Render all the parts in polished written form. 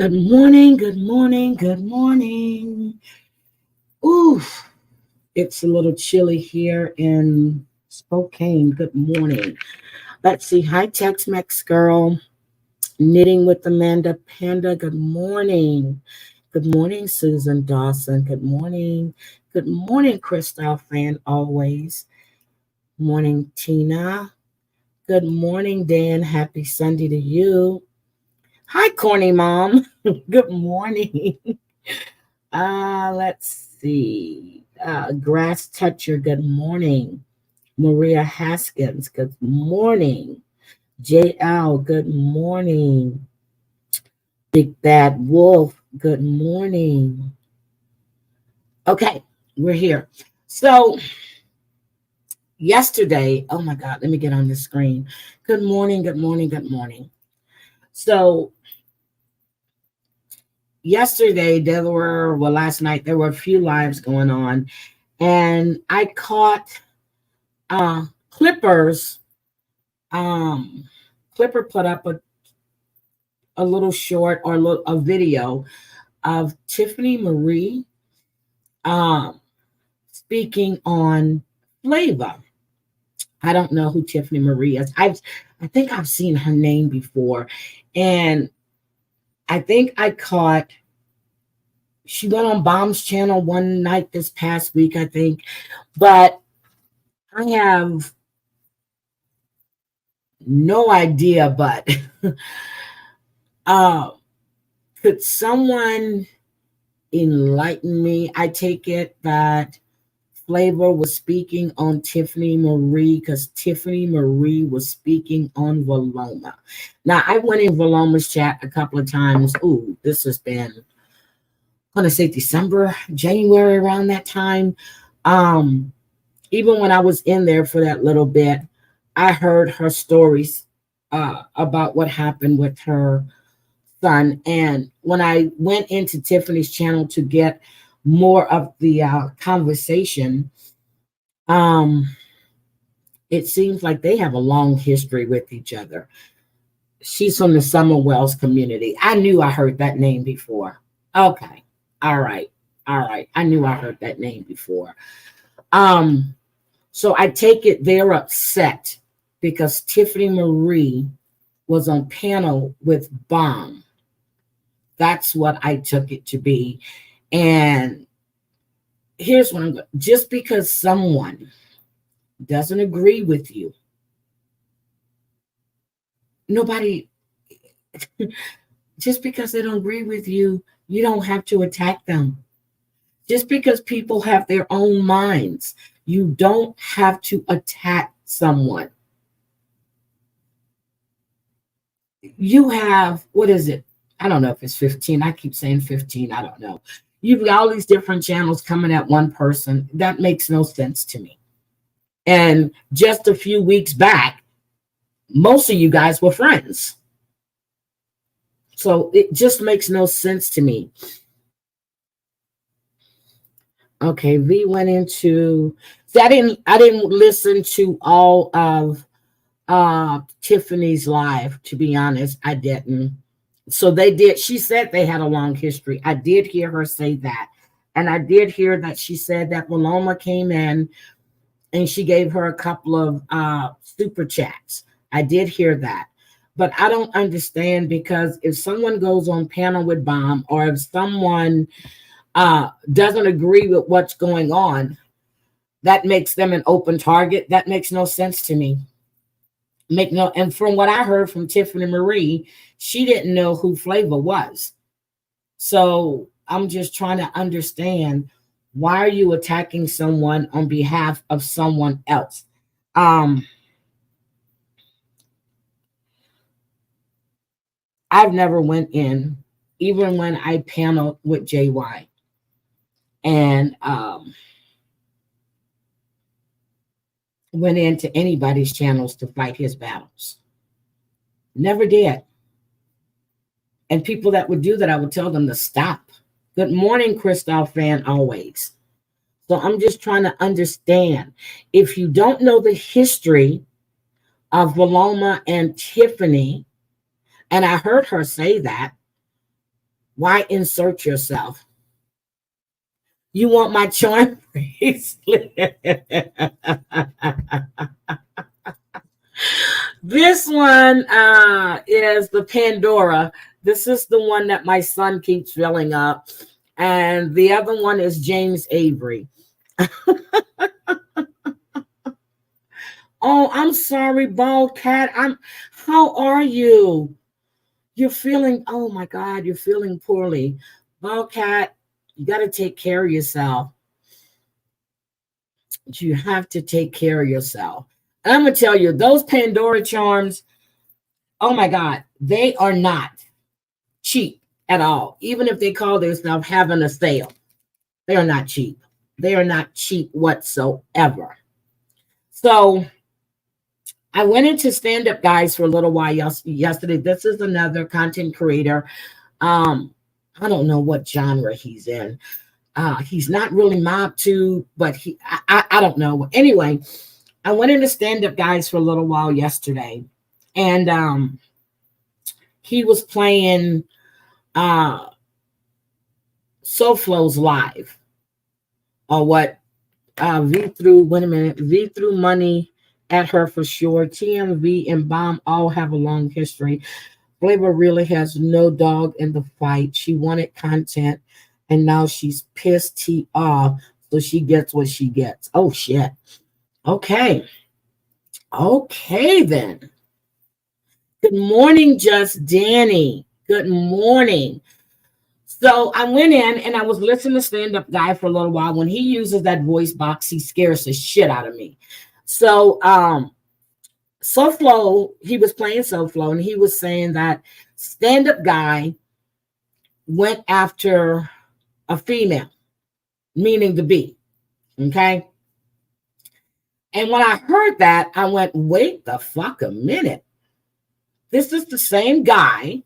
Good morning, good morning, good morning. Oof, it's a little chilly here in Spokane. Good morning. Let's see. Hi, Tex Mex girl. Knitting with Amanda Panda. Good morning. Good morning, Susan Dawson. Good morning. Good morning, Crystal fan always. Morning, Tina. Good morning, Dan. Happy Sunday to you. Hi, corny mom. Good morning. Let's see. Grass Toucher, good morning. Maria Haskins, good morning. JL, good morning. Big Bad Wolf, good morning. Okay, we're here. So, yesterday, oh my God, let me get on the screen. Good morning, good morning, good morning. So, yesterday, last night, there were a few lives going on, and I caught Clippers. Clipper put up a little short or a video of Tiffany Marie um, speaking on flavor. I don't know who Tiffany Marie is. I think I've seen her name before, and I think I caught. She went on Bomb's channel one night this past week, I think, but I have no idea. But uh, could someone enlighten me? I take it that Flavor was speaking on Tiffany Marie because Tiffany Marie was speaking on Valoma. Now, I went in Valoma's chat a couple of times. Ooh, this has been, I'm going to say December, January, around that time. Um, Even when I was in there for that little bit, I heard her stories about what happened with her son. And when I went into Tiffany's channel to get more of the conversation, um, it seems like they have a long history with each other. She's from the Summer Wells community. I knew I heard that name before. Okay. All right. All right. I knew I heard that name before. So I take it they're upset because Tiffany Marie was on panel with Bomb. That's what I took it to be. And here's what I'm going. Just because someone doesn't agree with you, nobody, just because they don't agree with you, you don't have to attack them. Just because people have their own minds, you don't have to attack someone. You have, what is it? I don't know if it's 15. I keep saying 15. I don't know. You've got all these different channels coming at one person. That makes no sense to me. And just a few weeks back, most of you guys were friends. So it just makes no sense to me. Okay, V went into. See, I didn't listen to all of Tiffany's live, to be honest. I didn't. So they did. She said they had a long history. I did hear her say that. And I did hear that she said that Waloma came in and she gave her a couple of super chats. I did hear that. But I don't understand, because if someone goes on panel with Bomb, or if someone doesn't agree with what's going on, that makes them an open target. That makes no sense to me. And from what I heard from Tiffany Marie, she didn't know who Flavor was. So I'm just trying to understand, why are you attacking someone on behalf of someone else? I've never went in, even when I paneled with JY, and went into anybody's channels to fight his battles. Never did. And people that would do that, I would tell them to stop. Good morning, Crystal fan, always. So I'm just trying to understand. If you don't know the history of Valoma and Tiffany, and I heard her say that, Why insert yourself? You want my charm bracelet? This one is the Pandora. This is the one that my son keeps filling up. And the other one is James Avery. Oh, I'm sorry, bald cat. How are you? You're feeling, oh my God, you're feeling poorly. Bald cat, you got to take care of yourself. You have to take care of yourself. I'm going to tell you, those Pandora charms, oh my God, they are not cheap at all. Even if they call themselves having a sale, they are not cheap. They are not cheap whatsoever. So I went into stand up guys for a little while yesterday. This is another content creator. I don't know what genre he's in. He's not really mob to, but I don't know. Anyway, I went into stand up guys for a little while yesterday, and he was playing SoFlo's live, or what V threw. Wait a minute, V threw money at her for sure. TMV and Bomb all have a long history. Flavor really has no dog in the fight. She wanted content, and now she's pissed T off, so she gets what she gets. Oh shit. Okay. Okay then. Good morning, Just Danny. Good morning. So I went in and I was listening to stand up guy for a little while. When he uses that voice box, he scares the shit out of me. So SoFlo, he was playing SoFlo, and he was saying that stand up guy went after a female, meaning the B. Okay. And when I heard that, I went, wait the fuck a minute. This is the same guy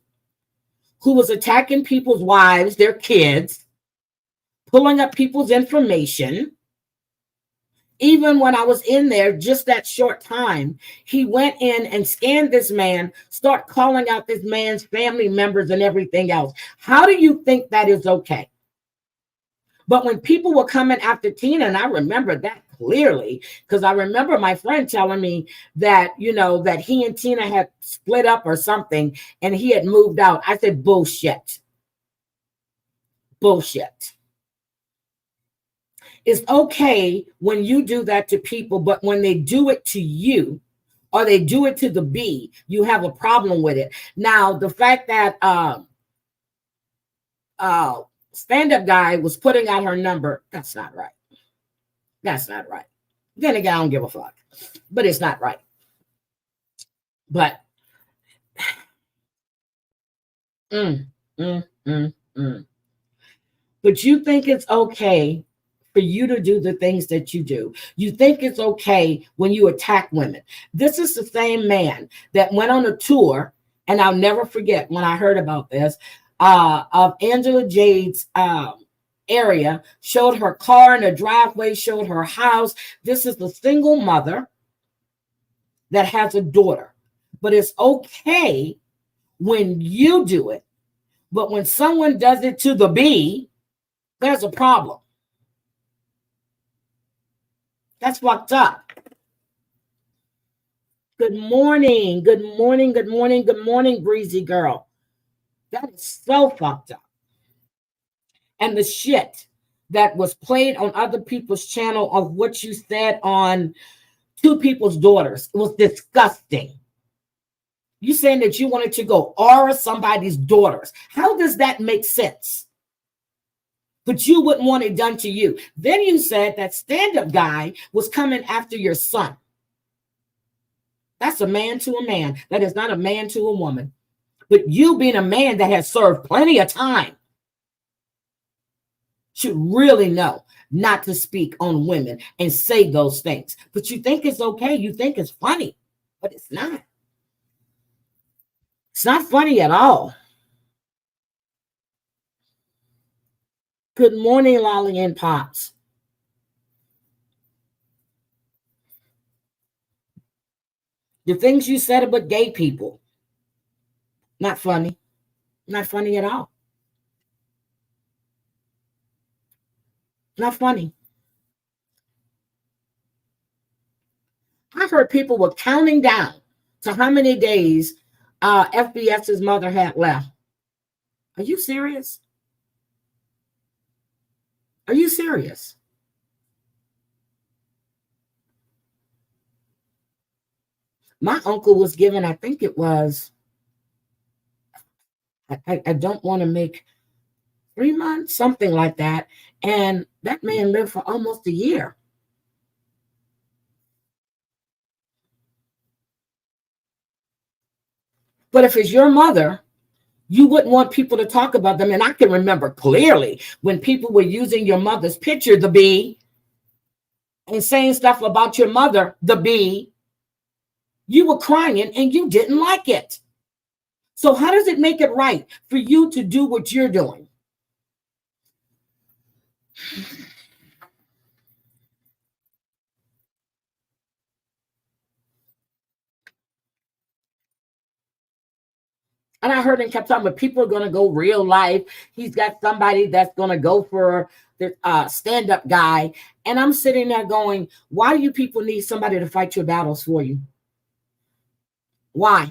who was attacking people's wives, their kids, pulling up people's information. Even when I was in there just that short time, he went in and scanned this man, start calling out this man's family members and everything else. How do you think that is okay? But when people were coming after Tina, and I remember that clearly, because I remember my friend telling me that, that he and Tina had split up or something, and he had moved out. I said, bullshit. Bullshit. It's okay when you do that to people, but when they do it to you, or they do it to the B, you have a problem with it. Now, the fact that stand-up guy was putting out her number, that's not right. That's not right. Then again, I don't give a fuck. But it's not right. But but you think it's okay for you to do the things that you do. You think it's okay when you attack women. This is the same man that went on a tour, and I'll never forget when I heard about this, of Angela Jade's area, showed her car in the driveway, showed her house. This is the single mother that has a daughter. But it's okay when you do it. But when someone does it to the B, there's a problem. That's fucked up. Good morning. Good morning. Good morning. Good morning, breezy girl. That is so fucked up. And the shit that was played on other people's channel of what you said on two people's daughters, it was disgusting. You saying that you wanted to go aura somebody's daughters. How does that make sense? But you wouldn't want it done to you. Then you said that stand-up guy was coming after your son. That's a man to a man. That is not a man to a woman. But you being a man that has served plenty of time should really know not to speak on women and say those things. But you think it's okay. You think it's funny. But it's not. It's not funny at all. Good morning, Lolly and Pops. The things you said about gay people, not funny. Not funny at all. Not funny. I heard people were counting down to how many days FBS's mother had left. Are you serious? Are you serious? My uncle was given, I think it was, I don't want to make 3 months, something like that. And that man lived for almost a year. But if it's your mother, you wouldn't want people to talk about them. And I can remember clearly when people were using your mother's picture, the bee, and saying stuff about your mother, the bee, you were crying and you didn't like it. So how does it make it right for you to do what you're doing? And I heard him kept talking about people are going to go real life. He's got somebody that's going to go for the stand-up guy. And I'm sitting there going, why do you people need somebody to fight your battles for you? Why?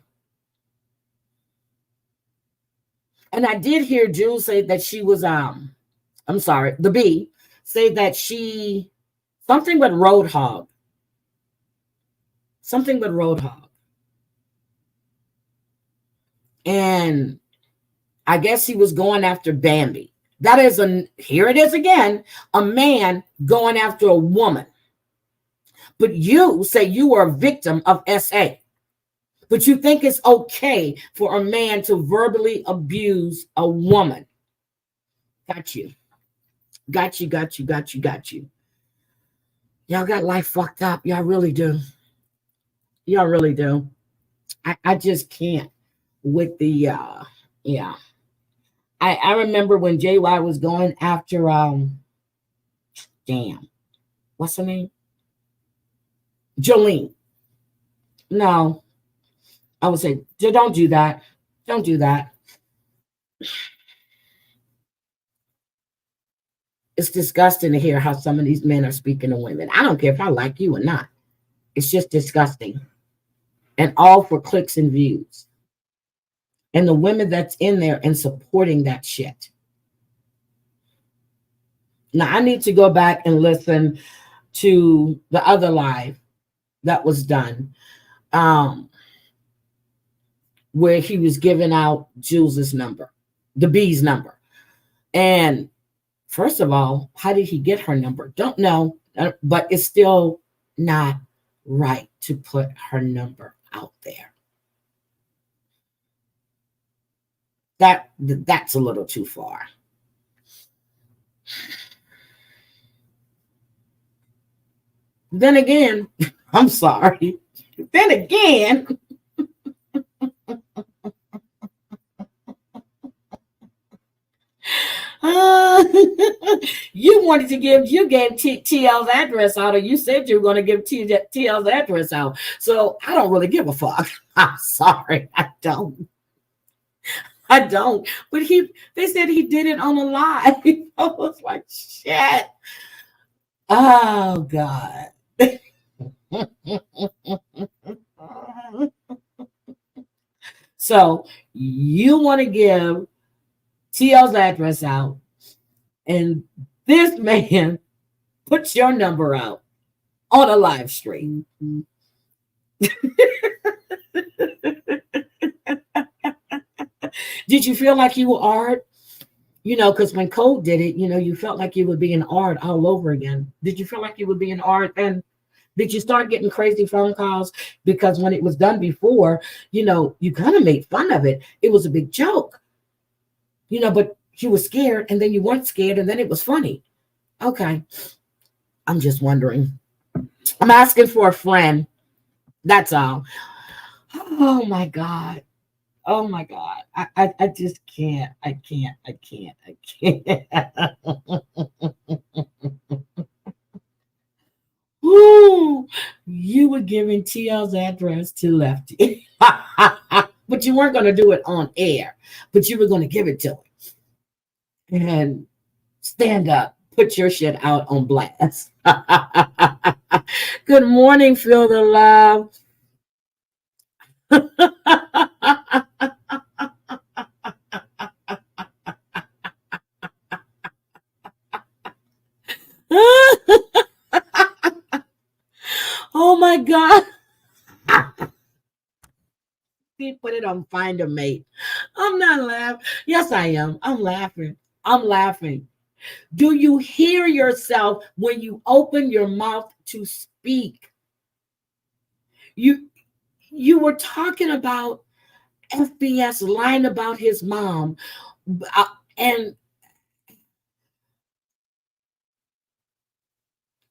And I did hear Jules say that she was, I'm sorry, the bee, say that she, something with Roadhog. Something with Roadhog. And I guess he was going after Bambi. That is here it is again, a man going after a woman. But you say you are a victim of SA. But you think it's okay for a man to verbally abuse a woman. Got you. Got you, got you, got you, got you. Y'all got life fucked up. Y'all really do. Y'all really do. I just can't with the yeah. I remember when JY was going after damn, what's her name? Jolene. No, I would say don't do that. Don't do that. It's disgusting to hear how some of these men are speaking to women. I don't care if I like you or not. It's just disgusting. And all for clicks and views. And the women that's in there and supporting that shit. Now, I need to go back and listen to the other live that was done, where he was giving out Jules's number, the B's number. And first of all, how did he get her number? Don't know, but it's still not right to put her number out there. That's a little too far. Then again, I'm sorry. Then again, you gave TL's address out, or you said you were going to give TL's address out. So I don't really give a fuck. I'm sorry, I don't. But they said he did it on a live. I was like, shit. Oh God. So you want to give TL's address out, and this man puts your number out on a live stream. Did you feel like you were art? Because when Cole did it, you felt like you were being art all over again. Did you feel like you were being art? And did you start getting crazy phone calls? Because when it was done before, you kind of made fun of it. It was a big joke, but you were scared, and then you weren't scared, and then it was funny. Okay. I'm just wondering. I'm asking for a friend. That's all. Oh my God. Oh my God. I just can't. I can't. Ooh, you were giving TL's address to Lefty. But you weren't going to do it on air. But you were going to give it to him. And stand up. put your shit out on blast. Good morning, Feel the Love. Oh my God. He put it on Find a Mate. I'm not laughing. Yes, I am. I'm laughing. I'm laughing. Do you hear yourself when you open your mouth to speak? You were talking about FBS lying about his mom, and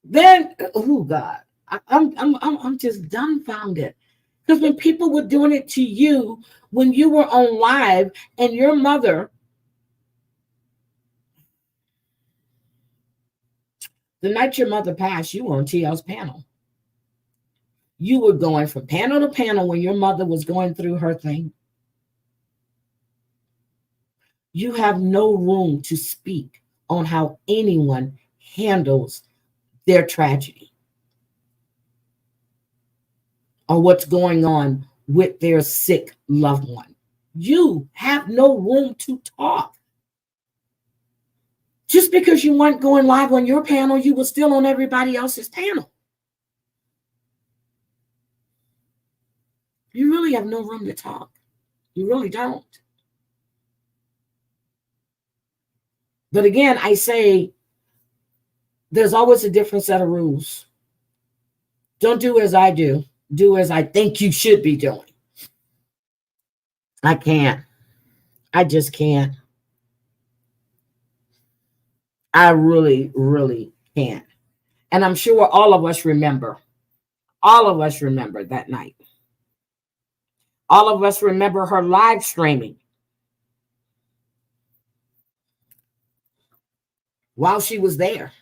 then oh God, I'm just dumbfounded because when people were doing it to you when you were on live and your mother, the night your mother passed, you were on TL's panel. You were going from panel to panel when your mother was going through her thing. You have no room to speak on how anyone handles their tragedy or what's going on with their sick loved one. You have no room to talk. Just because you weren't going live on your panel, you were still on everybody else's panel. You really have no room to talk. You really don't. But again, I say there's always a different set of rules. Don't do as I do. Do as I think you should be doing. I can't. I just can't. I really, really can't. And I'm sure all of us remember. All of us remember that night. All of us remember her live streaming while she was there.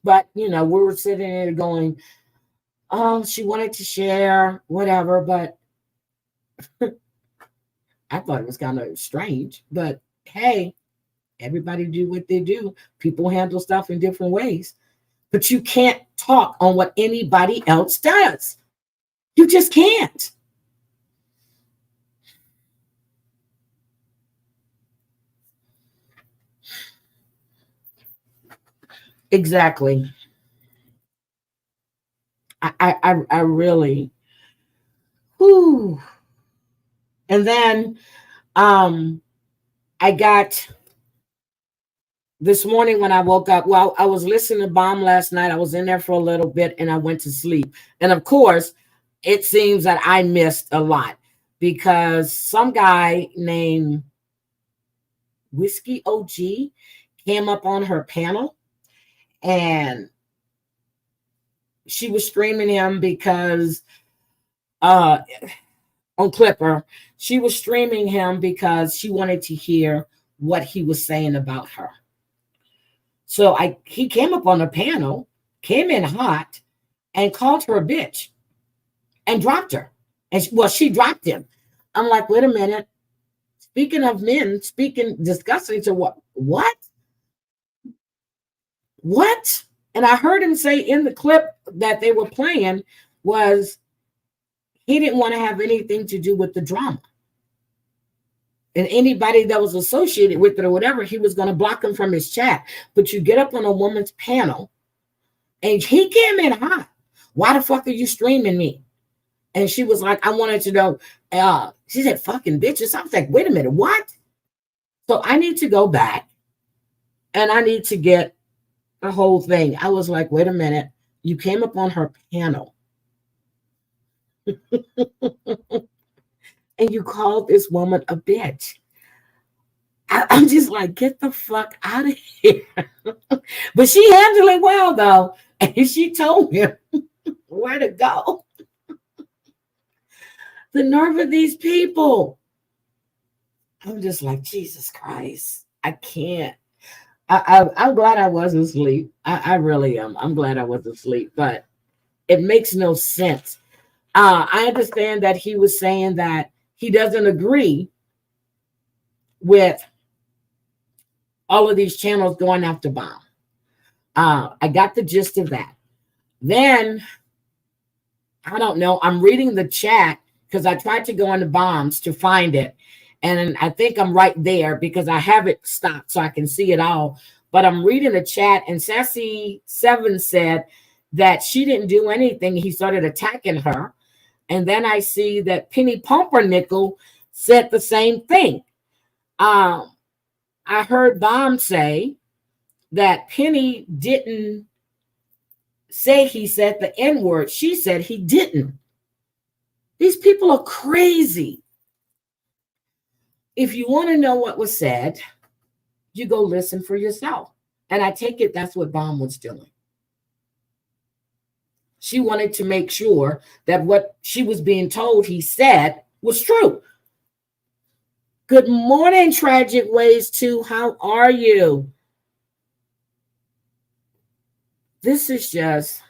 But, we were sitting there going, oh, she wanted to share, whatever. But I thought it was kind of strange. But hey, everybody do what they do. People handle stuff in different ways. But you can't talk on what anybody else does. You just can't. Exactly. I really. Whew. And then I got this morning when I woke up. Well, I was listening to Bomb last night. I was in there for a little bit and I went to sleep. And of course, it seems that I missed a lot because some guy named Whiskey OG came up on her panel and she was streaming him because on Clipper, she was streaming him because she wanted to hear what he was saying about her. So he came up on the panel, came in hot, and called her a bitch and dropped her. And she dropped him. I'm like, wait a minute. Speaking of men, discussing to what? What? And I heard him say in the clip that they were playing was he didn't want to have anything to do with the drama. And anybody that was associated with it or whatever, he was going to block them from his chat. But you get up on a woman's panel and he came in hot. Why the fuck are you streaming me? And she was like, I wanted to know. She said, fucking bitches. I was like, wait a minute, what? So I need to go back and I need to get the whole thing. I was like, wait a minute. You came up on her panel. And you called this woman a bitch. I'm just like, get the fuck out of here. But she handled it well, though. And she told him where to go. The nerve of these people. I'm just like, Jesus Christ. I can't. I'm glad I wasn't asleep. I really am. I'm glad I wasn't asleep. But it makes no sense. I understand that he was saying that he doesn't agree with all of these channels going after Bomb. I got the gist of that. Then, I don't know, I'm reading the chat because I tried to go into Bombs to find it. And I think I'm right there because I have it stopped so I can see it all. But I'm reading the chat, and Sassy7 said that she didn't do anything. He started attacking her. And then I see that Penny Pumpernickel said the same thing. I heard Bomb say that Penny didn't say he said the N-word. She said he didn't. These people are crazy. If you want to know what was said, you go listen for yourself. And I take it that's what Bomb was doing. She wanted to make sure that what she was being told he said was true. Good morning, Tragic Ways 2. How are you? This is just,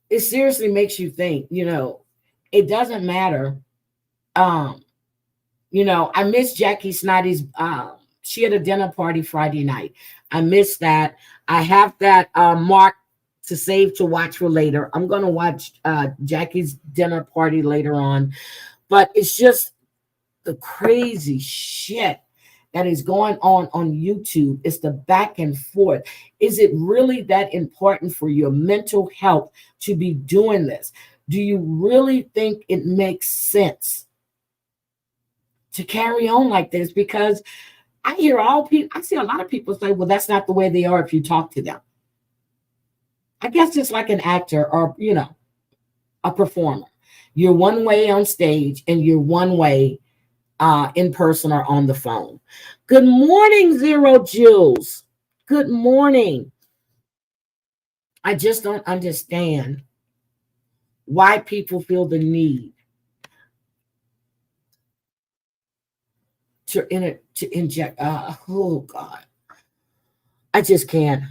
it seriously makes you think, it doesn't matter. I miss Jackie Snoddy's, she had a dinner party Friday night. I missed that. I have that marked to save to watch for later. I'm going to watch Jackie's dinner party later on. But it's just the crazy shit that is going on YouTube. It's the back and forth. Is it really that important for your mental health to be doing this? Do you really think it makes sense to carry on like this? Because I see a lot of people say, well, that's not the way they are if you talk to them. I guess it's like an actor or, a performer. You're one way on stage and you're one way in person or on the phone. Good morning, Zero Jules. Good morning. I just don't understand why people feel the need to inject. Oh, God. I just can't.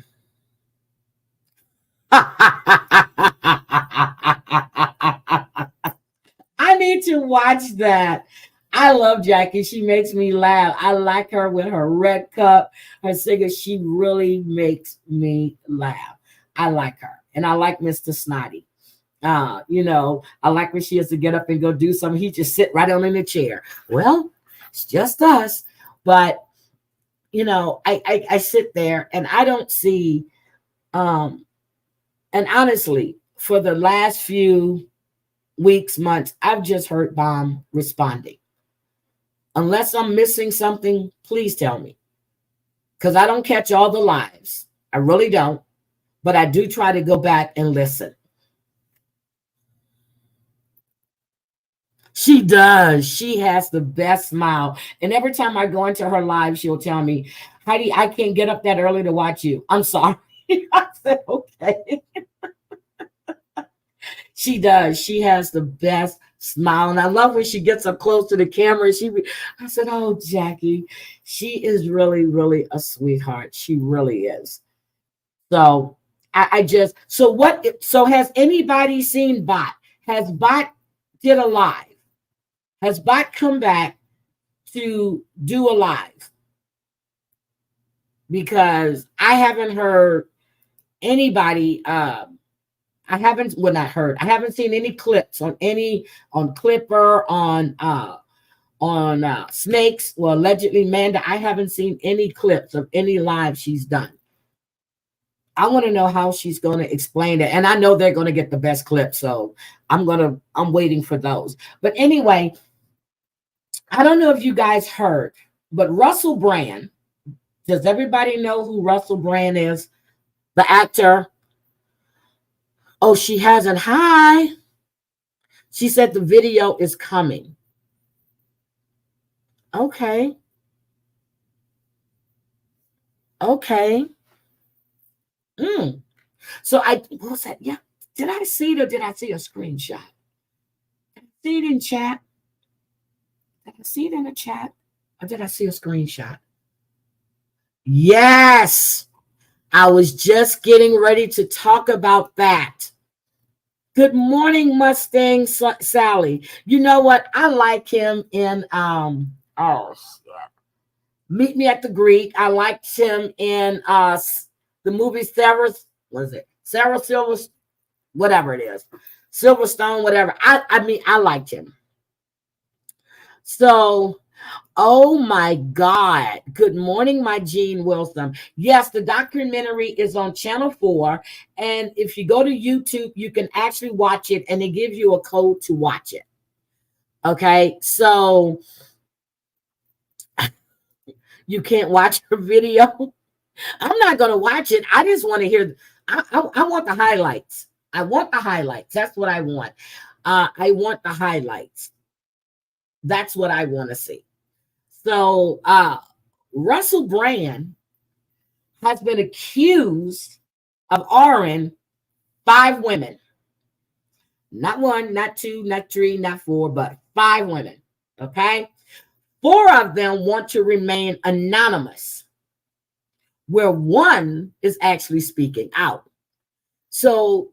I need to watch that. I love Jackie. She makes me laugh. I like her with her red cup, her cigarette. She really makes me laugh. I like her. And I like Mr. Snotty. I like when she has to get up and go do something. He just sit right on in the chair. Well, it's just us. But, I sit there and I don't see, and honestly, for the last few weeks, months, I've just heard Bomb responding. Unless I'm missing something, please tell me. Because I don't catch all the lives. I really don't. But I do try to go back and listen. She does. She has the best smile. And every time I go into her live, she'll tell me, Heidi, I can't get up that early to watch you. I'm sorry. I said, okay. She does. She has the best smile. And I love when she gets up close to the camera. I said, oh, Jackie, she is really, really a sweetheart. She really is. So so has anybody seen Bot? Has Bot did a live? Has Bot come back to do a live? Because I haven't heard anybody, I haven't seen any clips on Clipper, on Snakes, well, allegedly Manda. I haven't seen any clips of any live she's done. I want to know how she's going to explain it. And I know they're going to get the best clips. So I'm waiting for those. But anyway, I don't know if you guys heard, but Russell Brand, does everybody know who Russell Brand is? The actor. Oh, she hasn't. Hi. She said the video is coming. Okay. Okay. So what was that? Yeah. Did I see it or did I see a screenshot? Did I see it in chat? Did I see it in the chat? Or did I see a screenshot? Yes. I was just getting ready to talk about that. Good morning, Mustang Sally. You know what? I like him in Oh shit. Meet Me at the Greek. I liked him in the movie Sarah. Was it Sarah Silver? Whatever it is, Silverstone. Whatever. I mean, I liked him. So, oh my God. Good morning, my Gene Wilson. Yes, the documentary is on Channel 4. And if you go to YouTube, you can actually watch it and they give you a code to watch it. Okay. So you can't watch her video. I'm not going to watch it. I just want to hear. I want the highlights. I want the highlights. That's what I want. I want the highlights. That's what I want to see. So Russell Brand has been accused of offering 5 women. Not 1, not 2, not 3, not 4, but 5 women. Okay? 4 of them want to remain anonymous, where 1 is actually speaking out. So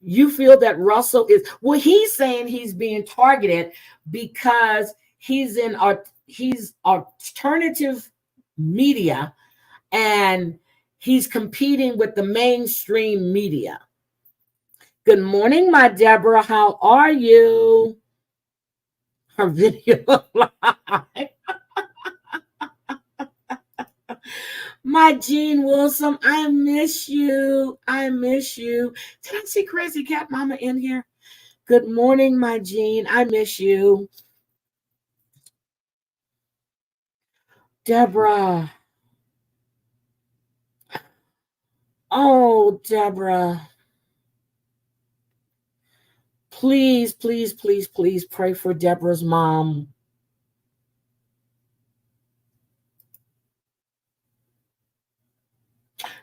you feel that Russell is, well, he's saying he's being targeted because he's alternative media and he's competing with the mainstream media. Good morning, my Deborah. How are you? Her video live. My Gene Wilson, I miss you. I miss you. Did I see Crazy Cat Mama in here? Good morning, my Gene. I miss you. Deborah. Oh, Deborah. Please, please, please, please pray for Deborah's mom.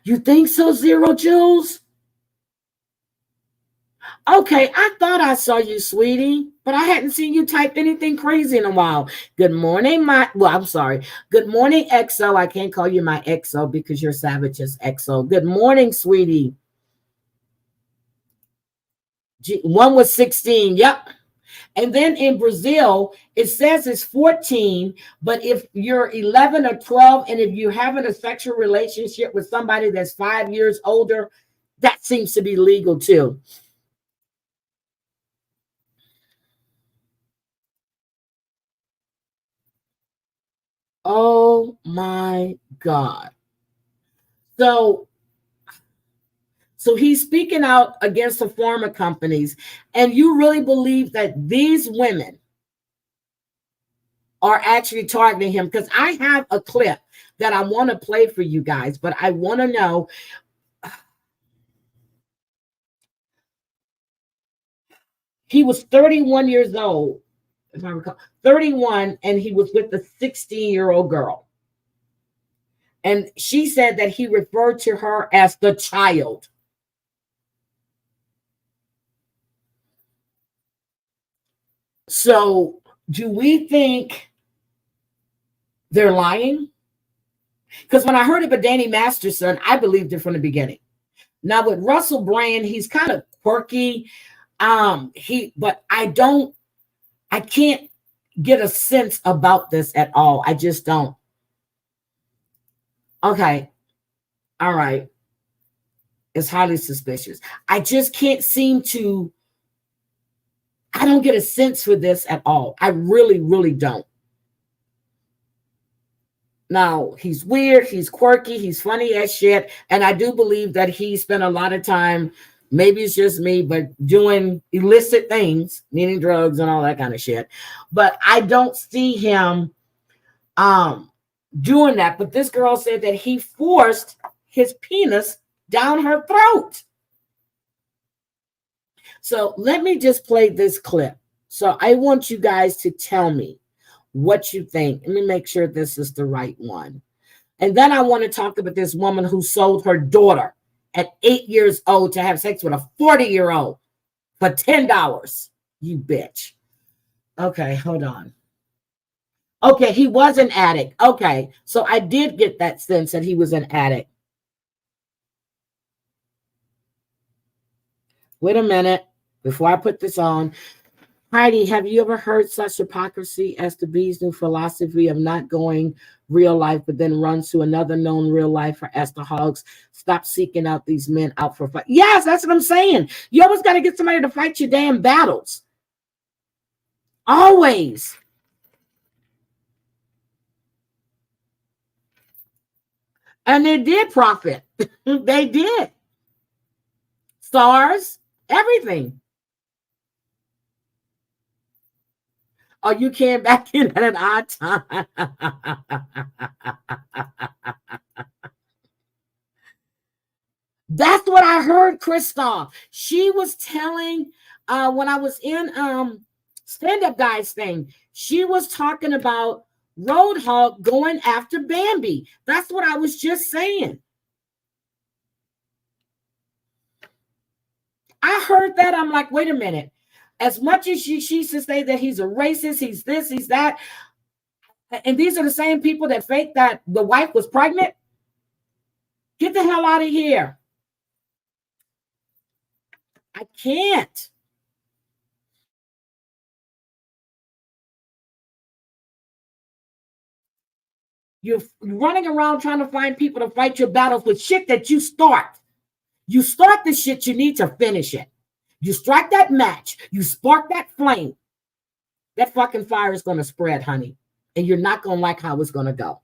You think so, Zero Jules? Okay, I thought I saw you, sweetie, but I hadn't seen you type anything crazy in a while. Good morning, I'm sorry. Good morning, XO. I can't call you my XO because you're Savage's XO. Good morning, sweetie. One was 16. Yep. And then in Brazil, it says it's 14, but if you're 11 or 12, and if you're having a sexual relationship with somebody that's 5 years older, that seems to be legal too. Oh my God. So he's speaking out against the pharma companies. And you really believe that these women are actually targeting him? Because I have a clip that I want to play for you guys, but I want to know. He was 31 years old, if I recall, 31, and he was with a 16-year-old girl. And she said that he referred to her as the child. So do we think they're lying? Because when I heard about Danny Masterson, I believed it from the beginning. Now with Russell Brand, he's kind of quirky. But I can't get a sense about this at all. I just don't. Okay. All right. It's highly suspicious. I just can't seem to, I don't get a sense for this at all. I really, really don't. Now, he's weird, he's quirky, he's funny as shit, and I do believe that he spent a lot of time, maybe it's just me, but doing illicit things, meaning drugs and all that kind of shit. But I don't see him doing that. But this girl said that he forced his penis down her throat. So let me just play this clip. So I want you guys to tell me what you think. Let me make sure this is the right one. And then I want to talk about this woman who sold her daughter at 8 years old to have sex with a 40-year-old for $10. You bitch. Okay, hold on. Okay, he was an addict. Okay, so I did get that sense that he was an addict. Wait a minute before I put this on. Heidi, have you ever heard such hypocrisy as the bee's new philosophy of not going real life, but then runs to another known real life, or as the hogs stop seeking out these men out for fight? Yes, that's what I'm saying. You always got to get somebody to fight your damn battles. Always. And they did profit. They did. SARS, everything. Oh, you came back in at an odd time. That's what I heard, Christoph. She was telling when I was in stand-up guys thing, she was talking about Roadhog going after Bambi. That's what I was just saying. I heard that. I'm like, wait a minute. As much as she used to say that he's a racist, he's this, he's that, and these are the same people that faked that the wife was pregnant. Get the hell out of here. I can't. You're running around trying to find people to fight your battles with shit that you start. You start the shit, you need to finish it. You strike that match, you spark that flame. That fucking fire is going to spread, honey. And you're not going to like how it's going to go.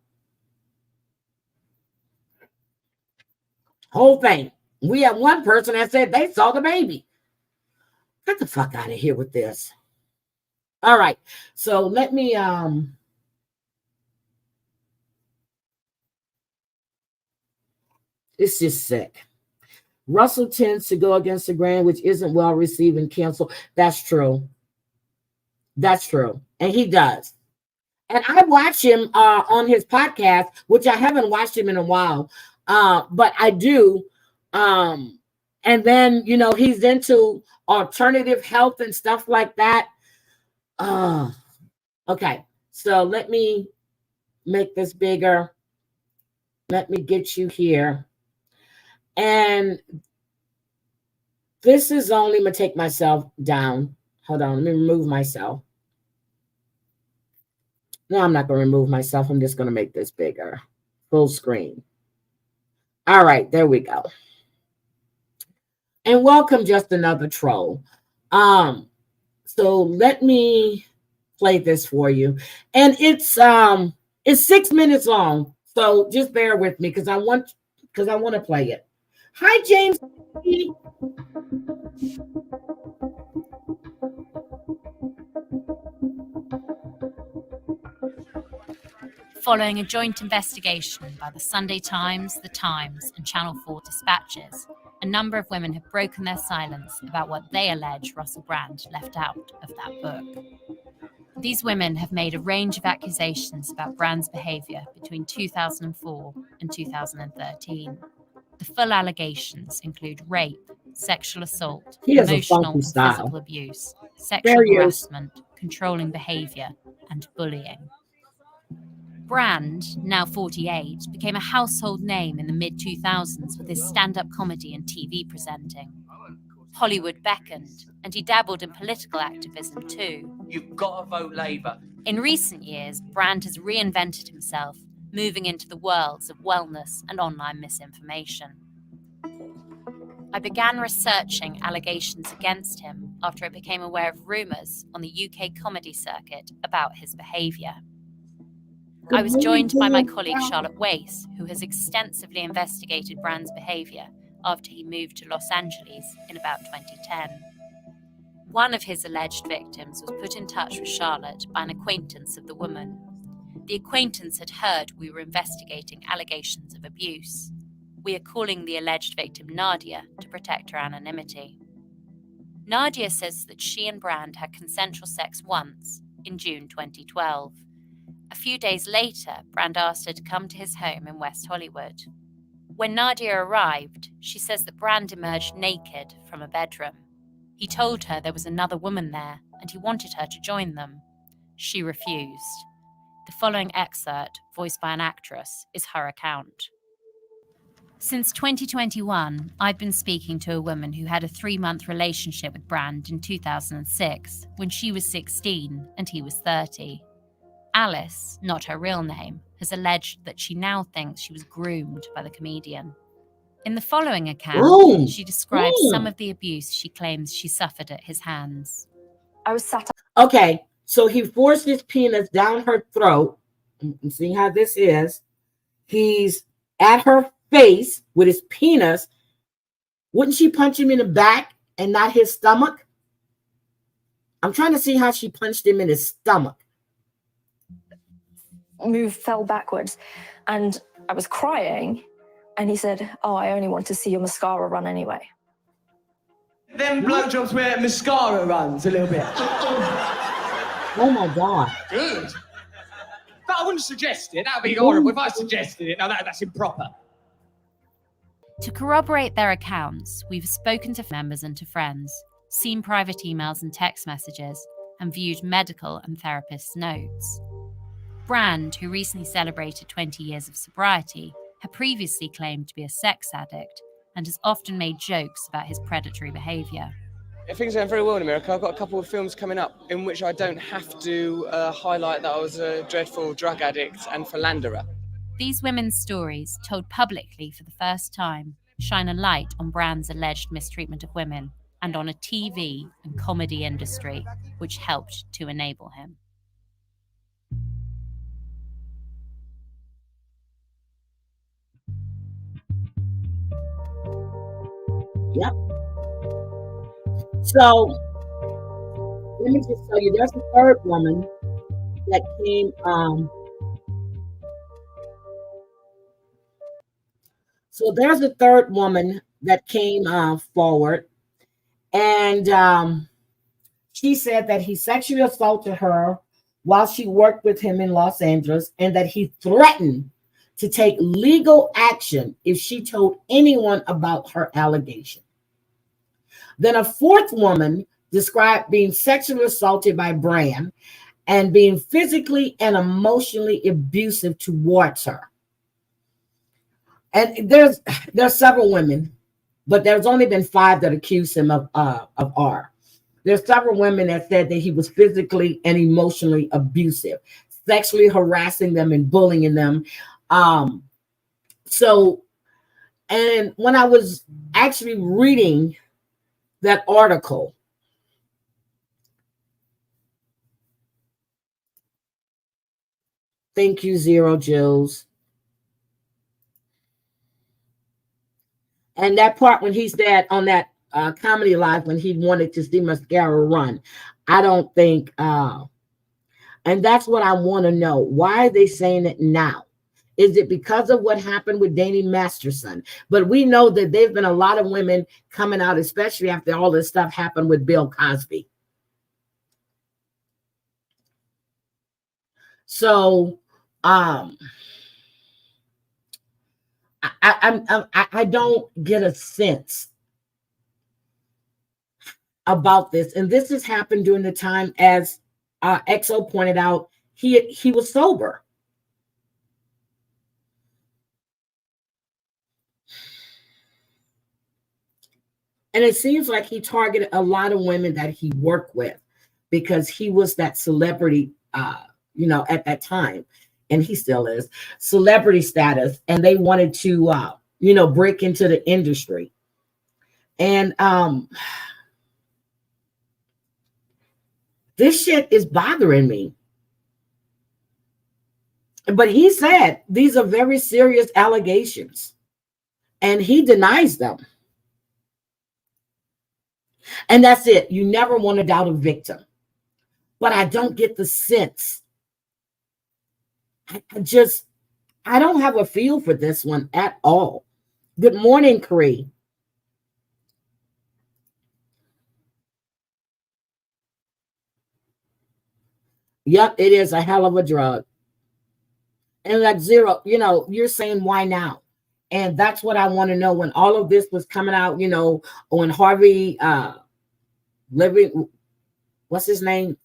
Whole thing. We have one person that said they saw the baby. Get the fuck out of here with this. All right. So let me it's just sick. Russell tends to go against the grain, which isn't well received and canceled. That's true. That's true. And he does. And I watch him on his podcast, which I haven't watched him in a while, but I do. And then, you know, he's into alternative health and stuff like that. Okay, so let me make this bigger. Let me get you here. And this is only, I'm going to take myself down. Hold on, let me remove myself. No, I'm not going to remove myself. I'm just going to make this bigger. Full screen. All right, there we go. And welcome, just another troll. So let me play this for you. And it's 6 minutes long. So just bear with me because I want to play it. Hi, James. Following a joint investigation by the Sunday Times, The Times, and Channel 4 dispatches, a number of women have broken their silence about what they allege Russell Brand left out of that book. These women have made a range of accusations about Brand's behaviour between 2004 and 2013. The full allegations include rape, sexual assault, emotional and physical abuse, sexual harassment, controlling behaviour, and bullying. Brand, now 48, became a household name in the mid-2000s with his stand-up comedy and TV presenting. Hollywood beckoned, and he dabbled in political activism too. You've got to vote Labour. In recent years, Brand has reinvented himself, moving into the worlds of wellness and online misinformation. I began researching allegations against him after I became aware of rumours on the UK comedy circuit about his behaviour. I was joined by my colleague Charlotte Wace, who has extensively investigated Brand's behaviour after he moved to Los Angeles in about 2010. One of his alleged victims was put in touch with Charlotte by an acquaintance of the woman. The acquaintance had heard we were investigating allegations of abuse. We are calling the alleged victim Nadia to protect her anonymity. Nadia says that she and Brand had consensual sex once, in June 2012. A few days later, Brand asked her to come to his home in West Hollywood. When Nadia arrived, she says that Brand emerged naked from a bedroom. He told her there was another woman there and he wanted her to join them. She refused. The following excerpt, voiced by an actress, is her account. Since 2021, I've been speaking to a woman who had a 3-month relationship with Brand in 2006, when she was 16 and he was 30. Alice, not her real name, has alleged that she now thinks she was groomed by the comedian. In the following account, she describes some of the abuse she claims she suffered at his hands. I was sat. Okay, so he forced his penis down her throat. I'm seeing how this is. He's at her face with his penis. Wouldn't she punch him in the back and not his stomach? I'm trying to see how she punched him in his stomach. Fell backwards, and I was crying, and he said, "Oh, I only want to see your mascara run anyway." Them blowjobs where mascara runs a little bit. Oh my God. Good. But I wouldn't suggest it. That would be horrible if I suggested it. No, that's improper. To corroborate their accounts, we've spoken to members and to friends, seen private emails and text messages, and viewed medical and therapists' notes. Brand, who recently celebrated 20 years of sobriety, had previously claimed to be a sex addict and has often made jokes about his predatory behaviour. Things are going very well in America. I've got a couple of films coming up in which I don't have to highlight that I was a dreadful drug addict and philanderer. These women's stories, told publicly for the first time, shine a light on Brand's alleged mistreatment of women and on a TV and comedy industry which helped to enable him. Yep. So let me just tell you, there's a third woman that came. So there's a third woman that came forward, and she said that he sexually assaulted her while she worked with him in Los Angeles, and that he threatened to take legal action if she told anyone about her allegation. Then a fourth woman described being sexually assaulted by Brand and being physically and emotionally abusive towards her. And there's several women, but there's only been 5 that accused him of R. There's several women that said that he was physically and emotionally abusive, sexually harassing them and bullying them. So, and when I was actually reading that article, thank you, Zero Jules. And that part when he said on that comedy live when he wanted to see mascara run, I don't think, and that's what I want to know. Why are they saying it now? Is it because of what happened with Danny Masterson? But we know that there've been a lot of women coming out, especially after all this stuff happened with Bill Cosby. So, I don't get a sense about this, and this has happened during the time, as XO pointed out, he was sober. And it seems like he targeted a lot of women that he worked with because he was that celebrity, at that time, and he still is, celebrity status, and they wanted to, break into the industry. And this shit is bothering me. But he said these are very serious allegations, and he denies them. And that's it. You never want to doubt a victim. But I don't get the sense. I don't have a feel for this one at all. Good morning, Cree. Yep, it is a hell of a drug. And like Zero, you're saying why now? And that's what I want to know. When all of this was coming out, when Harvey what's his name?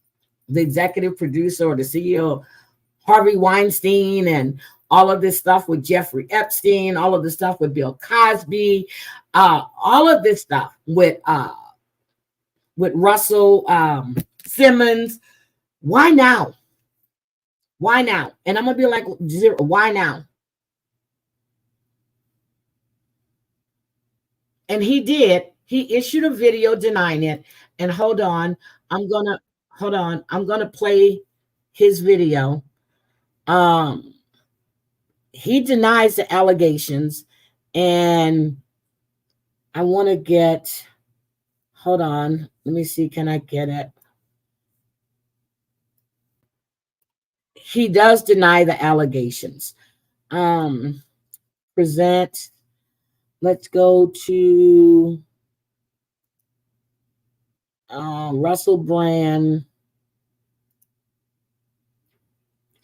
The executive producer or the CEO, Harvey Weinstein, and all of this stuff with Jeffrey Epstein, all of this stuff with Bill Cosby, all of this stuff with Russell Simmons. Why now? Why now? And I'm gonna be like, why now? And he did. He issued a video denying it. And hold on, I'm gonna play his video. He denies the allegations, and I want to get. Hold on, let me see. Can I get it? He does deny the allegations. Present. Let's go to Russell Brand.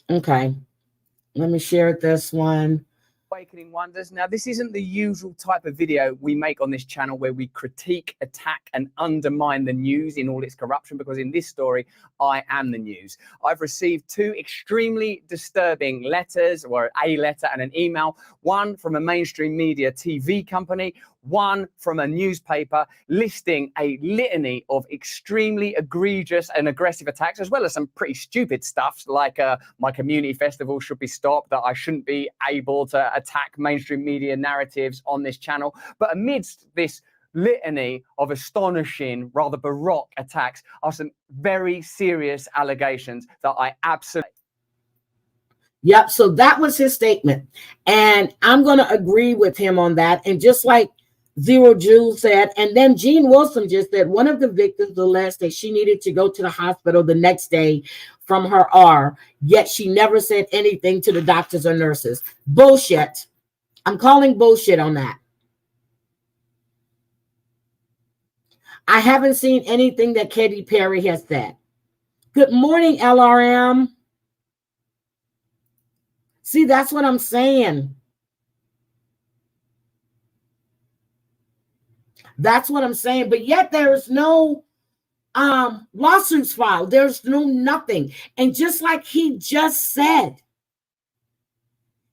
Okay, let me share this one. Awakening Wonders. Now, this isn't the usual type of video we make on this channel where we critique, attack, and undermine the news in all its corruption, because in this story, I am the news. I've received two extremely disturbing letters, or a letter and an email, one from a mainstream media TV company, one from a newspaper, listing a litany of extremely egregious and aggressive attacks, as well as some pretty stupid stuff like my community festival should be stopped, that I shouldn't be able to attack mainstream media narratives on this channel. But amidst this litany of astonishing, rather baroque attacks are some very serious allegations that I absolutely... Yep, so that was his statement. And I'm going to agree with him on that. And just like Zero Jules said, and then Jean Wilson just said, one of the victims alleged that she needed to go to the hospital the next day from her R, yet she never said anything to the doctors or nurses. Bullshit. I'm calling bullshit on that. I haven't seen anything that Katy Perry has said. Good morning, LRM. See, that's what I'm saying. That's what I'm saying. But yet there's no lawsuits filed. There's no nothing. And just like he just said,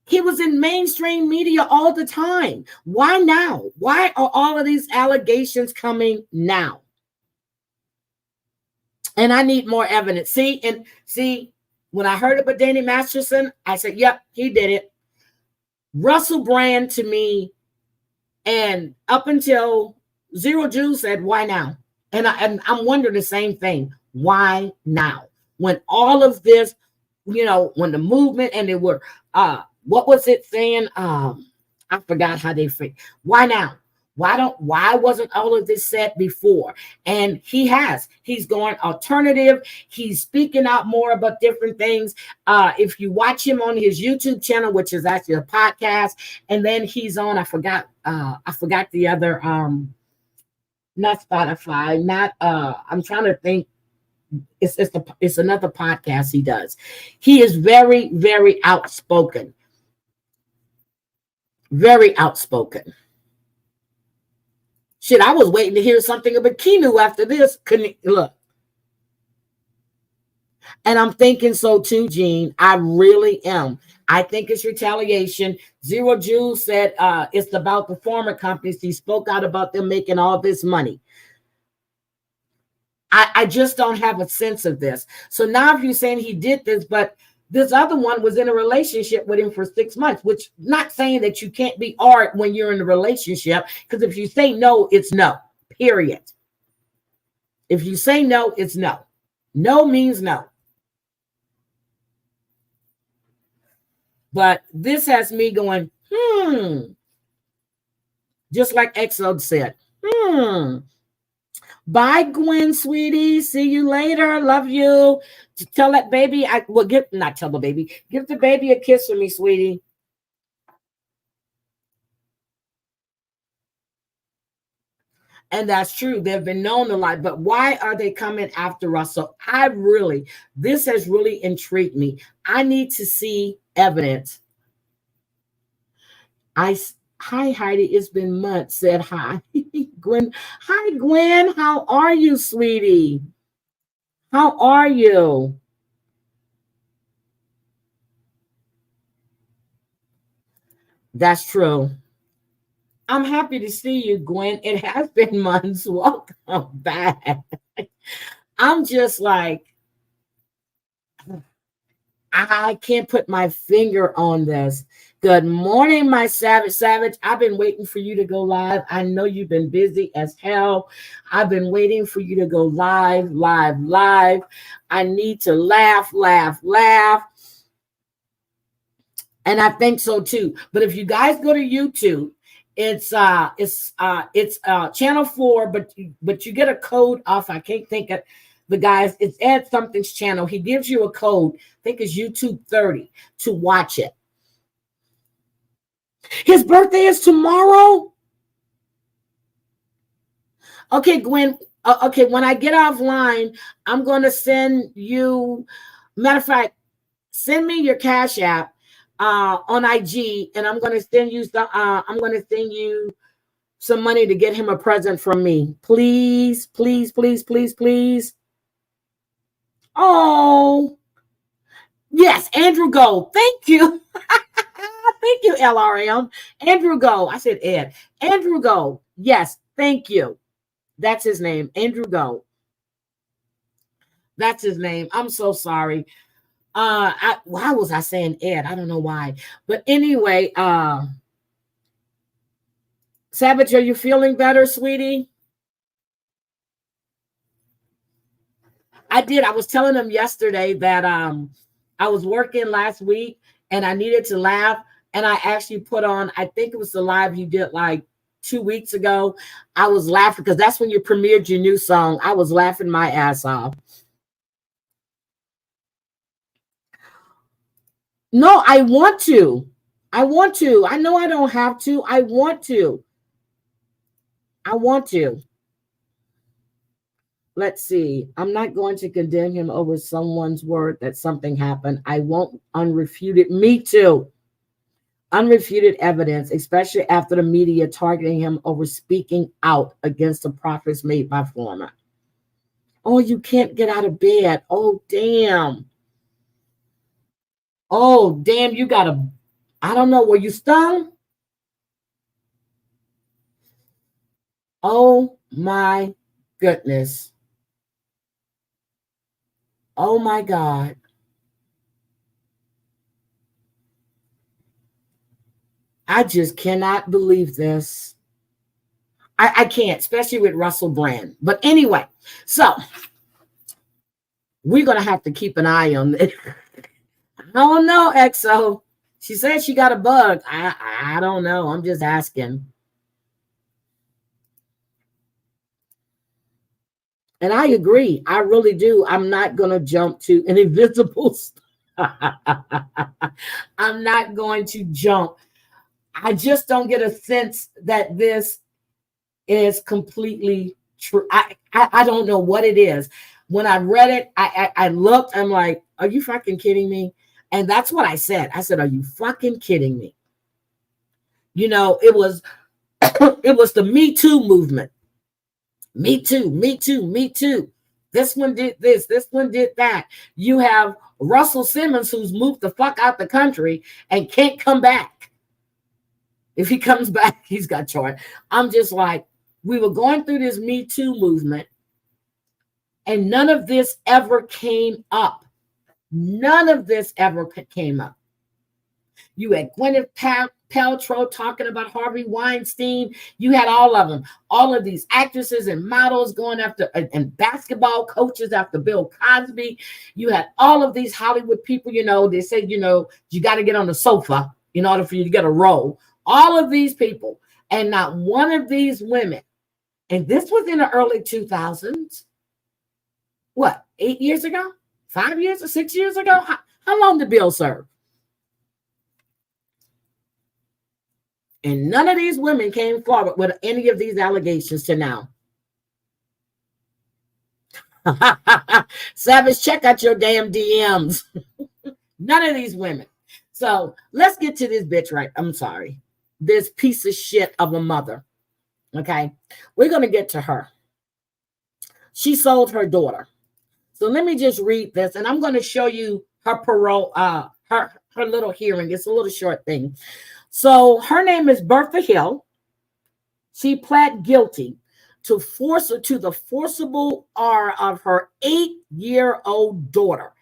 he was in mainstream media all the time. Why now? Why are all of these allegations coming now? And I need more evidence. See, when I heard about Danny Masterson, I said, yep, he did it. Russell Brand to me, and up until Zero Jules said, why now? And I'm wondering the same thing. Why now? When all of this, when the movement and they were, what was it saying? I forgot how they think. Why now? Why wasn't all of this said before? And he's going alternative. He's speaking out more about different things. If you watch him on his YouTube channel, which is actually a podcast, and then he's on, I forgot the other, not Spotify, I'm trying to think. It's another podcast he does. He is very, very outspoken. Very outspoken. Shit, I was waiting to hear something about Keanu after this. Look. And I'm thinking so too, Gene. I really am. I think it's retaliation. Zero Jules said it's about the pharma companies. He spoke out about them making all this money. I just don't have a sense of this. So now if you're saying he did this, but this other one was in a relationship with him for 6 months, which not saying that you can't be art when you're in a relationship, because if you say no, it's no, period. If you say no, it's no. No means no. But this has me going, just like Exo said, Bye, Gwen, sweetie. See you later. Love you. Tell that baby, give the baby a kiss for me, sweetie. And that's true. They've been known a lot, but why are they coming after Russell? This has really intrigued me. I need to see evidence. Hi, Heidi. It's been months. Said hi. Gwen. Hi, Gwen. How are you, sweetie? How are you? That's true. I'm happy to see you, Gwen. It has been months. Welcome back. I'm just like, I can't put my finger on this. Good morning, my Savage. I've been waiting for you to go live. I know you've been busy as hell. I've been waiting for you to go live. I need to laugh. And I think so too. But if you guys go to YouTube, it's channel 4, but you get a code off. I can't think of the guys. It's Ed Something's channel. He gives you a code. I think it's YouTube 30 to watch it. His birthday is tomorrow. Okay, Gwen. Okay, when I get offline, I'm going to send you. Matter of fact, send me your Cash App on IG, and I'm going to send you some. I'm going to send you some money to get him a present from me. Please. Oh, yes, Andrew Gold. Thank you. Thank you, LRM. Andrew Gold. I said Ed. Andrew Gold. Yes, thank you. That's his name, Andrew Gold. That's his name. I'm so sorry. Why was I saying Ed? I don't know why. But anyway, Savage, are you feeling better, sweetie? I did. I was telling him yesterday that I was working last week and I needed to laugh. And I actually put on, I think it was the live you did like 2 weeks ago. I was laughing because that's when you premiered your new song. I was laughing my ass off. No, I want to. I know I don't have to. I want to. Let's see. I'm not going to condemn him over someone's word that something happened. I won't unrefuted. Me too. Unrefuted evidence, especially after the media targeting him over speaking out against the profits made by Former. Oh, you can't get out of bed. Oh, damn. You got a, I don't know, were you stung? Oh, my goodness. Oh, my God. I just cannot believe this. I can't, especially with Russell Brand. But anyway, so we're going to have to keep an eye on this. I don't know, XO. She said she got a bug. I don't know. I'm just asking. And I agree. I really do. I'm not going to jump to an invisible I'm not going to jump. I just don't get a sense that this is completely true. I don't know what it is. When I read it, I looked, I'm like, are you fucking kidding me? And that's what I said. I said, are you fucking kidding me? You know, it was the Me Too movement. Me too. This one did this one did that. You have Russell Simmons, who's moved the fuck out the country and can't come back. If he comes back, he's got charged. I'm just like, we were going through this Me Too movement, and none of this ever came up. None of this ever came up. You had Gwyneth Paltrow talking about Harvey Weinstein. You had all of them. All of these actresses and models going after, and basketball coaches after Bill Cosby. You had all of these Hollywood people, you know, they said, you know, you got to get on the sofa in order for you to get a role. All of these people. And not one of these women, and this was in the early 2000s. What, 8 years ago? 5 years or 6 years ago? How long did Bill serve? And none of these women came forward with any of these allegations to now. Savage, check out your damn DMs. None of these women. So let's get to this bitch right. I'm sorry. This piece of shit of a mother. Okay. We're going to get to her. She sold her daughter. So let me just read this, and I'm going to show you her parole, her little hearing. It's a little short thing. So her name is Bertha Hill. She pled guilty to the forcible R of her 8-year-old daughter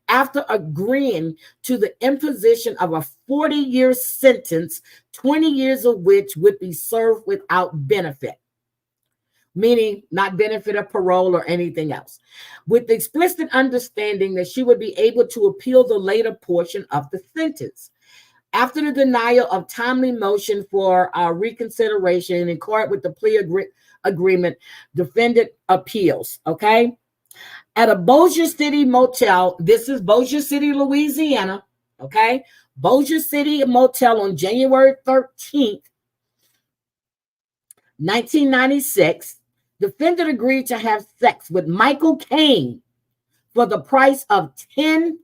after agreeing to the imposition of a 40-year sentence, 20 years of which would be served without benefit, meaning not benefit of parole or anything else, with the explicit understanding that she would be able to appeal the later portion of the sentence. After the denial of timely motion for reconsideration in court with the plea agreement, defendant appeals, okay? At a Bossier City motel, this is Bossier City, Louisiana, okay? Bossier City motel on January 13th, 1996, defendant agreed to have sex with Michael Caine for the price of $10.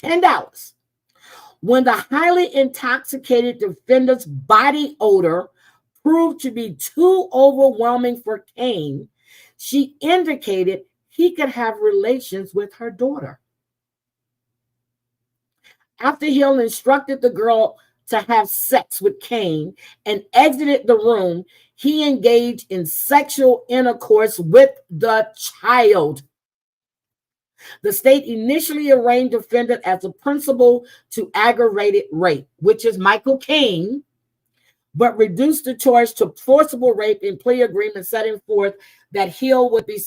$10. When the highly intoxicated defendant's body odor proved to be too overwhelming for Caine, she indicated he could have relations with her daughter. After Hill instructed the girl to have sex with Caine and exited the room, he engaged in sexual intercourse with the child. The state initially arraigned defendant as a principal to aggravated rape, which is Michael Caine, but reduced the charge to forcible rape in plea agreement, setting forth that Hill would be,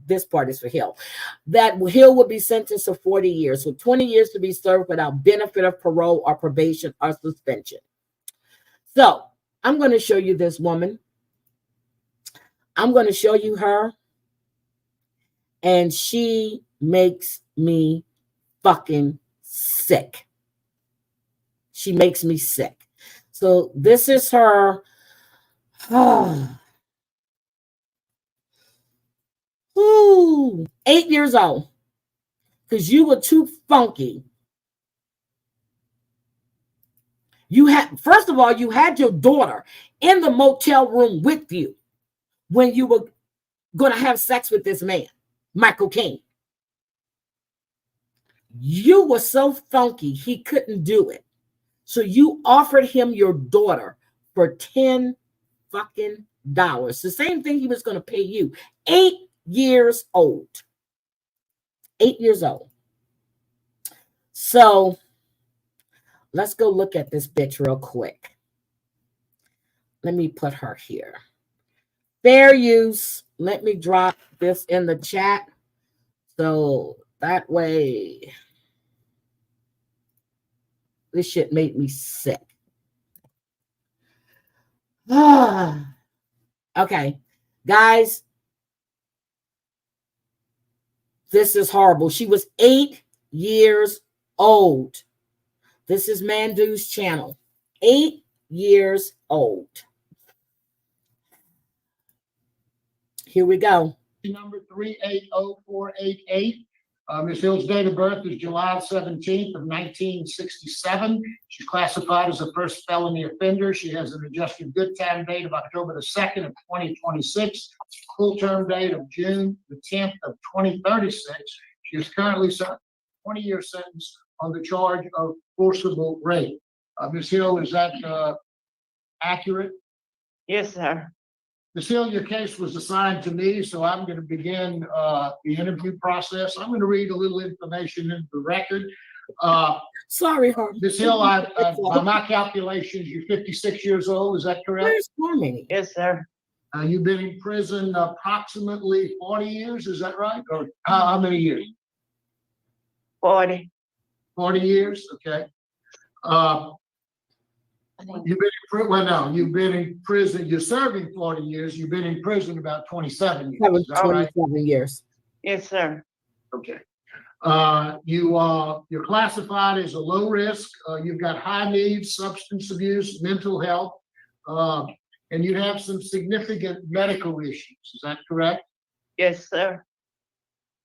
this part is for Hill, that Hill would be sentenced to 40 years, with 20 years to be served without benefit of parole or probation or suspension. So I'm going to show you this woman. I'm going to show you her. And she makes me fucking sick. She makes me sick. So this is her. 8 years old. Because you were too funky. First of all, you had your daughter in the motel room with you when you were going to have sex with this man, Michael Caine. You were so funky, he couldn't do it. So you offered him your daughter for $10 fucking dollars. The same thing he was going to pay you. 8 years old. 8 years old. So let's go look at this bitch real quick. Let me put her here. Fair use. Let me drop this in the chat. So that way, this shit made me sick. Okay, guys, this is horrible. She was 8 years old. This is Mandu's channel. 8 years old. Here we go. Number 380488. Ms. Hill's date of birth is July 17th of 1967. She's classified as a first felony offender. She has an adjusted good time date of October the 2nd of 2026, full term date of June the 10th of 2036. She is currently serving a 20-year sentence on the charge of forcible rape. Ms. Hill, is that accurate? Yes, sir. Ms. Hill, your case was assigned to me, so I'm going to begin the interview process. I'm going to read a little information into the record. Sorry, Harvey. Ms. Hill, by my calculations, you're 56 years old. Is that correct? Where's Harmony? Yes, sir. You've been in prison approximately 40 years. Is that right? Or how many years? 40. 40 years. Okay. You've been in prison. You're serving 40 years. You've been in prison about 27 years. Is that right? 27 years. Yes, sir. Okay. You're classified as a low risk. You've got high needs, substance abuse, mental health, and you have some significant medical issues. Is that correct? Yes, sir.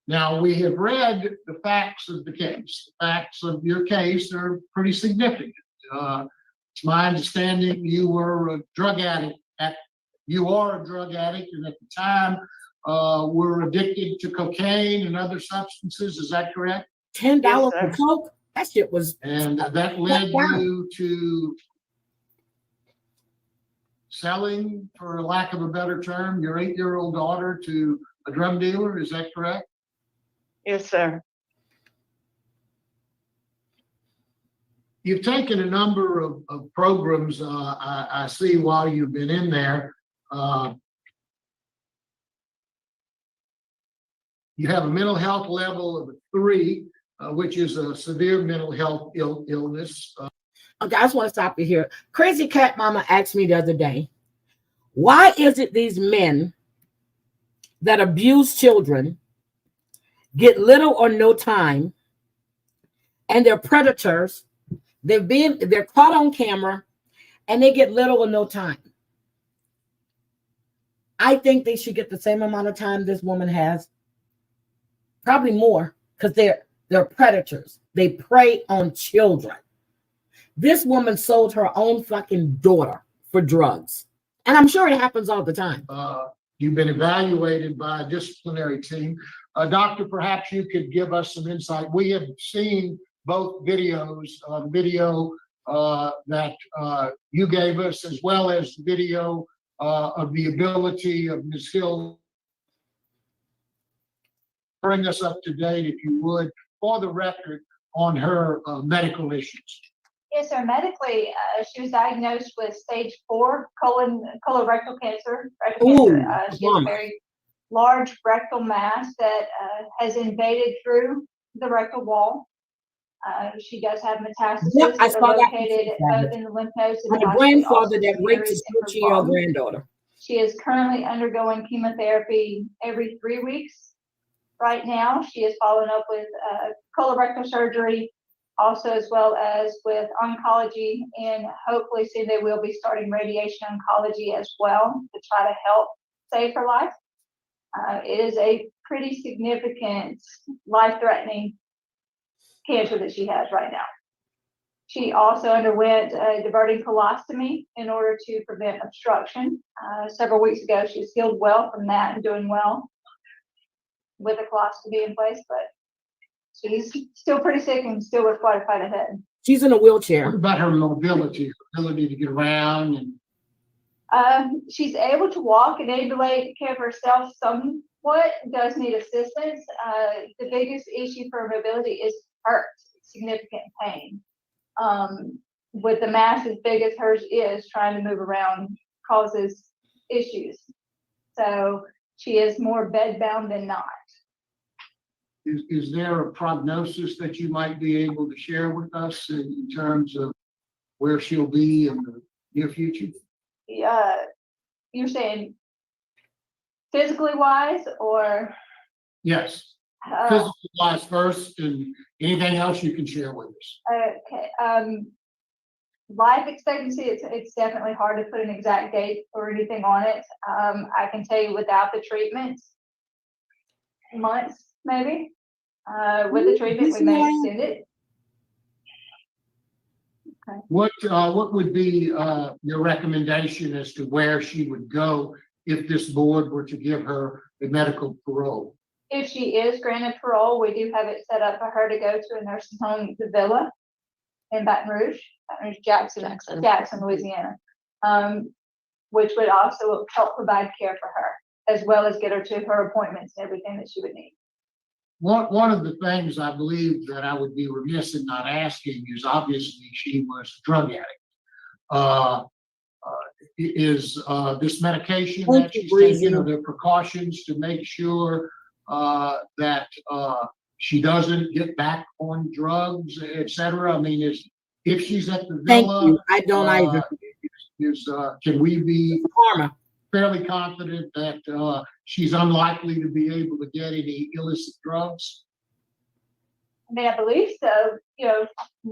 Now, we have read the facts of the case. The facts of your case are pretty significant. It's my understanding you were a drug addict. You are a drug addict, and at the time were addicted to cocaine and other substances. Is that correct? $10 Yes, for coke? That shit was. And that led you to selling, for lack of a better term, your 8-year-old daughter to a drug dealer. Is that correct? Yes, sir. You've taken a number of programs, I see, while you've been in there. You have a mental health level of 3, which is a severe mental health illness. Okay, I just want to stop you here. Crazy Cat Mama asked me the other day, why is it these men that abuse children get little or no time, and they're predators? They're caught on camera, and they get little or no time. I think they should get the same amount of time this woman has, probably more, because they're predators. They prey on children. This woman sold her own fucking daughter for drugs, and I'm sure it happens all the time. You've been evaluated by a disciplinary team. Doctor, perhaps you could give us some insight. We have seen both videos, video that you gave us, as well as video of the ability of Ms. Hill. Bring us up to date, if you would, for the record, on her medical issues. Yes, sir. Medically, she was diagnosed with stage 4 colorectal cancer. Ooh, She has a very large rectal mass that has invaded through the rectal wall. She does have metastases that are located both in the lymph nodes and the grandfather that raped his 14-year-old granddaughter. She is currently undergoing chemotherapy every 3 weeks. Right now, she is following up with colorectal surgery, also as well as with oncology, and hopefully soon they will be starting radiation oncology as well to try to help save her life. It is a pretty significant, life-threatening cancer that she has right now. She also underwent a diverting colostomy in order to prevent obstruction. Several weeks ago, she was healed well from that and doing well with a colostomy in place, but she's still pretty sick and still with quite a fight ahead. She's in a wheelchair. What about her mobility, her ability to get around? And she's able to walk and able to take care of herself somewhat, does need assistance. The biggest issue for her mobility is hurt, significant pain. With the mass as big as hers is, trying to move around causes issues. So she is more bedbound than not. Is there a prognosis that you might be able to share with us in terms of where she'll be in the near future? You're saying physically wise, or? Yes, physically wise first, and anything else you can share with us. Okay. Life expectancy, it's definitely hard to put an exact date or anything on it. I can tell you without the treatment, months maybe. With the treatment, we may extend it. Okay. What would be your recommendation as to where she would go if this board were to give her a medical parole? If she is granted parole, we do have it set up for her to go to a nursing home, the Villa in Baton Rouge, Jackson, Louisiana, which would also help provide care for her, as well as get her to her appointments and everything that she would need. One of the things I believe that I would be remiss in not asking is, obviously she was a drug addict. Is this medication that she's taking, are there precautions to make sure that she doesn't get back on drugs, etc.? I mean, if she's at the Villa, I don't either. Can we be fairly confident that she's unlikely to be able to get any illicit drugs? I mean, I believe so. You know,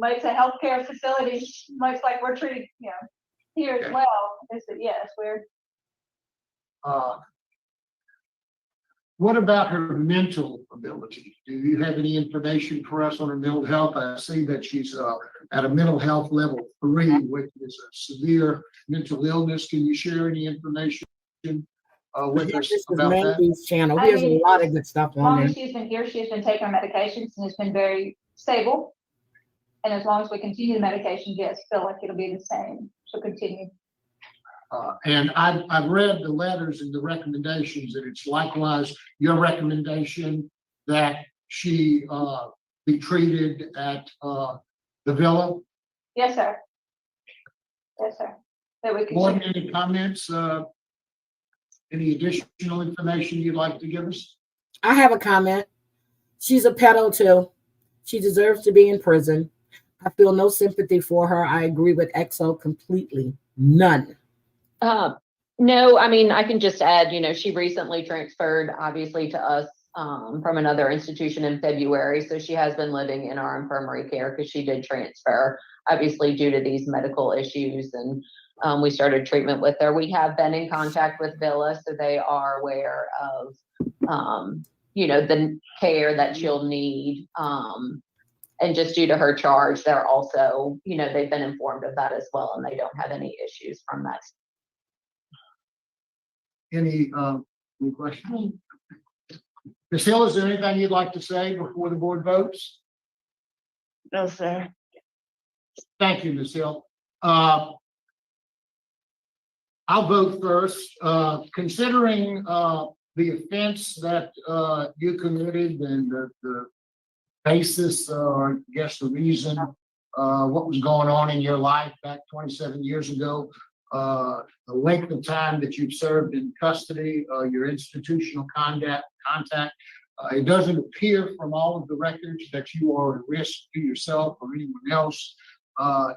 it's a healthcare facility, much like we're treated, here as well. Is that yes, we're. What about her mental ability? Do you have any information for us on her mental health? I see that she's at a mental health level 3, which is a severe mental illness. Can you share any information with us about that? Channel. He has a lot of good stuff on there. As long as she's been here, she's been taking her medications and has been very stable. And as long as we continue the medication, yes, feel like it'll be the same. She'll continue. And I've read the letters and the recommendations, and it's likewise your recommendation that she be treated at the villa. Yes, sir. Yes, sir. That we can. Board, any comments? Any additional information you'd like to give us? I have a comment. She's a pedo too. She deserves to be in prison. I feel no sympathy for her. I agree with EXO completely. None. No, I mean, I can just add, she recently transferred, obviously, to us from another institution in February. So she has been living in our infirmary care because she did transfer, obviously, due to these medical issues. And we started treatment with her. We have been in contact with Villa, so they are aware of, the care that she'll need. And just due to her charge, they're also, they've been informed of that as well, and they don't have any issues from that. Any questions? Ms. Hill, is there anything you'd like to say before the board votes? No, sir. Thank you, Ms. Hill. I'll vote first. Considering the offense that you committed and the basis, or I guess the reason, what was going on in your life back 27 years ago, the length of time that you've served in custody, your institutional contact, it doesn't appear from all of the records that you are at risk to yourself or anyone else.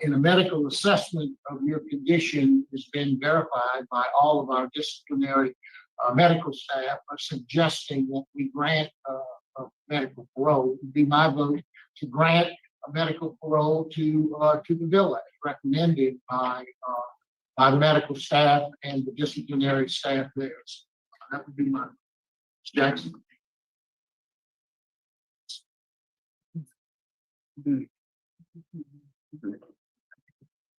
In a medical assessment of your condition has been verified by all of our disciplinary medical staff, suggesting that we grant a medical parole. It would be my vote to grant a medical parole to the villa, recommended by the medical staff and the disciplinary staff there. So that would be my vote. Jackson.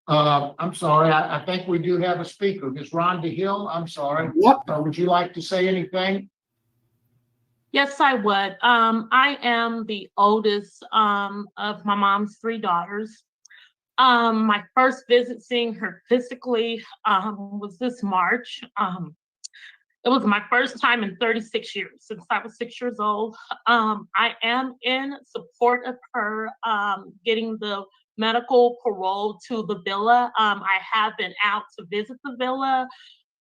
I'm sorry, I think we do have a speaker, Ms. Rhonda Hill. I'm sorry. Yep. Would you like to say anything? Yes, I would. I am the oldest of my mom's 3 daughters. My first visit seeing her physically was this March. It was my first time in 36 years, since I was 6 years old. I am in support of her getting the medical parole to the villa. I have been out to visit the villa.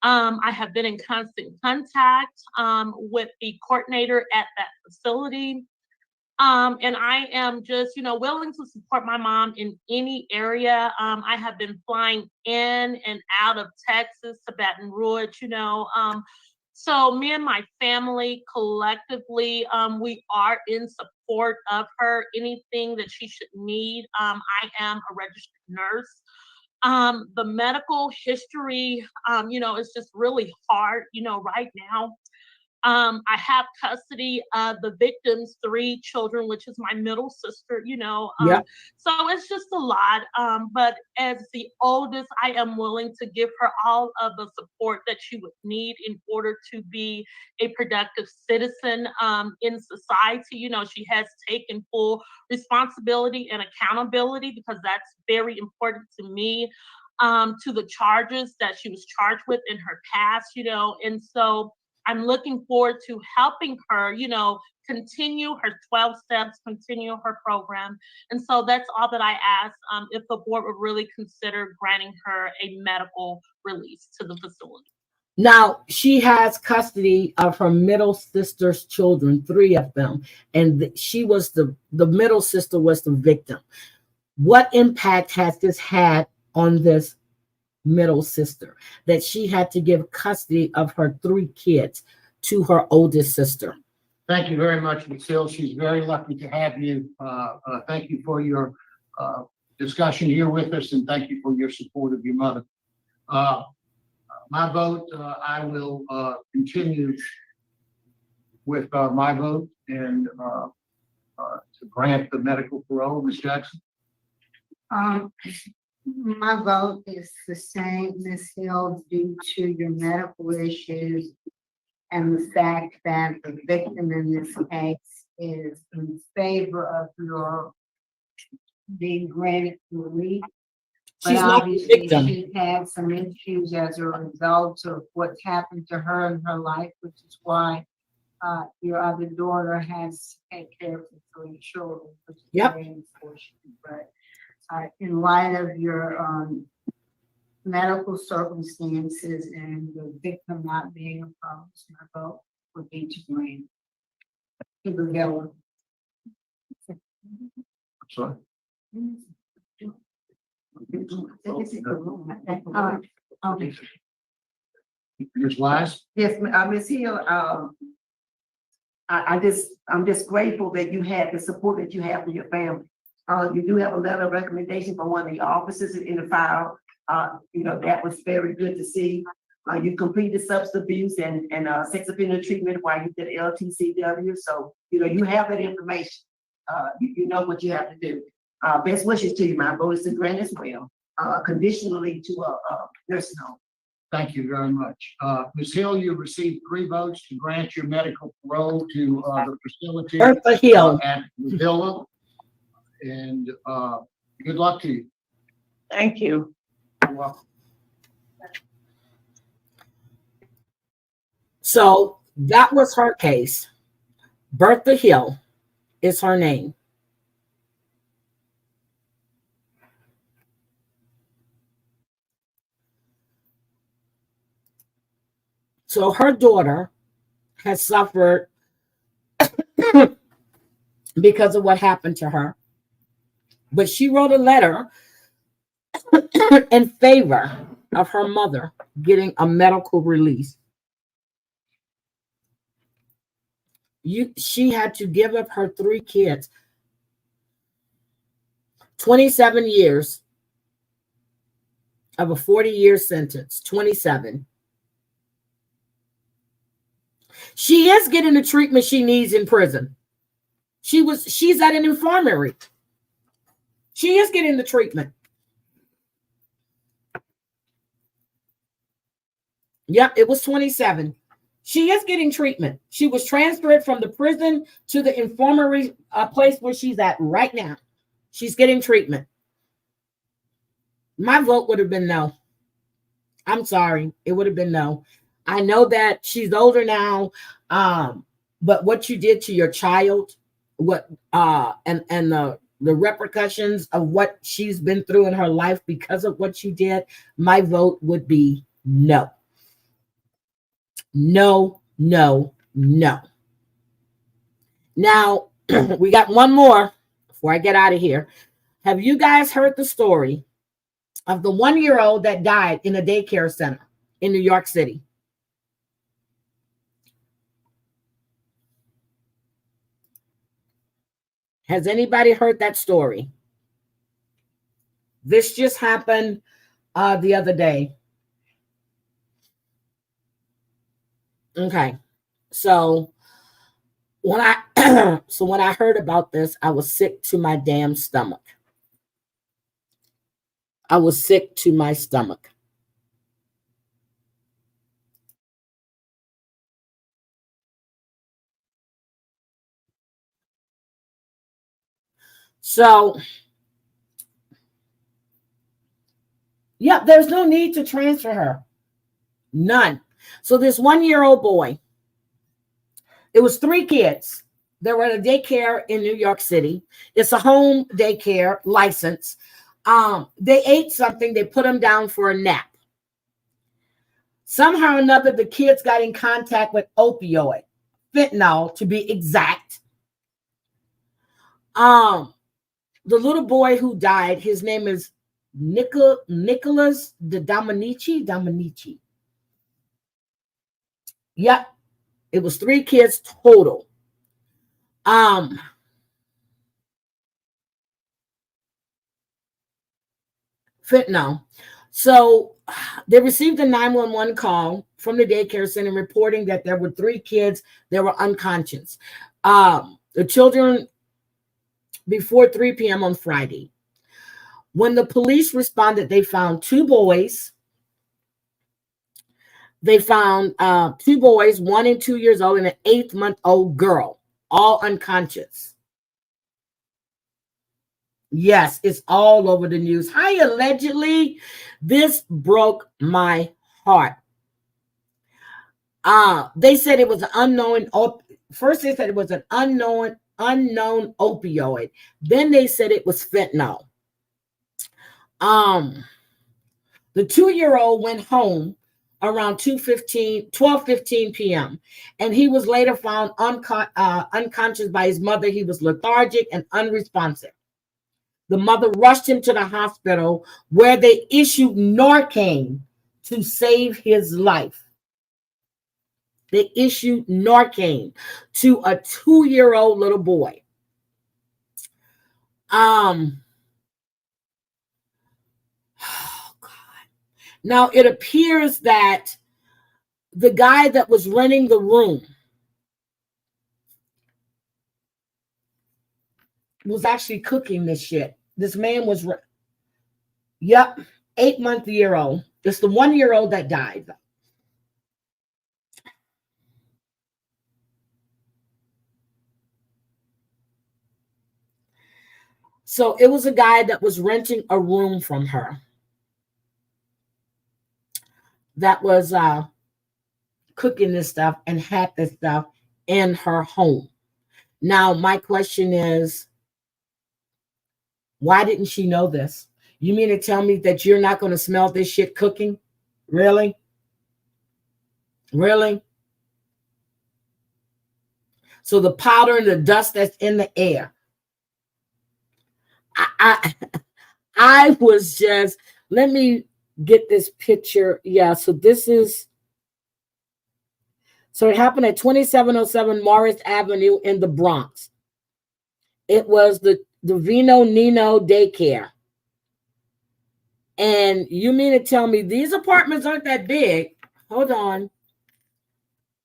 I have been in constant contact with the coordinator at that facility. And I am just, willing to support my mom in any area. I have been flying in and out of Texas to Baton Rouge, so me and my family collectively, we are in support of her. Anything that she should need. I am a registered nurse. The medical history, is just really hard, right now. I have custody of the victim's 3 children, which is my middle sister, so it's just a lot. But as the oldest, I am willing to give her all of the support that she would need in order to be a productive citizen in society. She has taken full responsibility and accountability, because that's very important to me, to the charges that she was charged with in her past, and so I'm looking forward to helping her, continue her 12 steps, continue her program. And so that's all that I ask, if the board would really consider granting her a medical release to the facility. Now, she has custody of her middle sister's children, 3 of them, and she was the middle sister was the victim. What impact has this had on this middle sister, that she had to give custody of her 3 kids to her oldest sister? Thank you very much, Ms. Hill. She's very lucky to have you. Thank you for your discussion here with us, and thank you for your support of your mother. My vote, I will continue with my vote and to grant the medical parole. Ms. Jackson? My vote is the same, Ms. Hill, due to your medical issues and the fact that the victim in this case is in favor of your being granted relief. She's But not the obviously, victim. she had some issues as a result of what's happened to her in her life, which is why your other daughter has to take care of the 3 children, which is Yep. very unfortunate. But in light of your medical circumstances and the victim not being opposed, my vote would be to grant to the villain. Sorry. Ms. Wise? Yes, Ms. Hill, I'm just grateful that you had the support that you have for your family. You do have a letter of recommendation from one of the officers in the file. That was very good to see. You completed substance abuse and sex offender treatment while you did LTCW. So, you have that information. You know what you have to do. Best wishes to you. My vote is to grant as well, conditionally to a nursing home. Thank you very much. Ms. Hill, you received 3 votes to grant your medical parole to the facility. Bertha Hill. At the villa. And good luck to you. Thank you. You're welcome. So that was her case. Bertha Hill is her name. So her daughter has suffered because of what happened to her. But she wrote a letter in favor of her mother getting a medical release. She had to give up her 3 kids. 27 years of a 40-year sentence. 27. She is getting the treatment she needs in prison. She's at an infirmary. She is getting the treatment. Yep, it was 27. She is getting treatment. She was transferred from the prison to the infirmary place where she's at right now. She's getting treatment. My vote would have been no. I'm sorry. It would have been no. I know that she's older now, but what you did to your child, and the repercussions of what she's been through in her life because of what you did, my vote would be no. No, no, no. Now, we got one more before I get out of here. Have you guys heard the story of the 1-year-old that died in a daycare center in New York City? Has anybody heard that story? This just happened the other day. Okay. So when I heard about this, I was sick to my damn stomach. I was sick to my stomach. So, yeah, there's no need to transfer her. None. So this 1-year-old boy, it was 3 kids. They were at a daycare in New York City. It's a home daycare license. They ate something. They put them down for a nap. Somehow or another, the kids got in contact with opioid, fentanyl to be exact. The little boy who died, his name is Nicholas Dominici. Yep. It was 3 kids total. Fentanyl. So they received a 911 call from the daycare center reporting that there were 3 kids that were unconscious. The children before 3 p.m. on Friday. When the police responded, they found 2 boys. They found 2 boys, 1 and 2 years old, and an 8-month-old girl, all unconscious. Yes, it's all over the news. Hi, allegedly. This broke my heart. They said it was an unknown. First, they said it was an unknown opioid. Then they said it was fentanyl. The 2-year-old went home around 12:15 p.m. and he was later found unconscious by his mother. He was lethargic and unresponsive. The mother rushed him to the hospital where they issued Narcan to save his life. They issued Narcan to a 2-year-old little boy. Oh God. Now it appears that the guy that was renting the room was actually cooking this shit. This man was, 8-month-year-old. It's the 1-year-old that died. So it was a guy that was renting a room from her that was cooking this stuff and had this stuff in her home. Now, my question is, why didn't she know this? You mean to tell me that you're not going to smell this shit cooking? Really? Really? So the powder and the dust that's in the air. I was just, let me get this picture. Yeah, so this is, so it happened at 2707 Morris Avenue in the Bronx. It was the Vino Nino daycare. And you mean to tell me these apartments aren't that big? Hold on.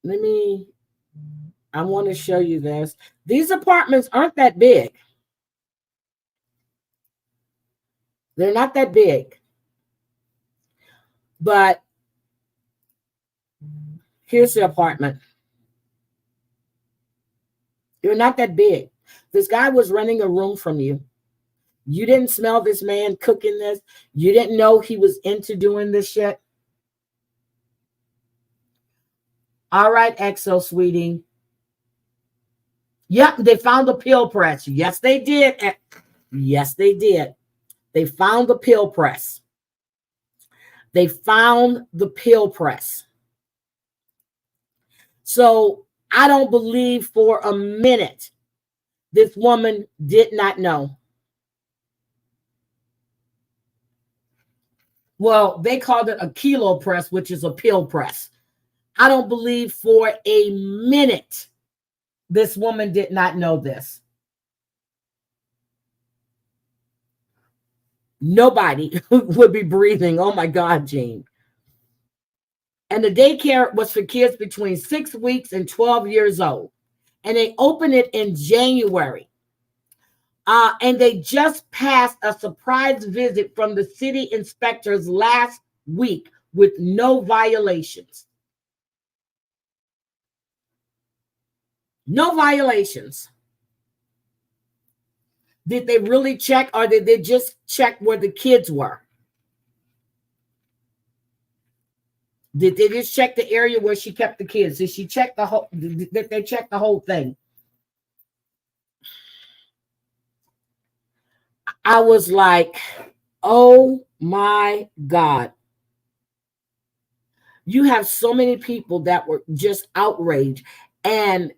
I want to show you this. These apartments aren't that big. They're not that big. But here's the apartment. They're not that big. This guy was renting a room from you. You didn't smell this man cooking this. You didn't know he was into doing this shit. All right, Exo, sweetie. Yep, they found the pill press. Yes, they did. Yes, they did. They found the pill press. They found the pill press. So I don't believe for a minute this woman did not know. Well, they called it a kilo press, which is a pill press. I don't believe for a minute this woman did not know this. Nobody would be breathing. Oh my God, Jean. And the daycare was for kids between 6 weeks and 12 years old. And they opened it in January. And they just passed a surprise visit from the city inspectors last week with no violations. No violations. Did they really check, or did they just check where the kids were? Did they just check the area where she kept the kids? Did she check the whole? Did they check the whole thing? I was like, oh my God. You have so many people that were just outraged. And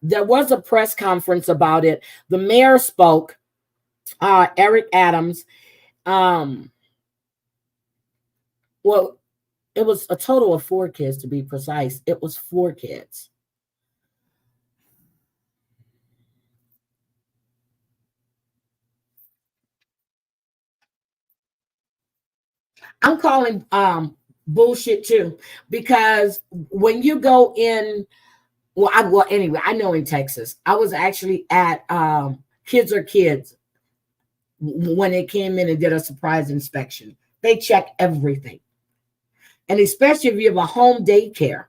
there was a press conference about it. The mayor spoke, Eric Adams. Well, it was a total of 4 kids, to be precise. It was 4 kids. I'm calling bullshit too, because when you go in, anyway, I know in Texas, I was actually at Kids Are Kids when they came in and did a surprise inspection. They check everything. And especially if you have a home daycare,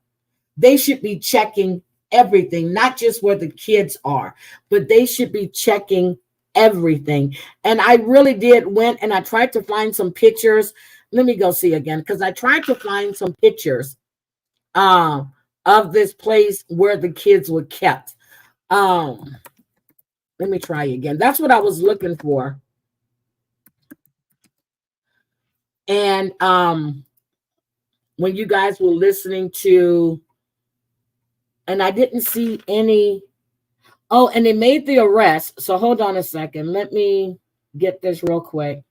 they should be checking everything, not just where the kids are, but they should be checking everything. And I really did went and I tried to find some pictures. Let me go see again, because I tried to find some pictures of this place where the kids were kept. Let me try again. That's what I was looking for. And when you guys were listening to, and I didn't see any. Oh, and they made the arrest. So hold on a second. Let me get this real quick.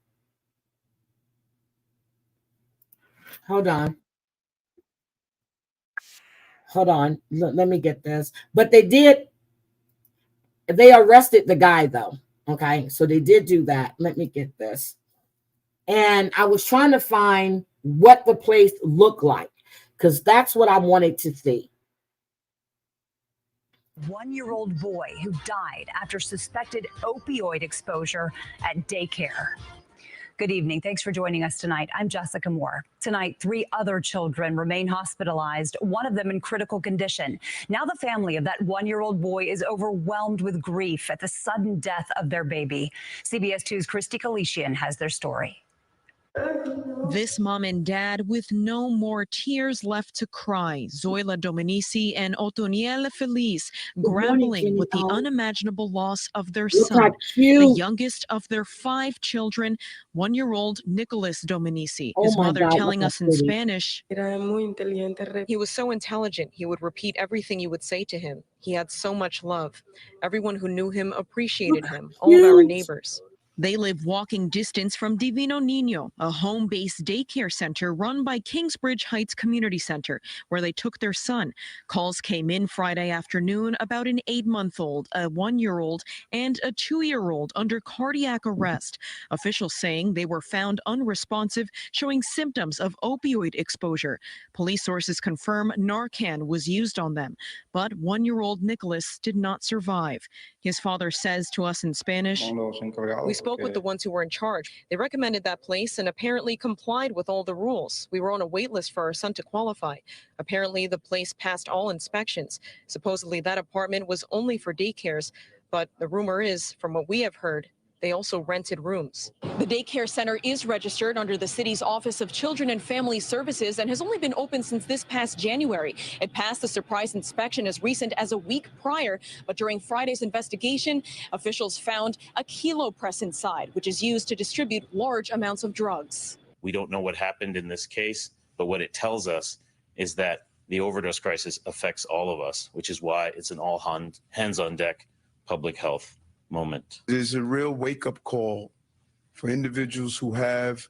Hold on. Hold on. Let me get this. But they arrested the guy though. Okay. So they did do that. Let me get this. And I was trying to find what the place looked like, because that's what I wanted to see. One-year-old boy who died after suspected opioid exposure at daycare. Good evening. Thanks for joining us tonight. I'm Jessica Moore. Tonight, 3 other children remain hospitalized, one of them in critical condition. Now the family of that 1-year-old boy is overwhelmed with grief at the sudden death of their baby. CBS 2's Chrisley has their story. This mom and dad with no more tears left to cry. Zoila Dominici and Otoniel Feliz grappling with the unimaginable loss of their son, the youngest of their 5 children, 1-year-old Nicholas Dominici. His mother telling us in Spanish, he was so intelligent, he would repeat everything you would say to him. He had so much love. Everyone who knew him appreciated him, all of our neighbors. They live walking distance from Divino Nino, a home-based daycare center run by Kingsbridge Heights Community Center, where they took their son. Calls came in Friday afternoon about an 8-month-old, a 1-year-old, and a 2-year-old under cardiac arrest. Officials saying they were found unresponsive, showing symptoms of opioid exposure. Police sources confirm Narcan was used on them, but 1-year-old Nicholas did not survive. His father says to us in Spanish, "We spoke with the ones who were in charge. They recommended that place and apparently complied with all the rules. We were on a wait list for our son to qualify. Apparently, the place passed all inspections. Supposedly, that apartment was only for daycares, but the rumor is, from what we have heard, they also rented rooms." The daycare center is registered under the city's Office of Children and Family Services and has only been open since this past January. It passed the surprise inspection as recent as a week prior, but during Friday's investigation, officials found a kilo press inside, which is used to distribute large amounts of drugs. We don't know what happened in this case, but what it tells us is that the overdose crisis affects all of us, which is why it's an all hands on deck public health moment. There's a real wake-up call for individuals who have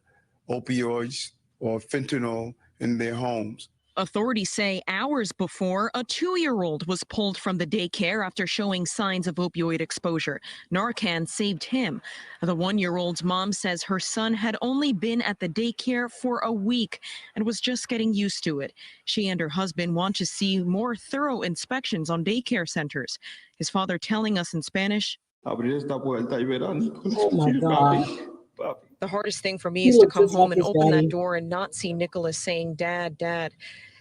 opioids or fentanyl in their homes. Authorities say hours before, a 2-year-old was pulled from the daycare after showing signs of opioid exposure. Narcan saved him. The 1-year-old's mom says her son had only been at the daycare for a week and was just getting used to it. She and her husband want to see more thorough inspections on daycare centers. His father telling us in Spanish, "Oh my God." "The hardest thing for me is to come home and open that door and not see Nicholas saying, 'Dad, Dad.'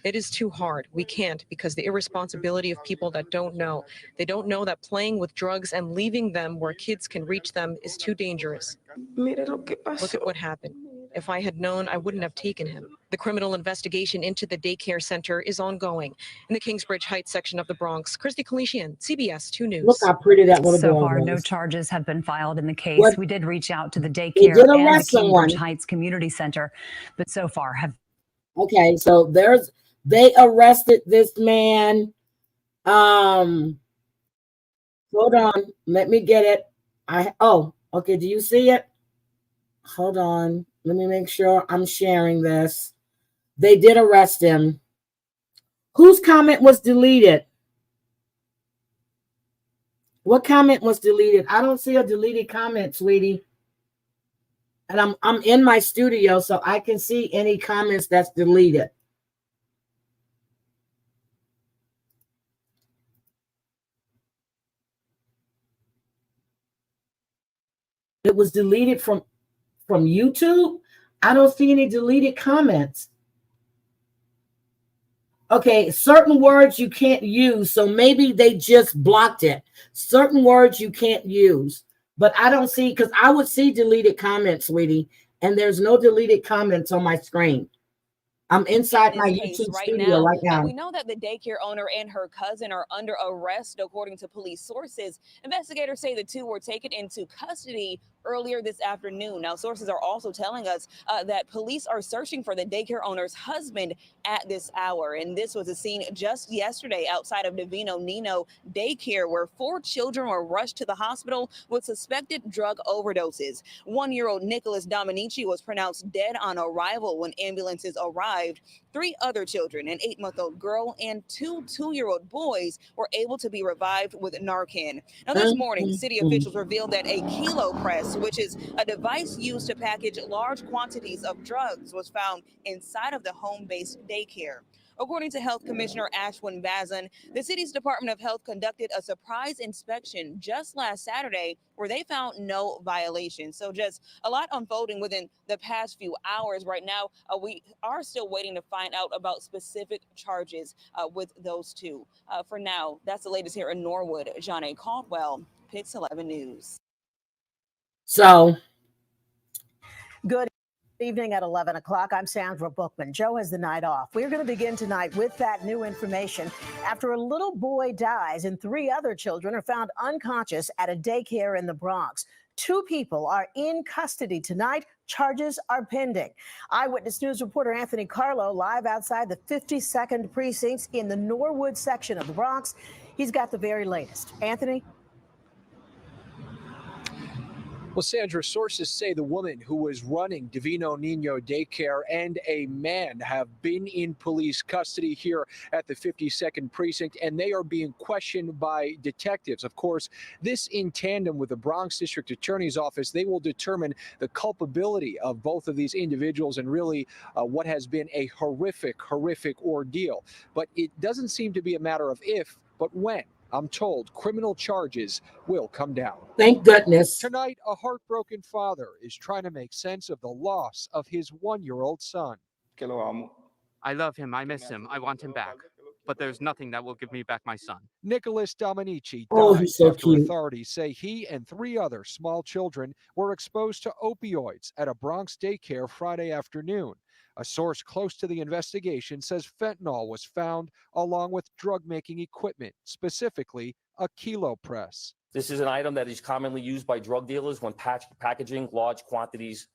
It is too hard. We can't, because the irresponsibility of people that don't know. They don't know that playing with drugs and leaving them where kids can reach them is too dangerous. Look at what happened. If I had known, I wouldn't have taken him." The criminal investigation into the daycare center is ongoing. In the Kingsbridge Heights section of the Bronx, Chrisley, CBS 2 News. Look how pretty that little So boy far, was. no charges have been filed in the case. What? We did reach out to the They daycare did and the arrest Kingsbridge someone. Heights Community Center, but so far have. Okay, so they arrested this man. Hold on, let me get it. Okay, do you see it? Hold on, let me make sure I'm sharing this. They did arrest him. Whose comment was deleted? What comment was deleted? I don't see a deleted comment, sweetie. And I'm in my studio, so I can see any comments that's deleted. It was deleted from YouTube. I don't see any deleted comments. Okay, certain words you can't use, so maybe they just blocked it. Certain words you can't use. but I don't see, because I would see deleted comments, sweetie, and there's no deleted comments on my screen. I'm inside my YouTube studio right now. We know that the daycare owner and her cousin are under arrest, according to police sources. Investigators say the two were taken into custody earlier this afternoon. Now, sources are also telling us that police are searching for the daycare owner's husband at this hour. And this was a scene just yesterday outside of Divino Nino Daycare, where 4 children were rushed to the hospital with suspected drug overdoses. 1-year-old Nicholas Dominici was pronounced dead on arrival when ambulances arrived. 3 other children, an 8-month-old girl and 2 2-year-old boys, were able to be revived with Narcan. Now, this morning, city officials revealed that a kilo press, which is a device used to package large quantities of drugs, was found inside of the home-based daycare. According to Health Commissioner Ashwin Vasan, the city's Department of Health conducted a surprise inspection just last Saturday where they found no violations. So just a lot unfolding within the past few hours. Right now, we are still waiting to find out about specific charges with those two. For now, that's the latest here in Norwood. John A. Caldwell, Pix 11 News. So, good evening at 11 o'clock. I'm Sandra Bookman. Joe has the night off. We're going to begin tonight with that new information after a little boy dies and 3 other children are found unconscious at a daycare in the Bronx. 2 people are in custody tonight. Charges are pending. Eyewitness News reporter Anthony Carlo live outside the 52nd precinct in the Norwood section of the Bronx. He's got the very latest. Anthony? Well, Sandra, sources say the woman who was running Divino Nino Daycare and a man have been in police custody here at the 52nd precinct, and they are being questioned by detectives. Of course, this in tandem with the Bronx District Attorney's Office. They will determine the culpability of both of these individuals and really what has been a horrific ordeal. But it doesn't seem to be a matter of if, but when. I'm told criminal charges will come down. Thank goodness. Tonight, a heartbroken father is trying to make sense of the loss of his 1-year-old son. I love him. I miss him. I want him back. But there's nothing that will give me back my son. Nicholas Dominici Oh, died he's so after cute. authorities say he and 3 other small children were exposed to opioids at a Bronx daycare Friday afternoon. A source close to the investigation says fentanyl was found along with drug-making equipment, specifically a kilo press. This is an item that is commonly used by drug dealers when packaging large quantities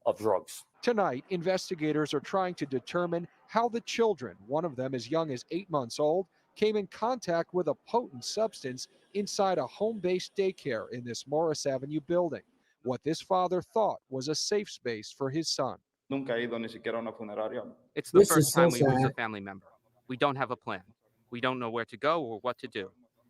of drugs. Tonight, investigators are trying to determine how the children, one of them as young as 8 months old, came in contact with a potent substance inside a home-based daycare in this Morris Avenue building. What this father thought was a safe space for his son. It's the first time we lose a family member. We don't have a plan. We don't know where to go or what to do.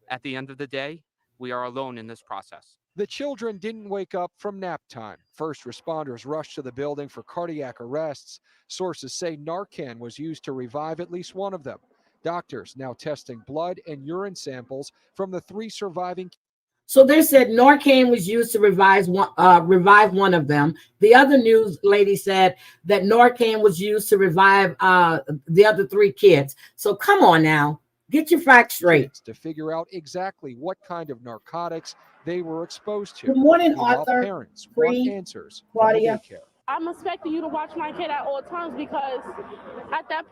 At the end of the day, we are alone in this process. The children didn't wake up from nap time. First responders rushed to the building for cardiac arrests. Sources say Narcan was used to revive at least one of them. Doctors now testing blood and urine samples from the 3 surviving. So they said Narcan was used to revive one of them. The other news lady said that Narcan was used to revive the other 3 kids. So come on now, get your facts straight. To figure out exactly what kind of narcotics they were exposed to. Good morning, Meanwhile, Arthur. parents want answers from the Claudia. daycare. I'm expecting you to watch my kid at all times because at that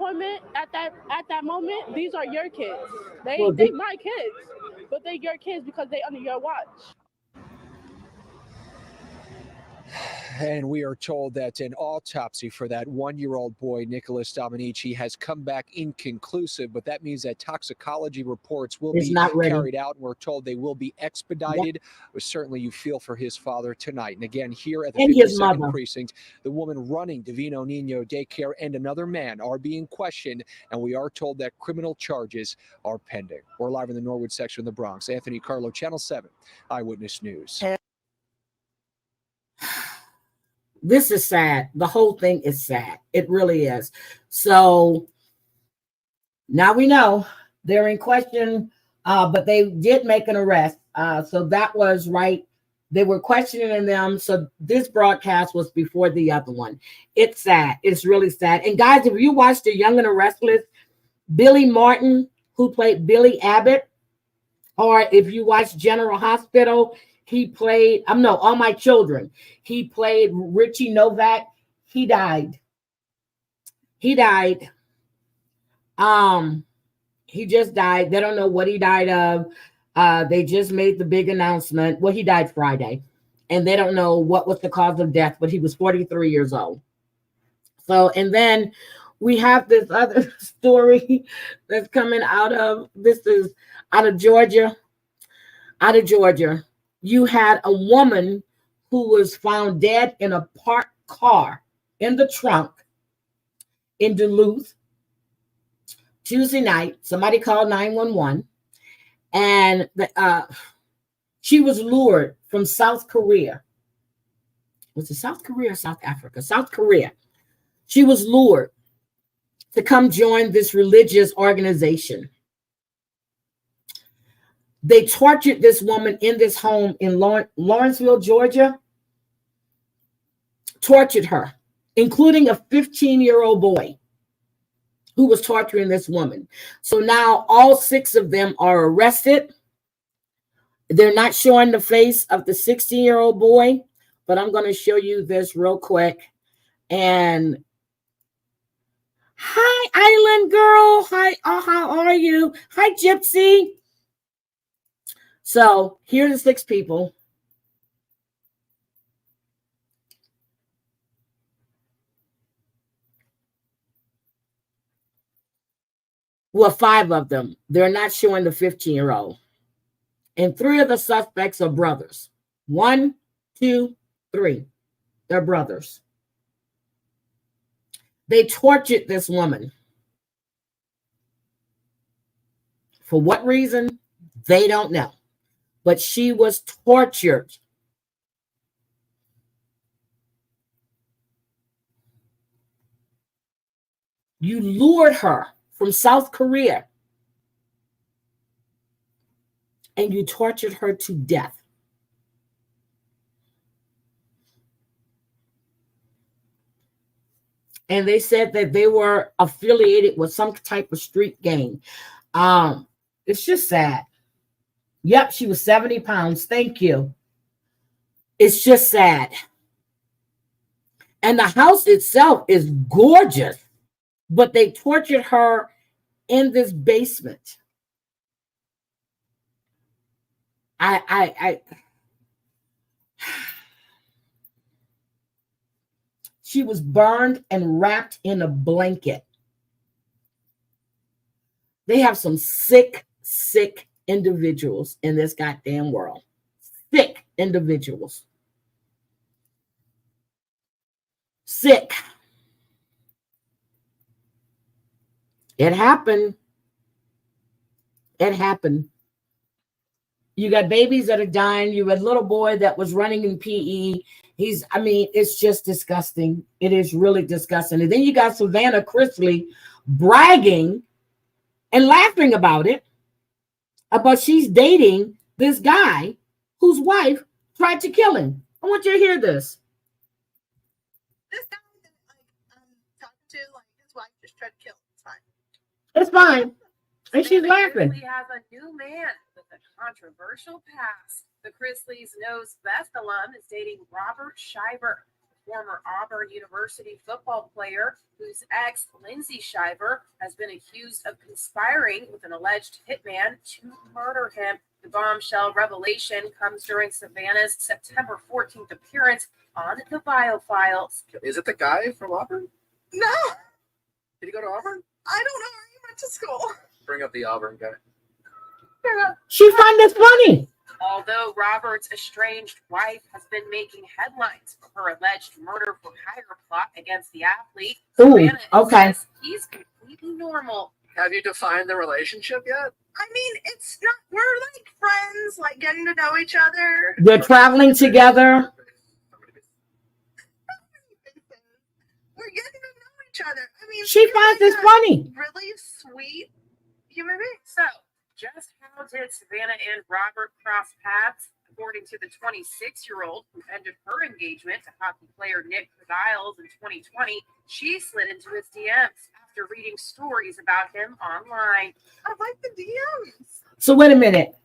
moment, these are your kids. They my kids, but they your kids because they under your watch. And we are told that an autopsy for that 1-year-old boy, Nicholas Dominici, has come back inconclusive, but that means that toxicology reports will be carried out, and we're told they will be expedited. But certainly you feel for his father tonight. And again, here at the 52nd precinct, the woman running Divino Nino Daycare and another man are being questioned, and we are told that criminal charges are pending. We're live in the Norwood section of the Bronx. Anthony Carlo, Channel 7, Eyewitness News. This is sad. The whole thing is sad. It really is. So now we know they're in question, but they did make an arrest. So that was right. They were questioning them. So this broadcast was before the other one. It's sad. It's really sad. And guys, if you watched The Young and the Restless, Billy Martin, who played Billy Abbott, or if you watch General Hospital, He played, no, All My Children. He played Richie Novak. He died. He died. He just died. They don't know what he died of. They just made the big announcement. Well, he died Friday. And they don't know what was the cause of death, but he was 43 years old. So, and then we have this other story that's coming out of, this is out of Georgia. Out of Georgia. You had a woman who was found dead in a parked car in the trunk in Duluth Tuesday night. Somebody called 911, and she was lured from South Korea. Was it South Korea or South Africa? South Korea. She was lured to come join this religious organization. They tortured this woman in this home in Lawrenceville, Georgia. Tortured her, including a 15-year-old boy who was torturing this woman. So now all 6 of them are arrested. They're not showing the face of the 16-year-old boy, but I'm going to show you this real quick. And hi, Island Girl. Hi, how are you? Hi, Gypsy. So here are the 6 people. Well, 5 of them. They're not showing the 15-year-old. And 3 of the suspects are brothers. 1, 2, 3. They're brothers. They tortured this woman. For what reason? They don't know. But she was tortured. You lured her from South Korea and you tortured her to death. And they said that they were affiliated with some type of street gang. It's just sad. Yep, she was 70 pounds. Thank you. It's just sad. And the house itself is gorgeous, but they tortured her in this basement. She was burned and wrapped in a blanket. They have some sick individuals in this goddamn world. Sick individuals. Sick. It happened. It happened. You got babies that are dying. You had a little boy that was running in PE. It's just disgusting. It is really disgusting. And then you got Savannah Chrisley bragging and laughing about it, about she's dating this guy whose wife tried to kill him. I want you to hear this. This guy that I'm talking to, his wife just tried to kill him. It's fine. It's fine. And she's laughing. Chrisley has a new man with a controversial past. The Chrisley's Knows Best alum is dating Robert Shiver, former Auburn University football player whose ex, Lindsay Shiver, has been accused of conspiring with an alleged hitman to murder him. The bombshell revelation comes during Savannah's September 14th appearance on the Biofiles. Is it the guy from Auburn? No. Did he go to Auburn? I don't know where he went to school. Bring up the Auburn guy. She found this funny. Although Robert's estranged wife has been making headlines for her alleged murder for hire plot against the athlete, Savannah insists he's completely normal. Have you defined the relationship yet? I mean, it's not, we're like friends, like getting to know each other. They're traveling together. We're getting to know each other. I mean, She finds this funny. Really sweet human being. So, just how did Savannah and Robert cross paths? According to the 26-year-old who ended her engagement to hockey player Nick Giles in 2020, she slid into his DMs after reading stories about him online. I like the DMs. So wait a minute.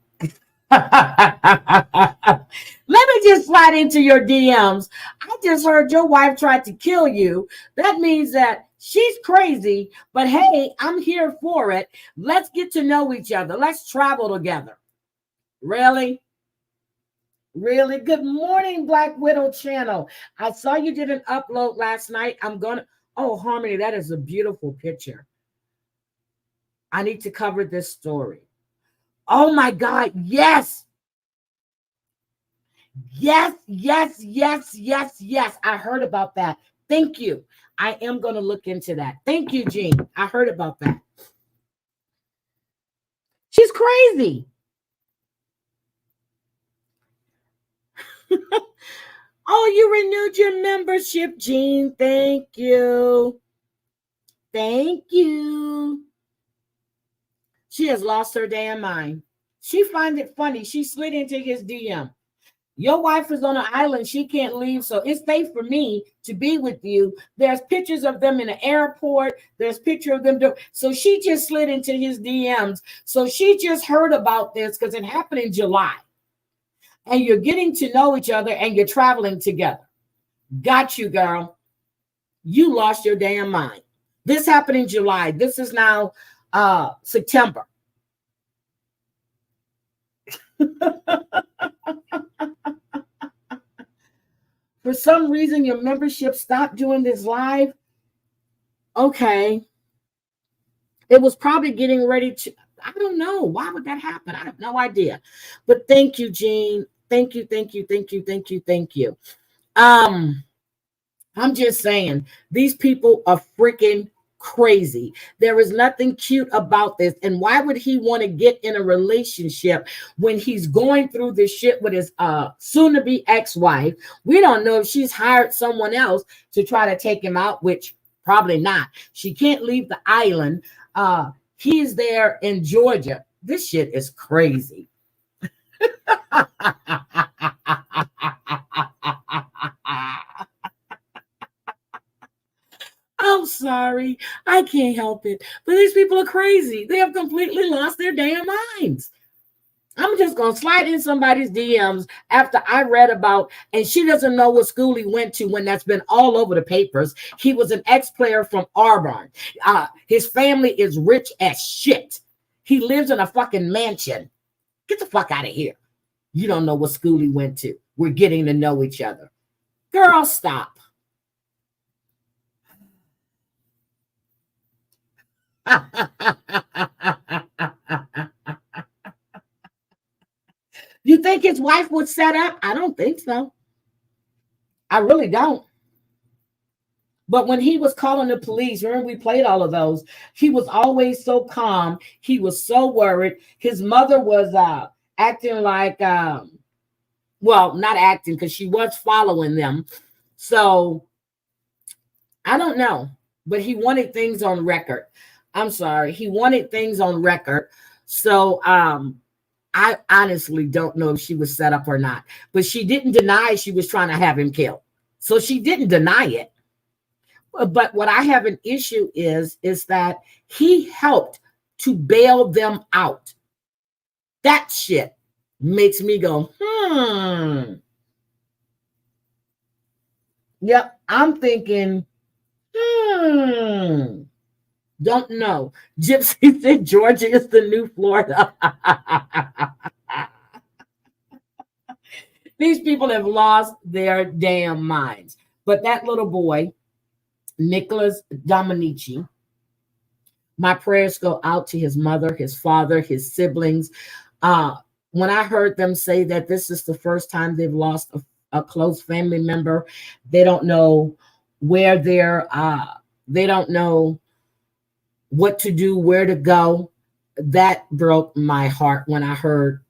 Let me just slide into your DMs. I just heard your wife tried to kill you. That means that she's crazy, but hey, I'm here for it. Let's get to know each other. Let's travel together. Really? Really? Good morning, Black Widow channel. I saw you did an upload last night. Oh, Harmony, that is a beautiful picture. I need to cover this story. Oh my God, yes. Yes. I heard about that. Thank you. I am going to look into that. Thank you, Jean. I heard about that. She's crazy. Oh, you renewed your membership, Jean. Thank you. Thank you. She has lost her damn mind. She finds it funny. She slid into his DM. Your wife is on an island. She can't leave, so it's safe for me to be with you. There's pictures of them in the airport. There's picture of them. So she just slid into his DMs. So she just heard about this because it happened in July. And you're getting to know each other and you're traveling together. Got you, girl. You lost your damn mind. This happened in July. This is now September. For some reason, your membership stopped doing this live. Okay. It was probably getting ready to, I don't know. Why would that happen? I have no idea. But thank you, Jean. Thank you. I'm just saying, these people are freaking crazy. There is nothing cute about this. And why would he want to get in a relationship when he's going through this shit with his soon-to-be ex-wife? We don't know if she's hired someone else to try to take him out, which probably not. She can't leave the island. He's there in Georgia. This shit is crazy. I'm sorry. I can't help it. But these people are crazy. They have completely lost their damn minds. I'm just going to slide in somebody's DMs after I read about, and she doesn't know what school he went to when that's been all over the papers. He was an ex-player from Auburn. His family is rich as shit. He lives in a fucking mansion. Get the fuck out of here. You don't know what school he went to. We're getting to know each other. Girl, stop. You think his wife would set up? I don't think so. I really don't. But when he was calling the police, remember we played all of those, he was always so calm. He was so worried. His mother was acting like, well, not acting because she was following them. So I don't know. But he wanted things on record. I'm sorry. He wanted things on record. So I honestly don't know if she was set up or not. But she didn't deny she was trying to have him killed. So she didn't deny it. But what I have an issue is that he helped to bail them out. That shit makes me go, Yep, I'm thinking, don't know. Gypsy said Georgia is the new Florida. These people have lost their damn minds. But that little boy, Nicholas Dominici, my prayers go out to his mother, his father, his siblings. When I heard them say that this is the first time they've lost a close family member, they don't know where they don't know what to do, where to go. That broke my heart when I heard,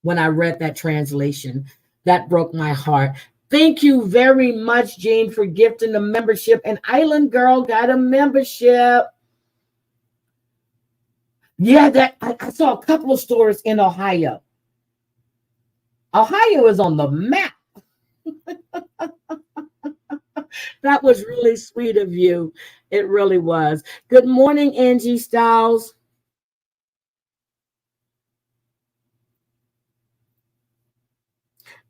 when I read that translation. That broke my heart. Thank you very much, Jane, for gifting the membership. And Island Girl got a membership. Yeah, that I saw a couple of stores in Ohio. Ohio is on the map. That was really sweet of you. It really was. Good morning, Angie Styles.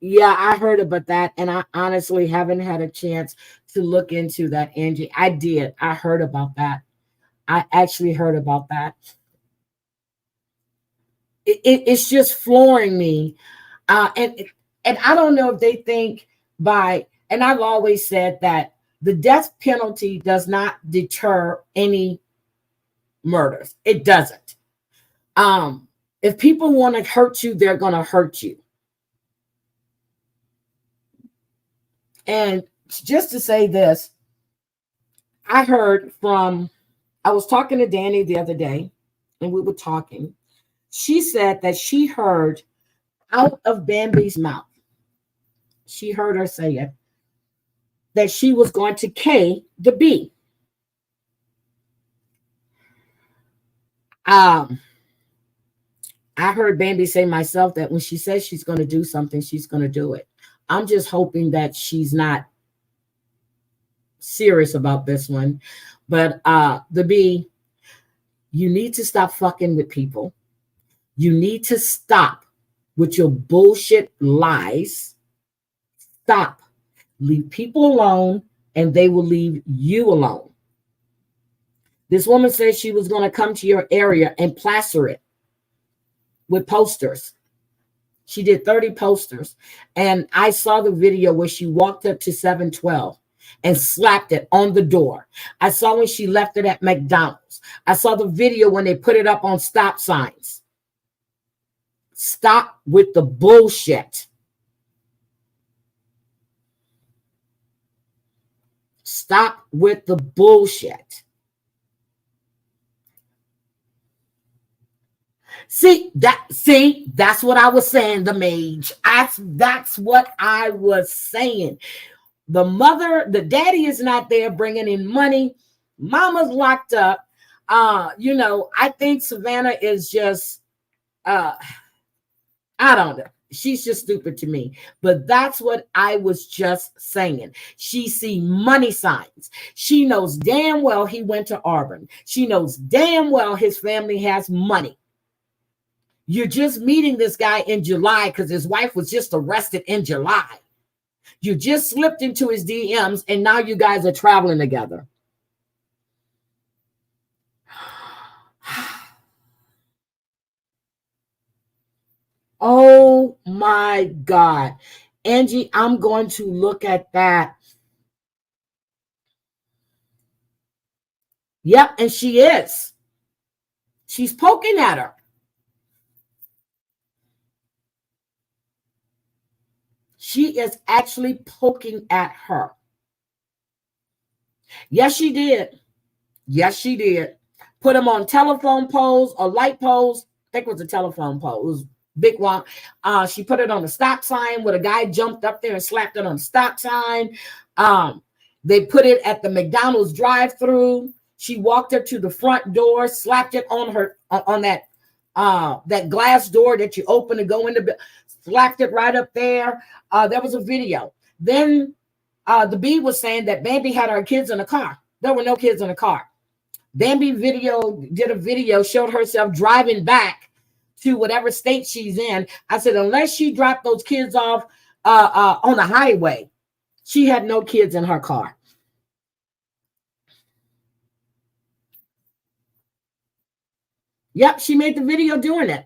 Yeah, I heard about that, and I honestly haven't had a chance to look into that, Angie. I did. I heard about that. I actually heard about that. It's just flooring me, and I don't know if they think by. And I've always said that the death penalty does not deter any murders. It doesn't. Um, if people want to hurt you, they're going to hurt you. And just to say this, I heard from, I was talking to Danny the other day, and we were talking. She said that she heard out of Bambi's mouth, she heard her say it, that she was going to K the B. Um, I heard Bambi say myself that when she says she's going to do something, she's going to do it. I'm just hoping that she's not serious about this one. But the B, you need to stop fucking with people. You need to stop with your bullshit lies. Stop. Leave people alone, and they will leave you alone. This woman said she was going to come to your area and plaster it with posters. She did 30 posters. And I saw the video where she walked up to 712 and slapped it on the door. I saw when she left it at McDonald's. I saw the video when they put it up on stop signs. Stop with the bullshit. Stop with the bullshit. See, that's what I was saying, the mage. That's what I was saying. The mother, the daddy is not there bringing in money. Mama's locked up. I think Savannah is just, I don't know. She's just stupid to me. But that's what I was just saying. She see money signs. She knows damn well he went to Auburn. She knows damn well his family has money. You're just meeting this guy in July because his wife was just arrested in July. You just slipped into his DMs and now you guys are traveling together. Oh my God. Angie, I'm going to look at that. Yep, and she is. She's poking at her. She is actually poking at her. Yes, she did. Yes, she did. Put him on telephone poles or light poles. I think it was a telephone pole. It was big one. She put it on the stop sign where a guy jumped up there and slapped it on the stop sign. They put it at the McDonald's drive-through. She walked her to the front door, slapped it on her on that glass door that you open to go in the, slapped it right up there. There was a video. Then the B was saying that Bambi had her kids in the car. There were no kids in the car. Bambi did a video, showed herself driving back to whatever state she's in. I said, unless she dropped those kids off on the highway, she had no kids in her car. Yep, she made the video doing it.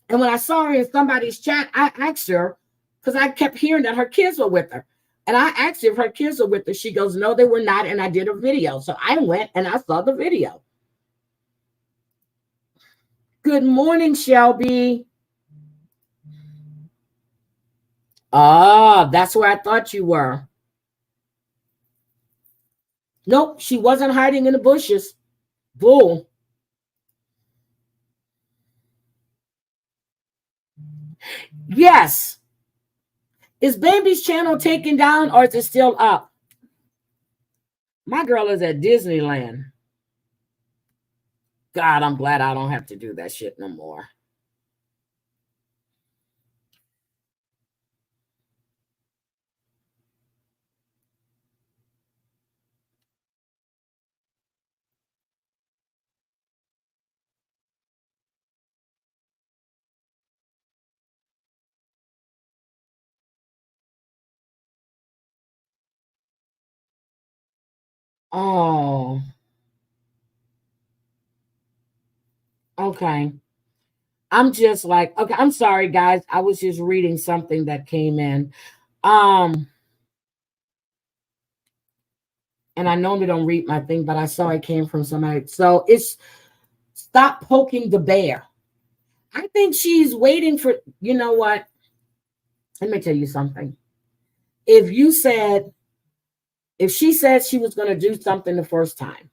And when I saw her in somebody's chat, I asked her, because I kept hearing that her kids were with her. And I asked her if her kids were with her. She goes, no, they were not. And I did a video. So I went and I saw the video. Good morning, Shelby. Ah, that's where I thought you were. Nope, she wasn't hiding in the bushes. Bull. Yes. Is Baby's channel taken down or is it still up? My girl is at Disneyland. God, I'm glad I don't have to do that shit no more. Oh, okay. I'm just like, okay, I'm sorry, guys. I was just reading something that came in. Um, and I normally don't read my thing, but I saw it came from somebody. So it's stop poking the bear. I think she's waiting for, you know what? Let me tell you something. If she said she was going to do something the first time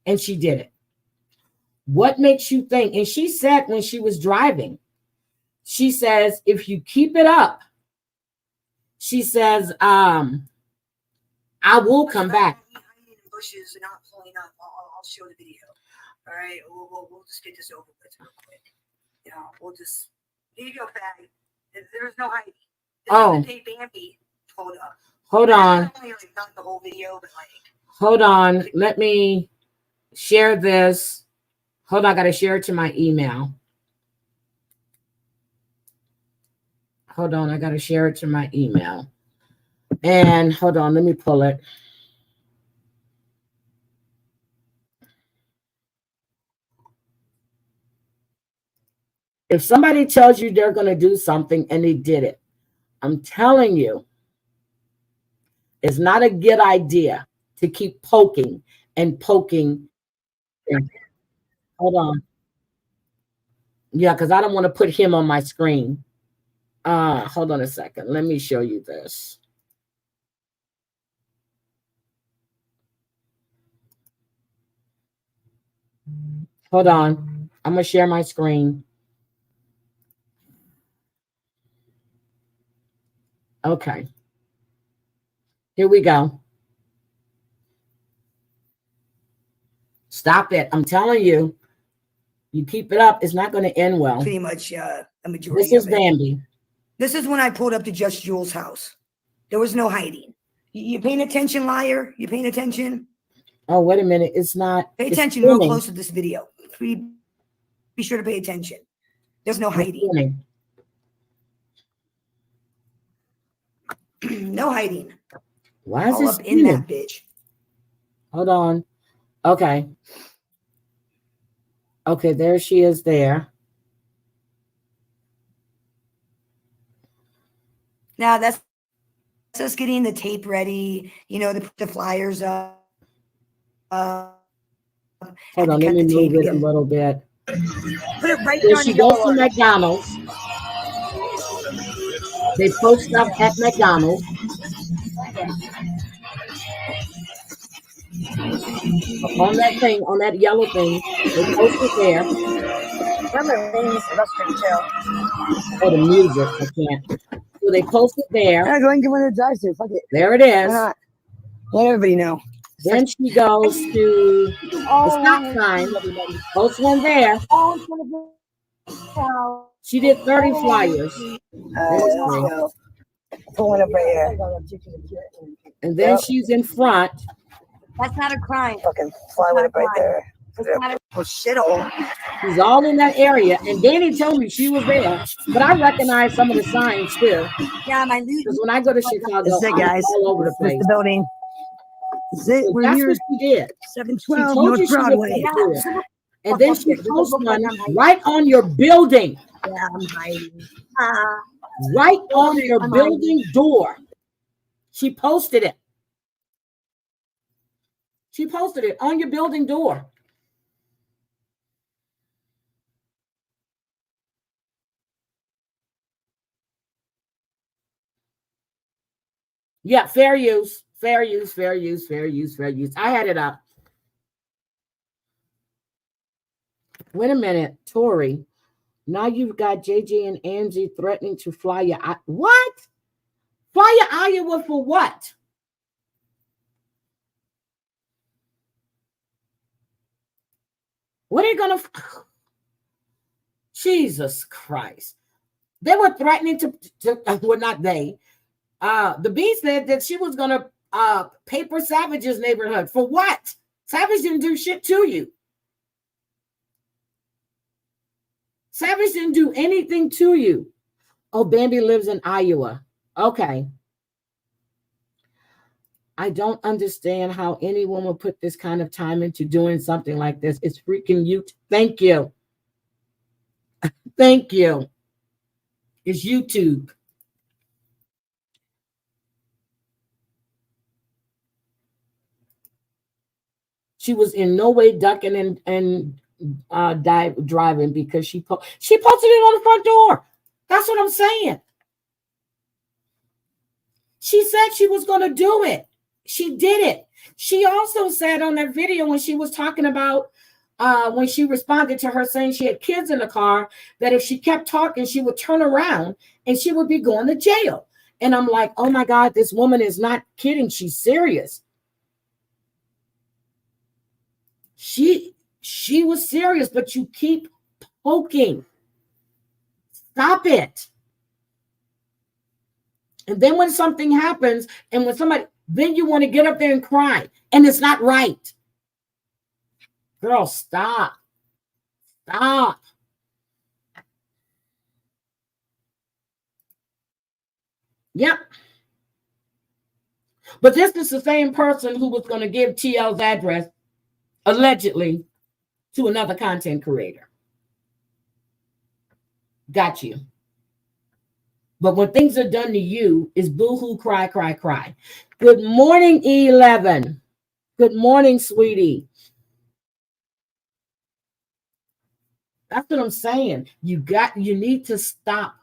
and she did it, what makes you think? And she said when she was driving, she says, if you keep it up, she says, I will come back. Bushes are not pulling up. I'll show the video. All right, we'll just get this over with real quick. You know, we'll just. Here you go, Fatty. There's no hiding. Oh. Bambi pulled up. Hold on. Not the whole video, but like. Hold on. Let me share this. Hold on. I got to share it to my email. Hold on. I got to share it to my email. And hold on. Let me pull it. If somebody tells you they're going to do something and they did it, I'm telling you, it's not a good idea to keep poking and poking. Hold on. Yeah, because I don't want to put him on my screen. Hold on a second. Let me show you this. Hold on. I'm going to share my screen. Okay. Here we go. Stop it. I'm telling you, you keep it up, it's not going to end well. Pretty much a majority This is of it. Bambi. This is when I pulled up to Just Jules' house. There was no hiding. You paying attention, liar? You paying attention? Oh, wait a minute. It's not. Pay It's attention real spinning. close to this video. Be sure to pay attention. There's no hiding. No hiding. Why is All this up in that bitch. Hold on. Okay. Okay, there she is there. Now that's us getting the tape ready, you know, to put the flyers up. Hold on, let me move it a little bit. Put it right When on she the goes to yellow. McDonald's, they post stuff at McDonald's. On that thing, on that yellow thing, they post it there. Oh, the music, I can't. So they post it there. I'm going to get one of the drives to. Fuck it. There it is. Why not? Let everybody know. Then she goes to the stop sign, posts one there. She did 30 flyers. Let's go. Pulling up right here. And then she's in front. That's not a crime. Fucking fly with it right there. Oh, shit. She's all in that area. And Danny told me she was there. But I recognize some of the signs too. Yeah, my loot. Because when I go to Chicago, This is it, guys. I'm all over the place. This is the building. This is it. So We're that's here. what she did. 712 She told North you she was Broadway. going to do it. And then she posts one right on your building. Yeah, I'm hiding. Right on your building door. She posted it. She posted it on your building door. Yeah, fair use. Fair use, fair use, fair use, fair use. I had it up. Wait a minute, Tori. Now you've got JJ and Angie threatening to fly you out. What? Fly you Iowa for what? What are you going to... Jesus Christ. They were threatening to well, not they. The bee said that she was going to paper Savage's neighborhood. For what? Savage didn't do shit to you. Savage didn't do anything to you. Oh, Bambi lives in Iowa. Okay. I don't understand how anyone would put this kind of time into doing something like this. It's freaking you. Thank you. Thank you. It's YouTube. She was in no way ducking and driving because she posted it on the front door. That's what I'm saying. She said she was going to do it. She did it. She also said on that video when she was talking about when she responded to her saying she had kids in the car, that if she kept talking, she would turn around and she would be going to jail. And I'm like, oh my God, this woman is not kidding. She's serious. She was serious, but you keep poking. Stop it. And then when something happens and when somebody, then you want to get up there and cry. And it's not right. Girl, stop. Stop. Yep. But this is the same person who was going to give TL's address, allegedly, to another content creator. Got you. But when things are done to you, it's boo-hoo, cry, cry, cry. Good morning, 11. Good morning, sweetie. That's what I'm saying. You need to stop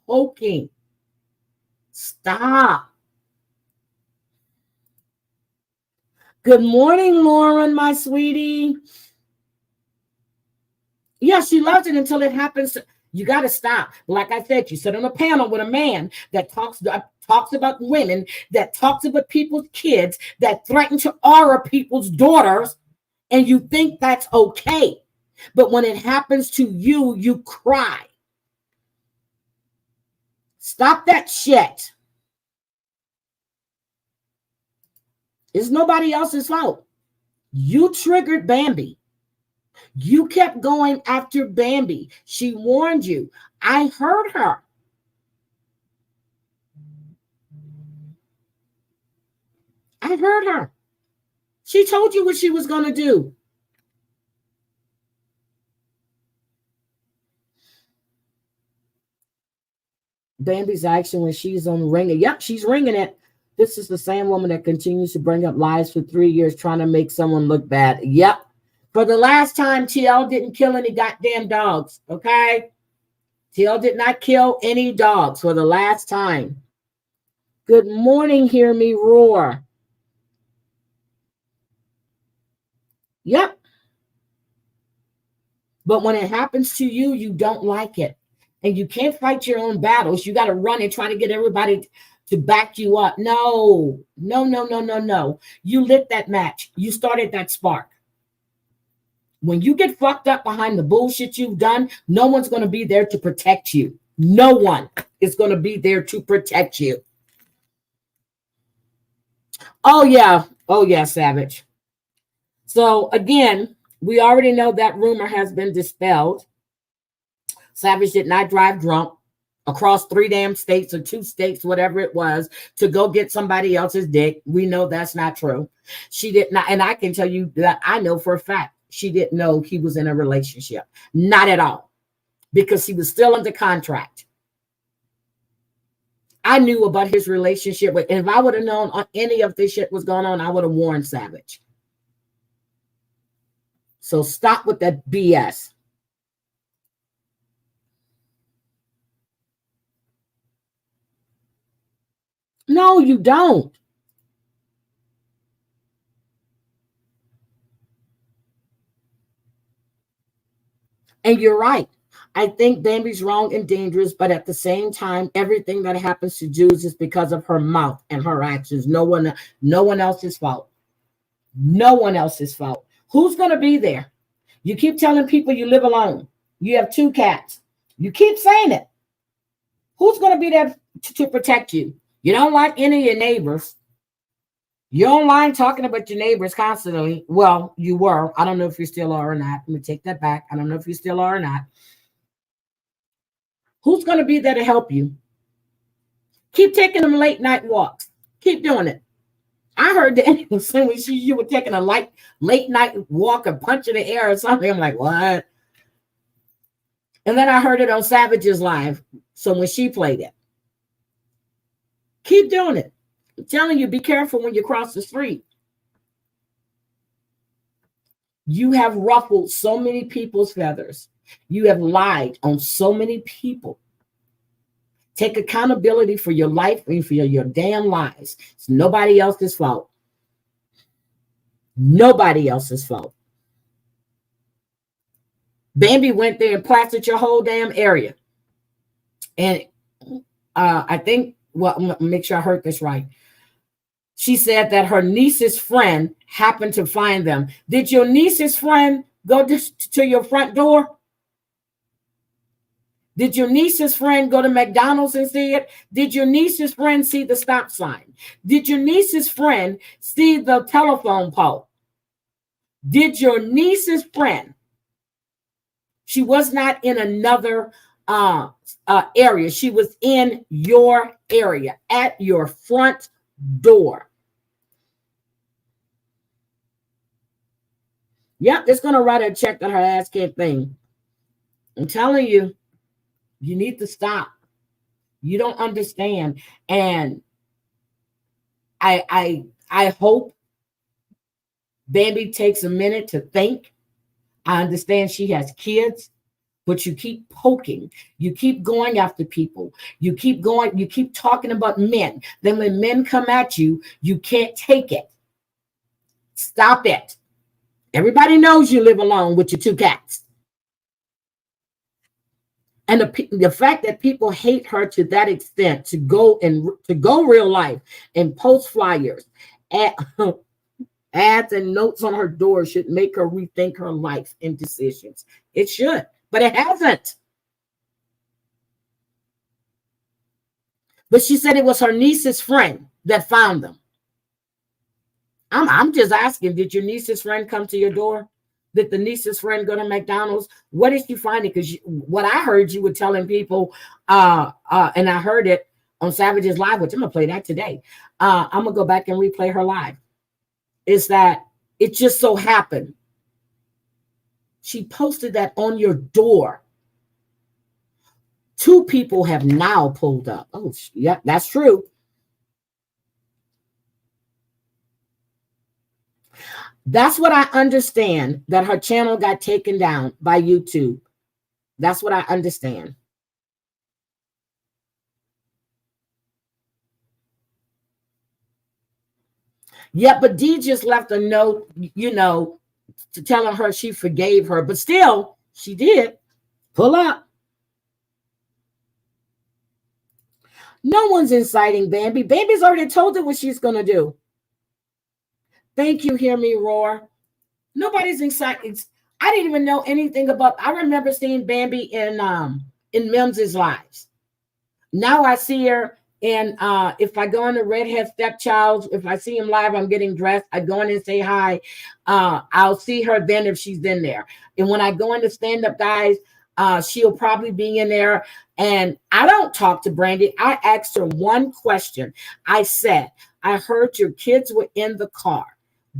poking. Stop. Good morning, Lauren, my sweetie. Yeah, she loves it until it happens. You got to stop. Like I said, you sit on a panel with a man that talks about women, that talks about people's kids, that threaten to aura people's daughters, and you think that's okay. But when it happens to you, you cry. Stop that shit. It's nobody else's fault. You triggered Bambi. You kept going after Bambi. She warned you. I heard her. I heard her. She told you what she was going to do. Bambi's action when she's on ringing. Yep, she's ringing it. This is the same woman that continues to bring up lies for 3 years trying to make someone look bad. Yep. For the last time, TL didn't kill any goddamn dogs, okay? TL did not kill any dogs for the last time. Good morning, hear me roar. Yep. But when it happens to you, you don't like it. And you can't fight your own battles. You got to run and try to get everybody to back you up. No. You lit that match. You started that spark. When you get fucked up behind the bullshit you've done, no one's going to be there to protect you. No one is going to be there to protect you. Oh, yeah, Savage. So, again, we already know that rumor has been dispelled. Savage did not drive drunk across 3 damn states or 2 states, whatever it was, to go get somebody else's dick. We know that's not true. She did not, and I can tell you that I know for a fact she didn't know he was in a relationship. Not at all. Because he was still under contract. I knew about his relationship with, and if I would have known any of this shit was going on, I would have warned Savage. So stop with that BS. No, you don't. And you're right. I think Bambi's wrong and dangerous, but at the same time, everything that happens to Jews is because of her mouth and her actions. No one else's fault. No one else's fault. Who's going to be there? You keep telling people you live alone. You have 2 cats. You keep saying it. Who's going to be there to protect you? You don't like any of your neighbors. You're online talking about your neighbors constantly. Well, you were. I don't know if you still are or not. Let me take that back. I don't know if you still are or not. Who's going to be there to help you? Keep taking them late night walks. Keep doing it. I heard Daniel say when you were taking a late night walk or punch in the air or something. I'm like, what? And then I heard it on Savage's Live. So when she played it, keep doing it. I'm telling you, be careful when you cross the street. You have ruffled so many people's feathers. You have lied on so many people. Take accountability for your life and for your damn lies. It's nobody else's fault. Nobody else's fault. Bambi went there and plastered your whole damn area. And I think, well, make sure I heard this right. She said that her niece's friend happened to find them. Did your niece's friend go to your front door? Did your niece's friend go to McDonald's and see it? Did your niece's friend see the stop sign? Did your niece's friend see the telephone pole? Did your niece's friend? She was not in another area. She was in your area, at your front door. Yep, it's going to write a check on her ass kid thing. I'm telling you, you need to stop. You don't understand. And I hope Bambi takes a minute to think. I understand she has kids, but you keep poking. You keep going after people. You keep going. You keep talking about men. Then when men come at you, you can't take it. Stop it. Everybody knows you live alone with your two cats. And the fact that people hate her to that extent, to go real life and post flyers, ads and notes on her door should make her rethink her life and decisions. It should, but it hasn't. But she said it was her niece's friend that found them. I'm just asking, did your niece's friend come to your door? Did the niece's friend go to McDonald's? What did you find it? Because what I heard you were telling people, and I heard it on Savage's Live, which I'm going to play that today. I'm going to go back and replay her live. Is that it just so happened. She posted that on your door. 2 people have now pulled up. Oh, yeah, that's true. That's what I understand, that her channel got taken down by YouTube. That's what I understand. Yeah, but Dee just left a note, to telling her she forgave her, but still, she did. Pull up. No one's inciting Bambi. Bambi's already told her what she's going to do. Thank you, Hear Me Roar. Nobody's inciting. I didn't even know anything about. I remember seeing Bambi in Mims's lives. Now I see her in, if I go into Redhead Stepchild, if I see him live, I'm getting dressed. I go in and say hi. I'll see her then if she's in there. And when I go into Stand Up Guys, she'll probably be in there. And I don't talk to Brandy. I asked her one question. I said, I heard your kids were in the car.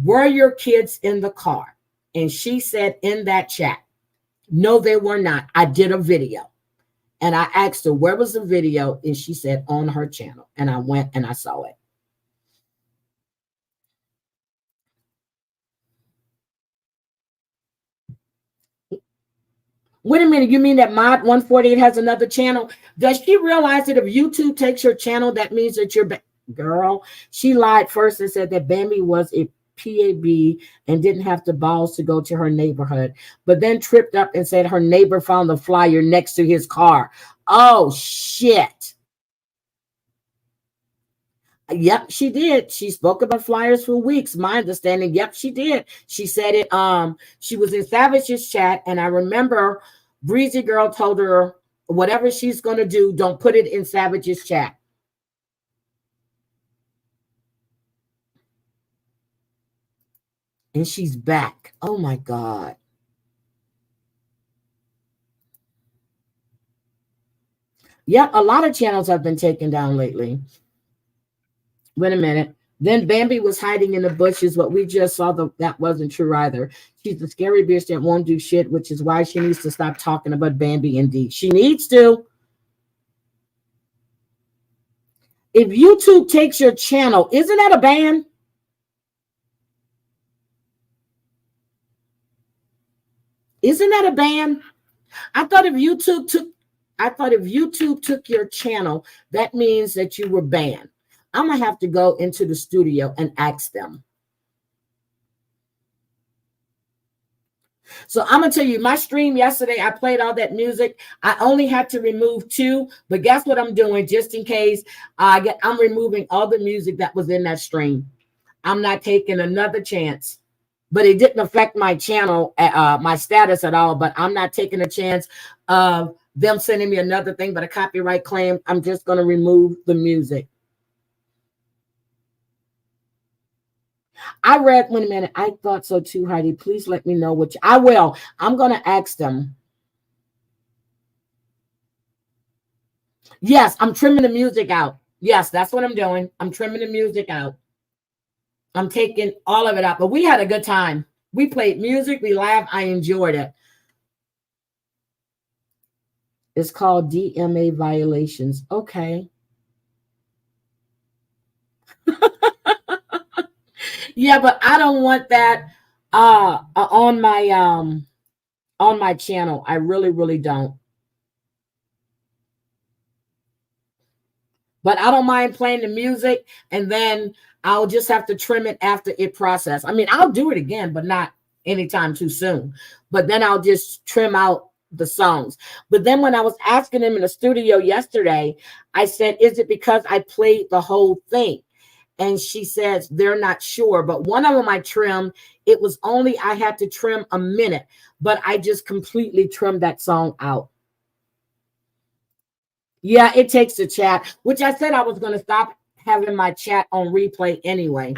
Were your kids in the car? And she said in that chat, no, they were not. I did a video. And I asked her, where was the video? And she said, on her channel. And I went and I saw it. Wait a minute. You mean that Mod 148 has another channel? Does she realize that if YouTube takes your channel, that means that you're girl? She lied first and said that Bambi was a PAB and didn't have the balls to go to her neighborhood, but then tripped up and said her neighbor found the flyer next to his car. Oh, shit. Yep, she did. She spoke about flyers for weeks. My understanding, yep, she did. She said it. She was in Savage's chat, and I remember Breezy Girl told her, whatever she's going to do, don't put it in Savage's chat. And she's back. Oh, my God. Yeah, a lot of channels have been taken down lately. Wait a minute. Then Bambi was hiding in the bushes, but we just saw that wasn't true either. She's the scary bitch that won't do shit, which is why she needs to stop talking about Bambi indeed. She needs to. If YouTube takes your channel, isn't that a ban? Isn't that a ban? I thought if YouTube took your channel, that means that you were banned. I'm gonna have to go into the studio and ask them. So I'm gonna tell you, my stream yesterday, I played all that music. I only had to remove 2, but guess what I'm doing? Just in case, I'm removing all the music that was in that stream. I'm not taking another chance. But it didn't affect my channel, my status at all. But I'm not taking a chance of them sending me another thing, but a copyright claim. I'm just gonna remove the music. I read, wait a minute, I thought so too, Heidi. Please let me know what I will. I'm going to ask them. Yes, I'm trimming the music out. Yes, that's what I'm doing. I'm trimming the music out. I'm taking all of it out. But we had a good time. We played music. We laughed. I enjoyed it. It's called DMA violations. Okay. Yeah, but I don't want that on my channel. I really don't. But I don't mind playing the music, and then I'll just have to trim it after it processes. I mean, I'll do it again, but not anytime too soon. But then I'll just trim out the songs. But then when I was asking him in the studio yesterday, I said, is it because I played the whole thing? And she says they're not sure. But one of them I trimmed, it was only I had to trim a minute, but I just completely trimmed that song out. Yeah, it takes a chat, which I said I was going to stop having my chat on replay anyway.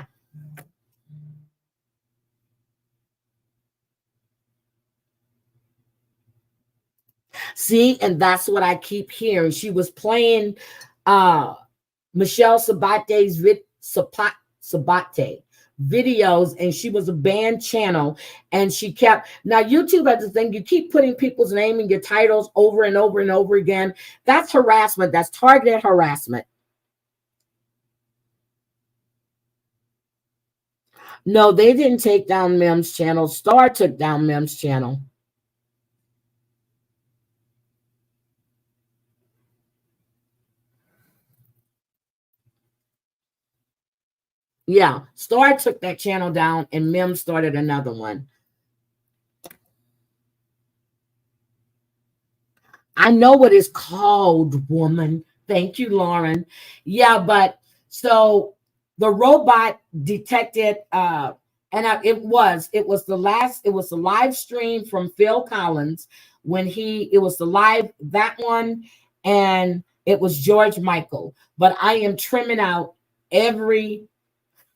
See, and that's what I keep hearing. She was playing Michelle Sabate's Sabate videos, and she was a banned channel, and she kept, now YouTube has the thing, you keep putting people's name in your titles over and over and over again. That's harassment. That's targeted harassment. No, they didn't take down Mem's channel. Star took down Mem's channel. Yeah, Star took that channel down and Mem started another one. I know what it's called, woman. Thank you, Lauren. Yeah, but so the robot detected it was the live stream from Phil Collins when it was the live, that one, and it was George Michael. But I am trimming out every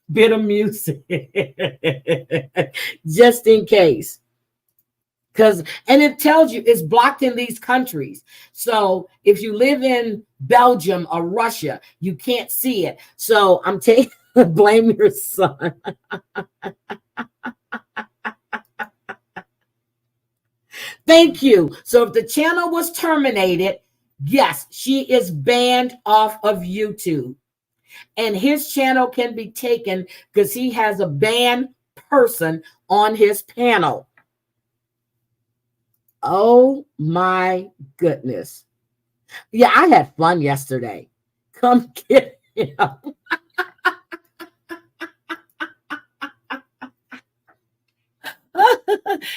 bit of music just in case. And it tells you it's blocked in these countries. So if you live in Belgium or Russia, you can't see it. So I'm taking blame your son. Thank you. So if the channel was terminated, yes, she is banned off of YouTube. And his channel can be taken because he has a banned person on his panel. Oh my goodness. Yeah, I had fun yesterday. Come get him.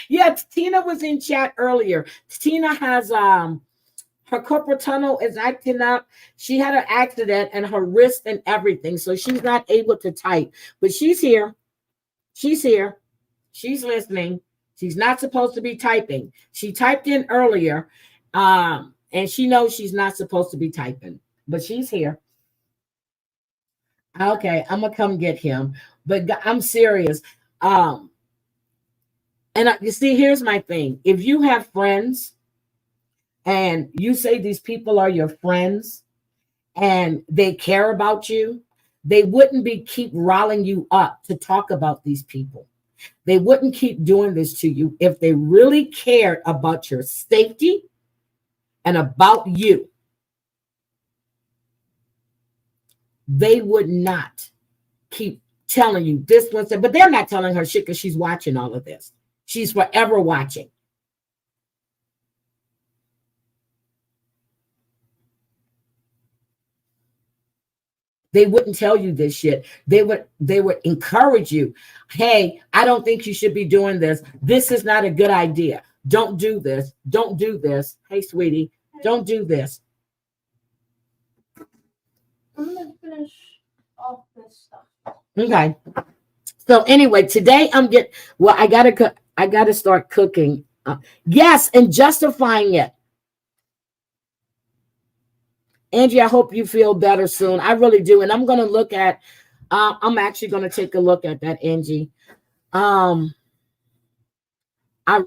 Yeah, Tina was in chat earlier. Tina has her carpal tunnel is acting up. She had an accident and her wrist and everything, so she's not able to type. But she's here. She's here. She's listening. She's not supposed to be typing. She typed in earlier, and she knows she's not supposed to be typing, but she's here. Okay, I'm gonna come get him, but I'm serious. You see, here's my thing. If you have friends and you say these people are your friends and they care about you, They wouldn't be keep riling you up to talk about these people. They wouldn't keep doing this to you if they really cared about your safety and about you. They would not keep telling you this one said, but they're not telling her shit because she's watching all of this. She's forever watching. They wouldn't tell you this shit. They would encourage you. Hey, I don't think you should be doing this. This is not a good idea. Don't do this. Don't do this. Hey, sweetie, don't do this. I'm gonna finish off this stuff. Okay. So anyway, today I gotta start cooking. Yes, and justifying it. Angie, I hope you feel better soon. I really do. And I'm going to look at, I'm actually going to take a look at that, Angie. I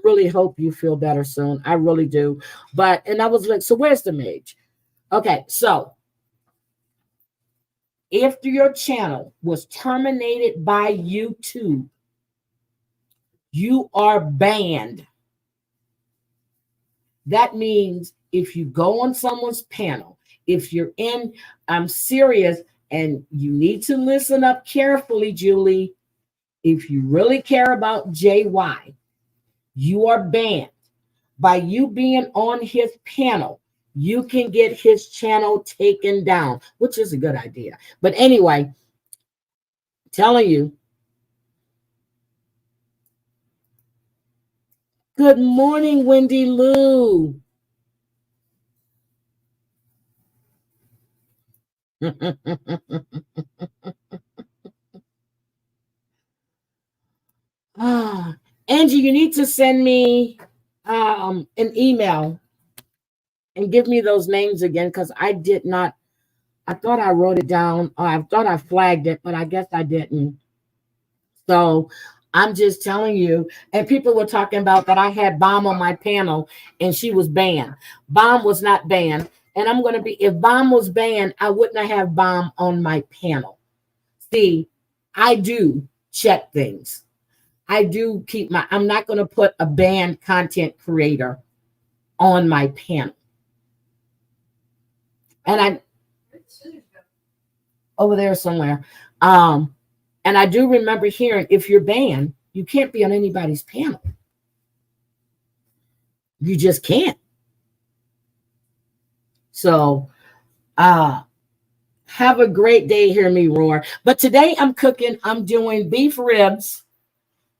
really hope you feel better soon. I really do. And I was like, so where's the mage? Okay, so if your channel was terminated by YouTube, you are banned. That means if you go on someone's panel, if you're in, I'm serious, and you need to listen up carefully, Julie. If you really care about JY, you are banned. By you being on his panel, you can get his channel taken down, which is a good idea. But anyway, telling you. Good morning, Wendy Lou. Angie, you need to send me an email and give me those names again, because I did not. I thought I wrote it down. I thought I flagged it, but I guess I didn't. So I'm just telling you. And people were talking about that I had Bomb on my panel and she was banned. Bomb was not banned. And I'm going to be, if Bomb was banned, I wouldn't have Bomb on my panel. See, I do check things. I do keep I'm not going to put a banned content creator on my panel. And over there somewhere. And I do remember hearing, if you're banned, you can't be on anybody's panel. You just can't. So, have a great day. Hear me roar. But today I'm cooking. I'm doing beef ribs,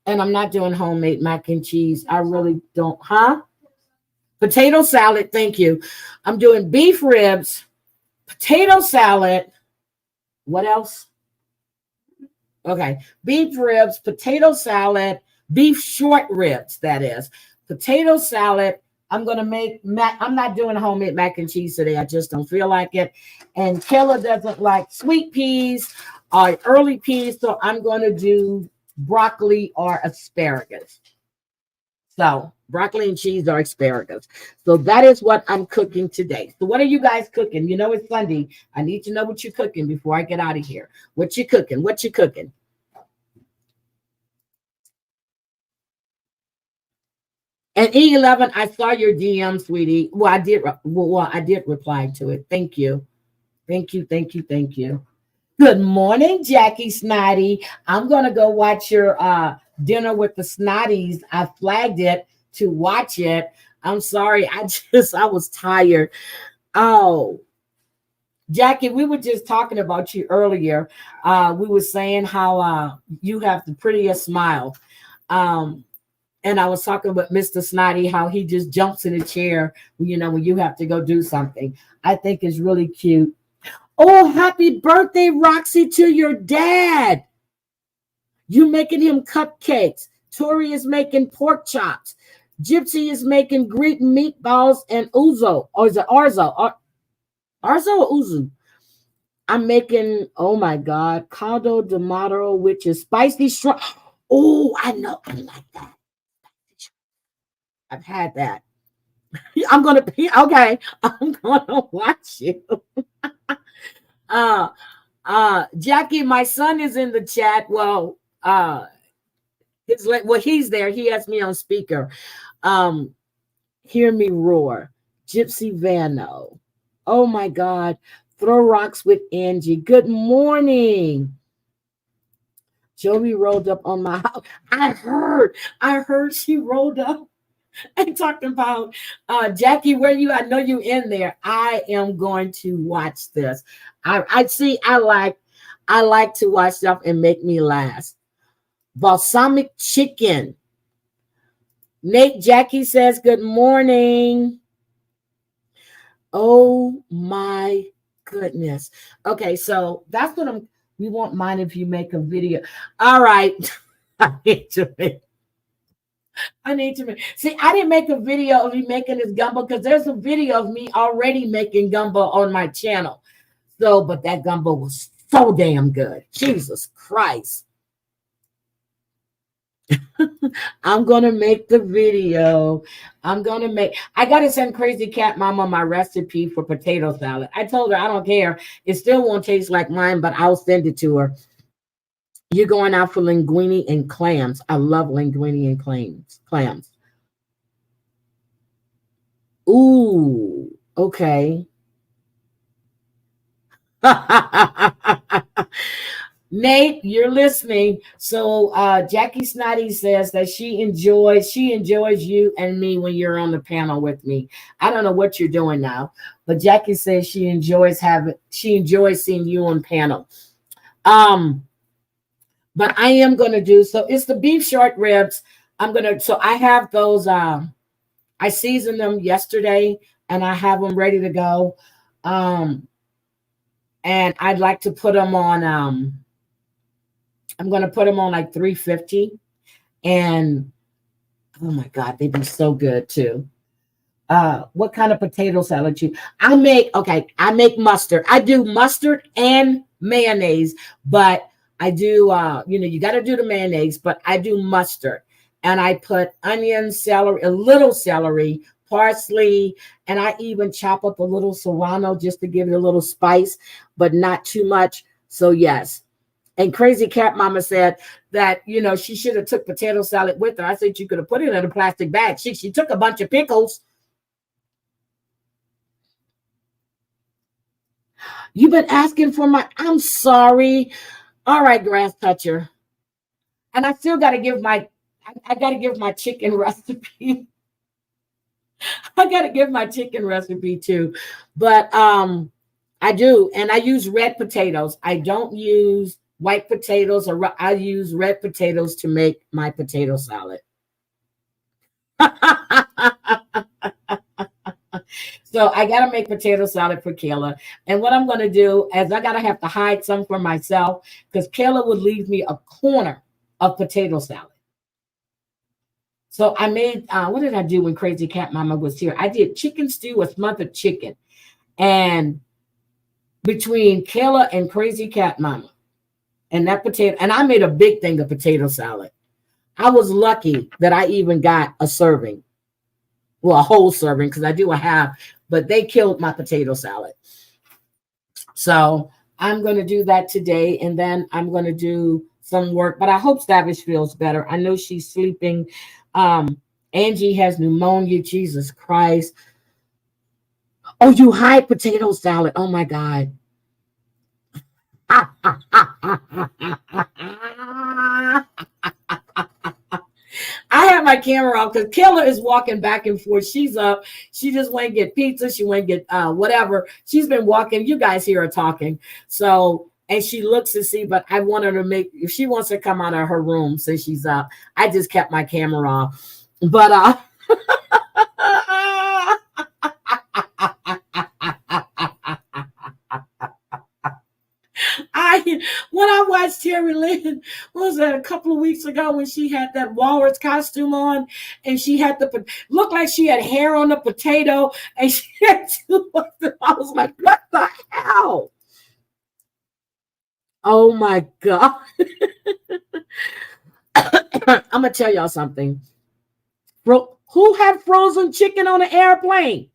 and I'm not doing homemade mac and cheese. I really don't. Potato salad. Thank you. I'm doing beef ribs, potato salad. What else? Okay. Beef ribs, potato salad, beef short ribs, that is. Potato salad. I'm going to make I'm not doing homemade mac and cheese today. I just don't feel like it. And Kayla doesn't like sweet peas or early peas, so I'm going to do broccoli or asparagus. So broccoli and cheese or asparagus. So that is what I'm cooking today. So what are you guys cooking? You know it's Sunday. I need to know what you're cooking before I get out of here. What you cooking? What you cooking? And E11, I saw your DM, sweetie. Well, I did reply to it. Thank you. Thank you, thank you, thank you. Good morning, Jackie Snotty. I'm going to go watch your dinner with the Snotties. I flagged it to watch it. I'm sorry. I was tired. Oh, Jackie, we were just talking about you earlier. We were saying how you have the prettiest smile. And I was talking with Mr. Snotty, how he just jumps in a chair, when you have to go do something. I think it's really cute. Oh, happy birthday, Roxy, to your dad. You making him cupcakes. Tori is making pork chops. Gypsy is making Greek meatballs and ouzo. Or is it arzo? Arzo or uzu? I'm making, oh my God, caldo de mato, which is spicy shrimp. Oh, I know. I like that. I've had that. I'm going to watch you. Jackie, my son is in the chat. Well, he's there. He has me on speaker. Hear me roar. Gypsy Vano. Oh my God. Throw rocks with Angie. Good morning. Joey rolled up on my house. I heard she rolled up and talked about Jackie, where you? I know you in there. I am going to watch this. I see. I like to watch stuff and make me laugh. Balsamic chicken. Nate Jackie says good morning. Oh my goodness. Okay, so that's what we won't mind if you make a video. All right. I need to make. See, I didn't make a video of me making this gumbo because there's a video of me already making gumbo on my channel. So, but that gumbo was so damn good. Jesus Christ. I'm gonna make the video. I gotta send Crazy Cat Mama my recipe for potato salad. I told her I don't care. It still won't taste like mine, but I'll send it to her. You're going out for linguine and clams. I love linguine and clams. Ooh, okay. Nate, you're listening. So Jackie Snotty says that she enjoys you and me when you're on the panel with me. I don't know what you're doing now, but Jackie says she enjoys seeing you on panel. But I am gonna do so. It's the beef short ribs. So I have those. I seasoned them yesterday and I have them ready to go. And I'd like to put them on. I'm gonna put them on like 350, and oh my God, they'd be so good too. What kind of potato salad I make mustard. I do mustard and mayonnaise, but I do you got to do the mayonnaise, but I do mustard, and I put onion, celery, a little celery, parsley, and I even chop up a little serrano just to give it a little spice, but not too much. So yes. And Crazy Cat Mama said that, she should have took potato salad with her. I said you could have put it in a plastic bag. She took a bunch of pickles. You've been asking for I'm sorry. All right, grass toucher. And I still got to give I got to give my chicken recipe. I got to give my chicken recipe too. But I do. And I use red potatoes. I don't use white potatoes, or I use red potatoes to make my potato salad. So I got to make potato salad for Kayla. And what I'm going to do is I got to have to hide some for myself because Kayla would leave me a corner of potato salad. So I made, what did I do when Crazy Cat Mama was here? I did chicken stew with smothered chicken. And between Kayla and Crazy Cat Mama, and that potato, and I made a big thing of potato salad. I was lucky that I even got a serving. Well, a whole serving, because I do a half, but they killed my potato salad. So I'm going to do that today, and then I'm going to do some work. But I hope Stavish feels better. I know she's sleeping. Angie has pneumonia. Jesus Christ. Oh, you hide potato salad. Oh, my God. I have my camera off because Kayla is walking back and forth. She's up. She just went and get pizza. She went and get whatever. She's been walking. You guys hear her talking. So, and she looks to see, but I want her to if she wants to come out of her room since she's up, I just kept my camera off. But when I watched Terry Lynn, what was that, a couple of weeks ago when she had that walrus costume on and she had looked like she had hair on the potato and she had I was like, what the hell? Oh my God. I'm gonna tell y'all something. Who had frozen chicken on an airplane?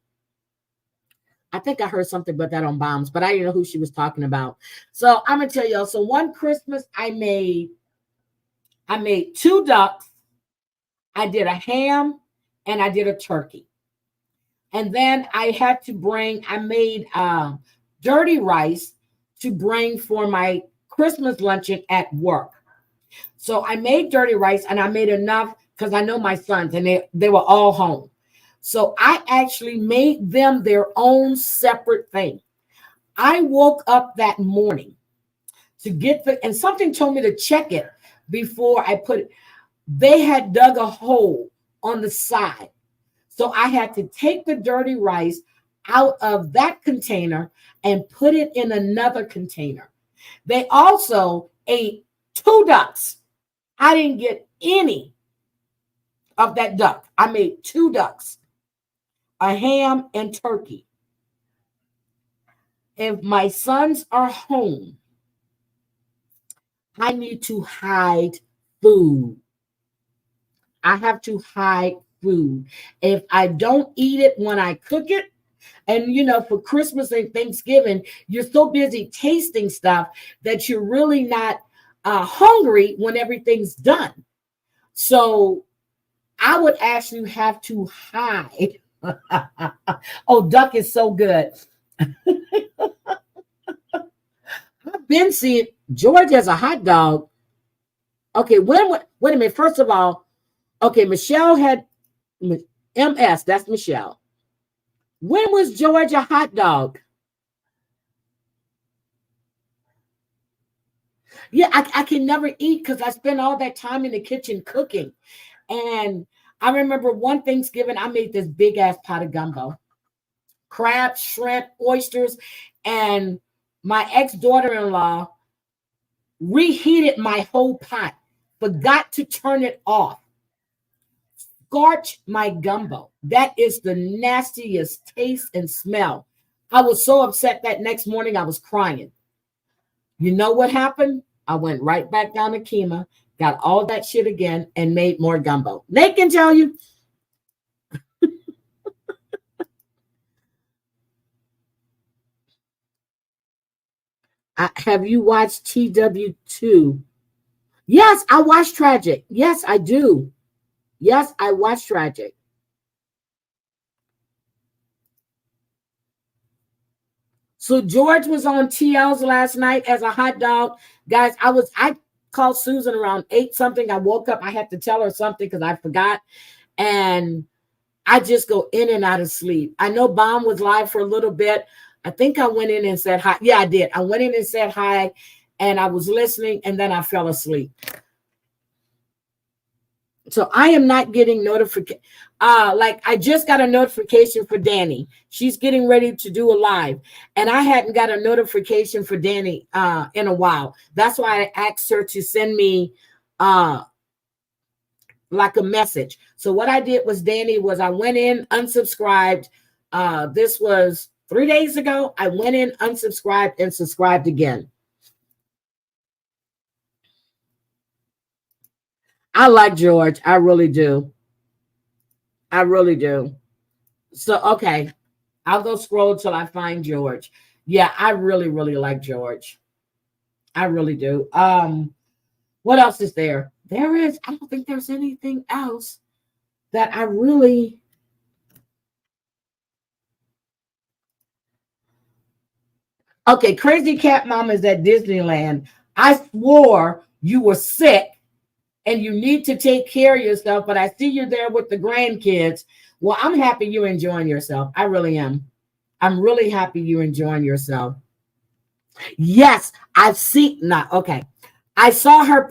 I think I heard something about that on Bombs, but I didn't know who she was talking about. So I'm gonna tell y'all. So one Christmas I made 2 ducks, I did a ham, and I did a turkey. And then I made dirty rice to bring for my Christmas luncheon at work. So I made dirty rice and I made enough because I know my sons and they were all home. So I actually made them their own separate thing. I woke up that morning to get and something told me to check it before I put it. They had dug a hole on the side. So I had to take the dirty rice out of that container and put it in another container. They also ate 2 ducks. I didn't get any of that duck. I made 2 ducks, a ham and turkey. If my sons are home, I need to hide food. I have to hide food. If I don't eat it when I cook it, and for Christmas and Thanksgiving, you're so busy tasting stuff that you're really not hungry when everything's done. So I would actually have to hide. Oh, duck is so good. I've been seeing George as a hot dog. Okay, wait a minute. First of all, okay, Michelle had MS. That's Michelle. When was George a hot dog? Yeah, I can never eat because I spend all that time in the kitchen cooking. And I remember one Thanksgiving, I made this big ass pot of gumbo. Crabs, shrimp, oysters, and my ex-daughter-in-law reheated my whole pot, forgot to turn it off. Scorched my gumbo. That is the nastiest taste and smell. I was so upset that next morning I was crying. You know what happened? I went right back down to Kima, got all that shit again, and made more gumbo. They can tell you. Have you watched TW2? Yes, I watch Tragic. Yes, I do. Yes, I watch Tragic. So George was on TL's last night as a hot dog. Guys, I called Susan around 8 something. I woke up. I had to tell her something because I forgot. And I just go in and out of sleep. I know Bomb was live for a little bit. I think I went in and said hi. Yeah, I did. I went in and said hi, and I was listening, and then I fell asleep. So I am not getting notification. Like I just got a notification for Danny. She's getting ready to do a live, and I hadn't got a notification for Danny in a while. That's why I asked her to send me like a message. So what I did was I went in, unsubscribed. This was 3 days ago. I went in, unsubscribed, and subscribed again. I like George. I really do. I really do. So, okay. I'll go scroll till I find George. Yeah, I really, really like George. I really do. What else is there? I don't think there's anything else that I really. Okay, Crazy Cat Mom is at Disneyland. I swore you were sick and you need to take care of yourself, but I see you there with the grandkids. Well, I'm happy you're enjoying yourself. I really am. I'm really happy you're enjoying yourself. Yes, I've seen. Okay, I saw her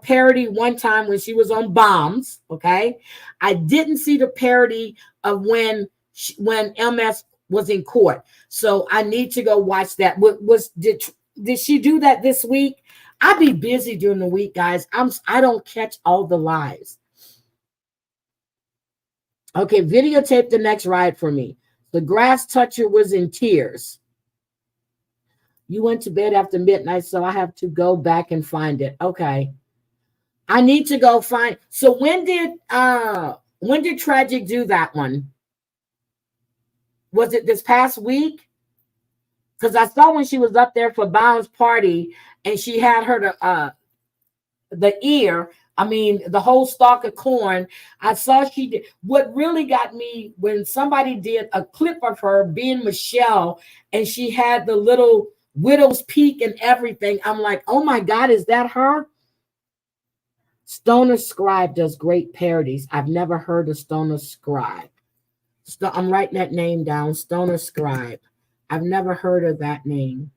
parody one time when she was on Bombs. Okay, I didn't see the parody of when MS was in court. So I need to go watch that. Did she do that this week? I'll be busy during the week, guys. I don't catch all the lives. Okay, videotape the next ride for me. The grass toucher was in tears. You went to bed after midnight, so I have to go back and find it. Okay. I need to go find. So when did Tragic do that one? Was it this past week? Because I saw when she was up there for Bound's party and she had her the ear, I mean, the whole stalk of corn. I saw she did. What really got me when somebody did a clip of her being Michelle and she had the little widow's peak and everything. I'm like, oh my God, is that her? Stoner Scribe does great parodies. I've never heard of Stoner Scribe. I'm writing that name down, Stoner Scribe. I've never heard of that name.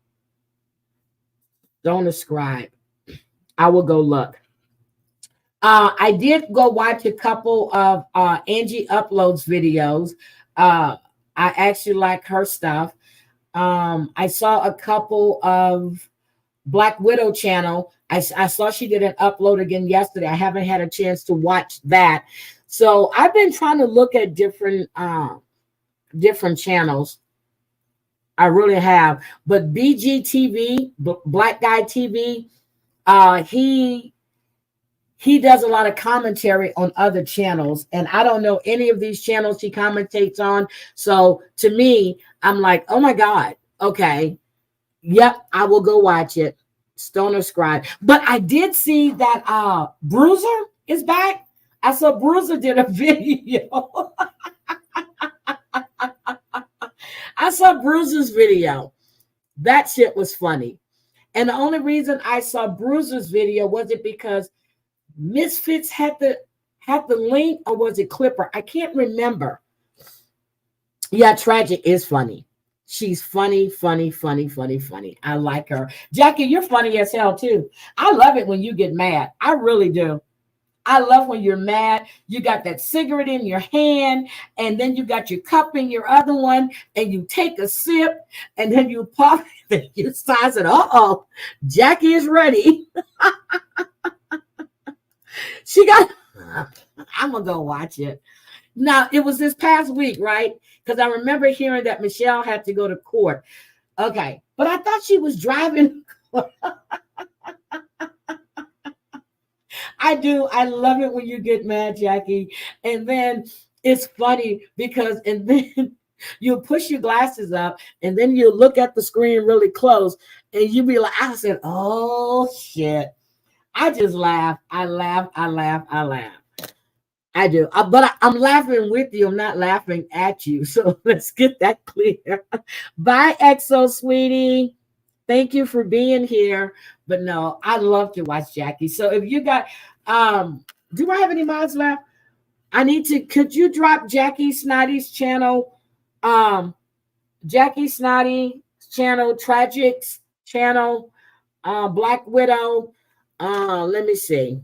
Stoner Scribe. I will go look. I did go watch a couple of Angie Uploads videos. I actually like her stuff. I saw a couple of Black Widow channel. I saw she did an upload again yesterday. I haven't had a chance to watch that. So I've been trying to look at different channels. I really have. But BGTV, Black Guy TV, he does a lot of commentary on other channels, and I don't know any of these channels he commentates on. So to me, I'm like, oh my God, okay, yep, I will go watch it. Stoner Scribe. But I did see that Bruiser is back. I saw Bruiser did a video. I saw Bruiser's video. That shit was funny. And the only reason I saw Bruiser's video was it because Misfits had the link, or was it Clipper? I can't remember. Yeah, Tragic is funny. She's funny. I like her. Jackie, you're funny as hell too. I love it when you get mad. I really do. I love when you're mad. You got that cigarette in your hand, and then you got your cup in your other one, and you take a sip, and then you pop it, you size it. Uh-oh, Jackie is ready. I'm gonna go watch it. Now, it was this past week, right? Because I remember hearing that Michelle had to go to court. Okay, but I thought she was driving. I do. I love it when you get mad, Jackie. And then it's funny because, and then you push your glasses up, and then you look at the screen really close, and you be like, I said, oh shit. I just laugh. I laugh. I do. But I'm laughing with you. I'm not laughing at you. So let's get that clear. Bye, Exo, sweetie. Thank you for being here. But no, I love to watch Jackie. So if you got, do I have any mods left? Could you drop Jackie Snotty's channel? Jackie Snotty channel, Tragic's channel, Black Widow. Let me see.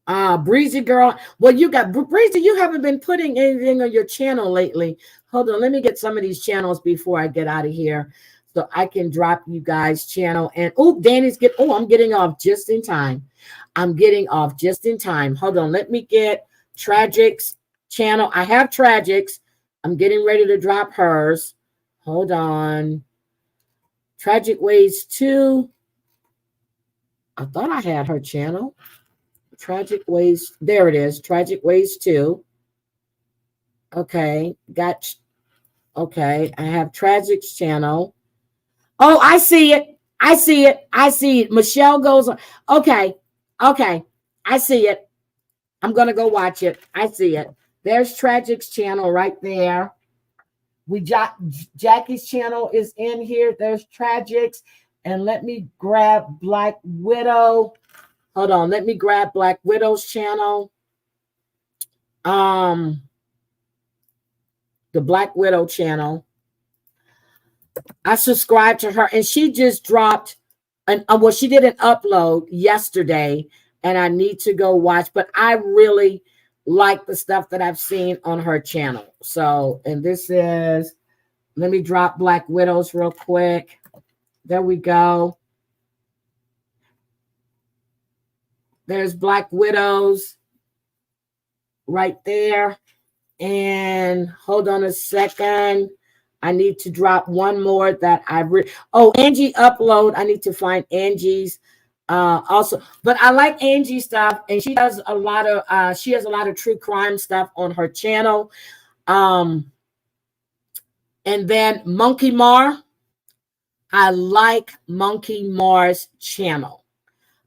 Breezy Girl. Well, you got Breezy. You haven't been putting anything on your channel lately. Hold on. Let me get some of these channels before I get out of here, so I can drop you guys channel. And Danny's I'm getting off just in time. Hold on. Let me get Tragic's channel. I have Tragic's. I'm getting ready to drop hers. Hold on. Tragic Ways 2. I thought I had her channel. Tragic Ways. There it is. Tragic Ways 2. Okay. Okay. I have Tragic's channel. Oh, I see it. Michelle goes on. Okay. I see it. I'm going to go watch it. I see it. There's Tragic's channel right there. Jackie's channel is in here. There's Tragic's. And let me grab Black Widow. Hold on. Let me grab Black Widow's channel. The Black Widow channel. I subscribed to her, and she just dropped she did an upload yesterday, and I need to go watch, but I really like the stuff that I've seen on her channel. So, and this is, let me drop Black Widows real quick. There we go. There's Black Widows right there. And hold on a second. I need to drop one more that Angie Upload. I need to find Angie's also. But I like Angie's stuff, and she does a lot of she has a lot of true crime stuff on her channel. And then Monkey Mar. I like Monkey Mar's channel.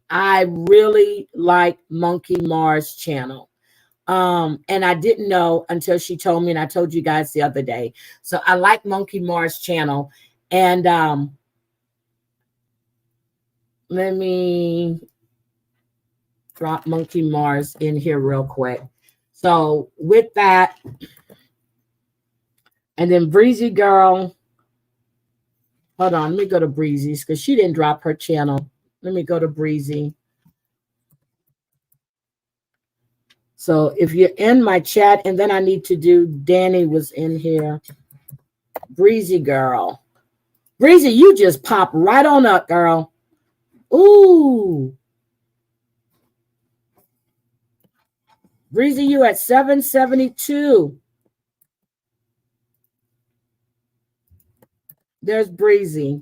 I really like Monkey Mar's channel. And I didn't know until she told me, and I told you guys the other day. So I like Monkey Mar's channel. And let me drop Monkey Mars in here real quick. So with that, and then Breezy Girl. Hold on, let me go to Breezy's because she didn't drop her channel. Let me go to Breezy. So if you're in my chat, and then I need to do, Danny was in here. Breezy Girl. Breezy, you just pop right on up, girl. Ooh. Breezy, you at 772. There's Breezy.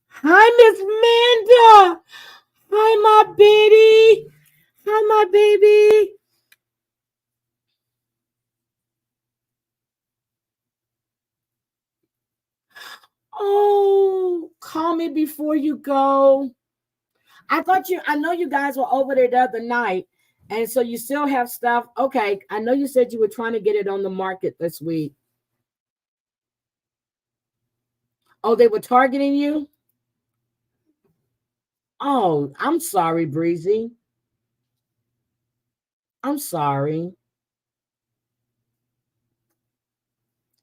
Hi, Miss Manda. Hi, my baby. Hi, my baby. Oh, call me before you go. I know you guys were over there the other night, and so you still have stuff. Okay, I know you said you were trying to get it on the market this week. Oh, they were targeting you? Oh, I'm sorry, Breezy. I'm sorry.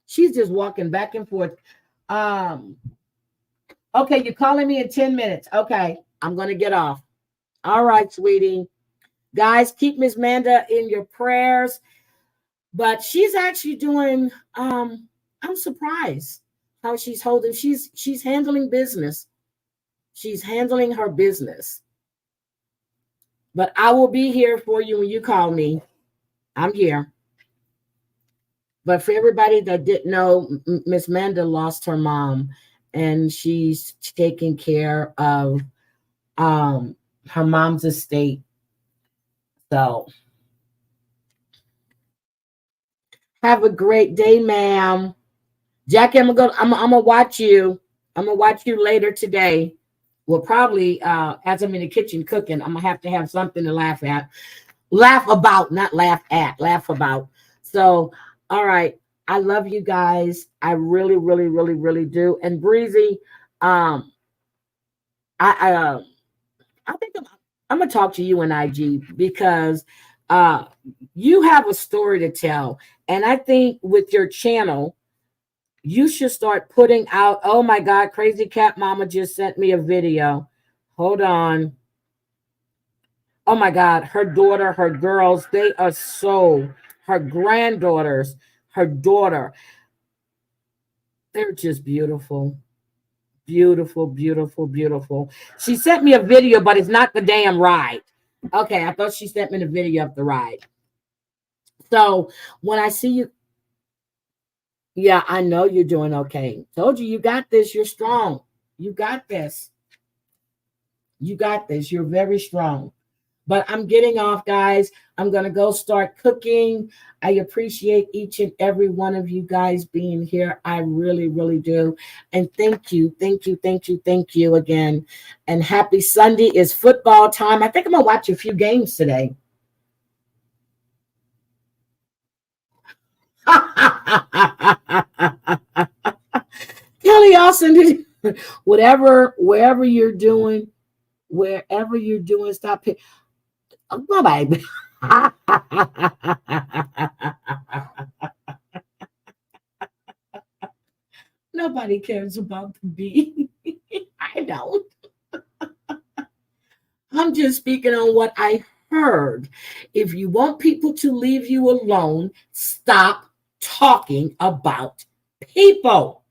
She's just walking back and forth. Okay, you're calling me in 10 minutes. Okay, I'm going to get off. All right, sweetie. Guys, keep Miss Manda in your prayers. But she's actually doing, I'm surprised how she's holding. She's handling business. She's handling her business. But I will be here for you when you call me. I'm here. But for everybody that didn't know, Miss Manda lost her mom, and she's taking care of her mom's estate. So have a great day, ma'am. Jackie, I'm gonna watch you. I'm gonna watch you later today. Well, probably as I'm in the kitchen cooking, I'm gonna have something to laugh at. Laugh about, not laugh at, laugh about. So, all right. I love you guys. I really, really, really, really do. And Breezy, I think I'm gonna talk to you in IG because you have a story to tell. And I think with your channel, you should start putting out. Oh my God, Crazy Cat Mama just sent me a video. Hold on. Oh my God, her daughter, her girls, they are so, her granddaughters, her daughter, they're just beautiful. Beautiful, beautiful, beautiful. She sent me a video, but it's not the damn ride. Okay, I thought she sent me the video of the ride. So when I see you, yeah, I know you're doing okay. Told you, you got this. You're strong. You got this. You got this. You're very strong. But I'm getting off, guys. I'm going to go start cooking. I appreciate each and every one of you guys being here. I really, really do. And thank you, thank you, thank you, thank you again. And happy Sunday. Is football time. I think I'm going to watch a few games today. Kelly Austin, wherever you're doing, stop it. Oh, my baby. Nobody cares about the bee. I don't. I'm just speaking on what I heard. If you want people to leave you alone, stop talking about people.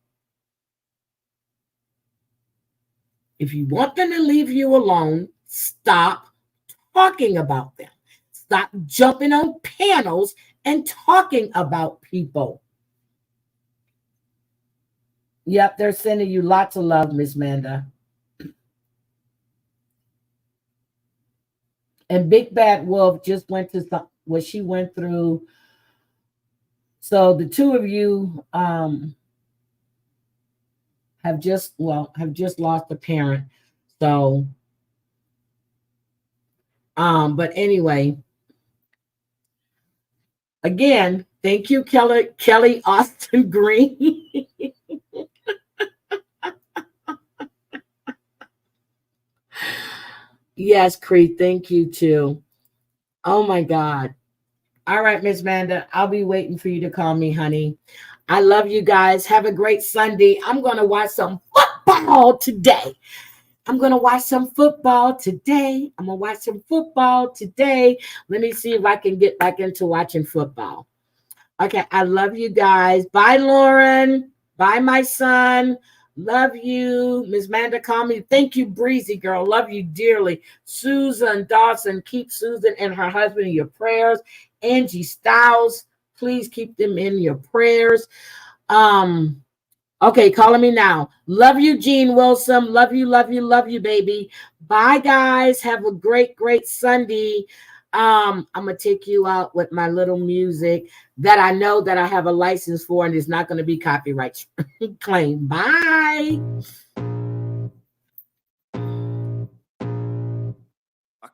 If you want them to leave you alone, stop talking about them. Stop jumping on panels and talking about people. Yep, they're sending you lots of love, Miss Manda. And Big Bad Wolf just went to what she went through. So the two of you, have just lost a parent. So, but anyway, again, thank you, Kelly Austin Green. Yes, Creed, thank you too. Oh my God. All right, Miss Manda, I'll be waiting for you to call me, honey. I love you guys. Have a great Sunday. I'm going to watch some football today. Let me see if I can get back into watching football. Okay, I love you guys. Bye, Lauren. Bye, my son. Love you. Miss Manda, call me. Thank you, Breezy girl. Love you dearly. Susan Dawson, keep Susan and her husband in your prayers. Angie Styles, please keep them in your prayers. Okay, calling me now. Love you, Jean Wilson. Love you, baby. Bye, guys. Have a great, great Sunday. I'm gonna take you out with my little music that I know that I have a license for, and it's not going to be copyright claim. Bye.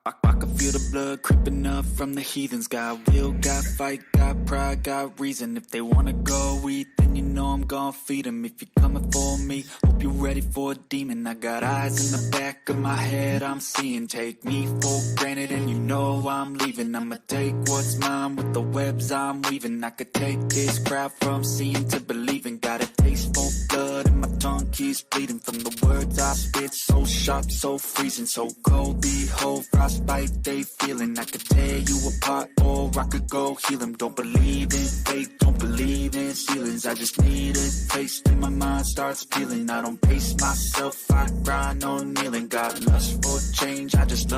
I can feel the blood creeping up from the heathens. Got will, got fight, got pride, got reason. If they wanna go eat, then you know I'm gonna feed them. If you're coming for me, hope you're ready for a demon. I got eyes in the back of my head, I'm seeing. Take me for granted and you know I'm leaving. I'ma take what's mine with the webs I'm weaving. I could take this crowd from seeing to believing. Got a taste for blood and my tongue keeps bleeding. From the words I spit, so sharp, so freezing. So cold, behold, frostbite they feeling. I could tear you apart or I could go heal them. Don't believe in fate, don't believe in ceilings. I just need a taste and my mind starts peeling. I don't pace myself, I grind on kneeling. Got lust for change, I just love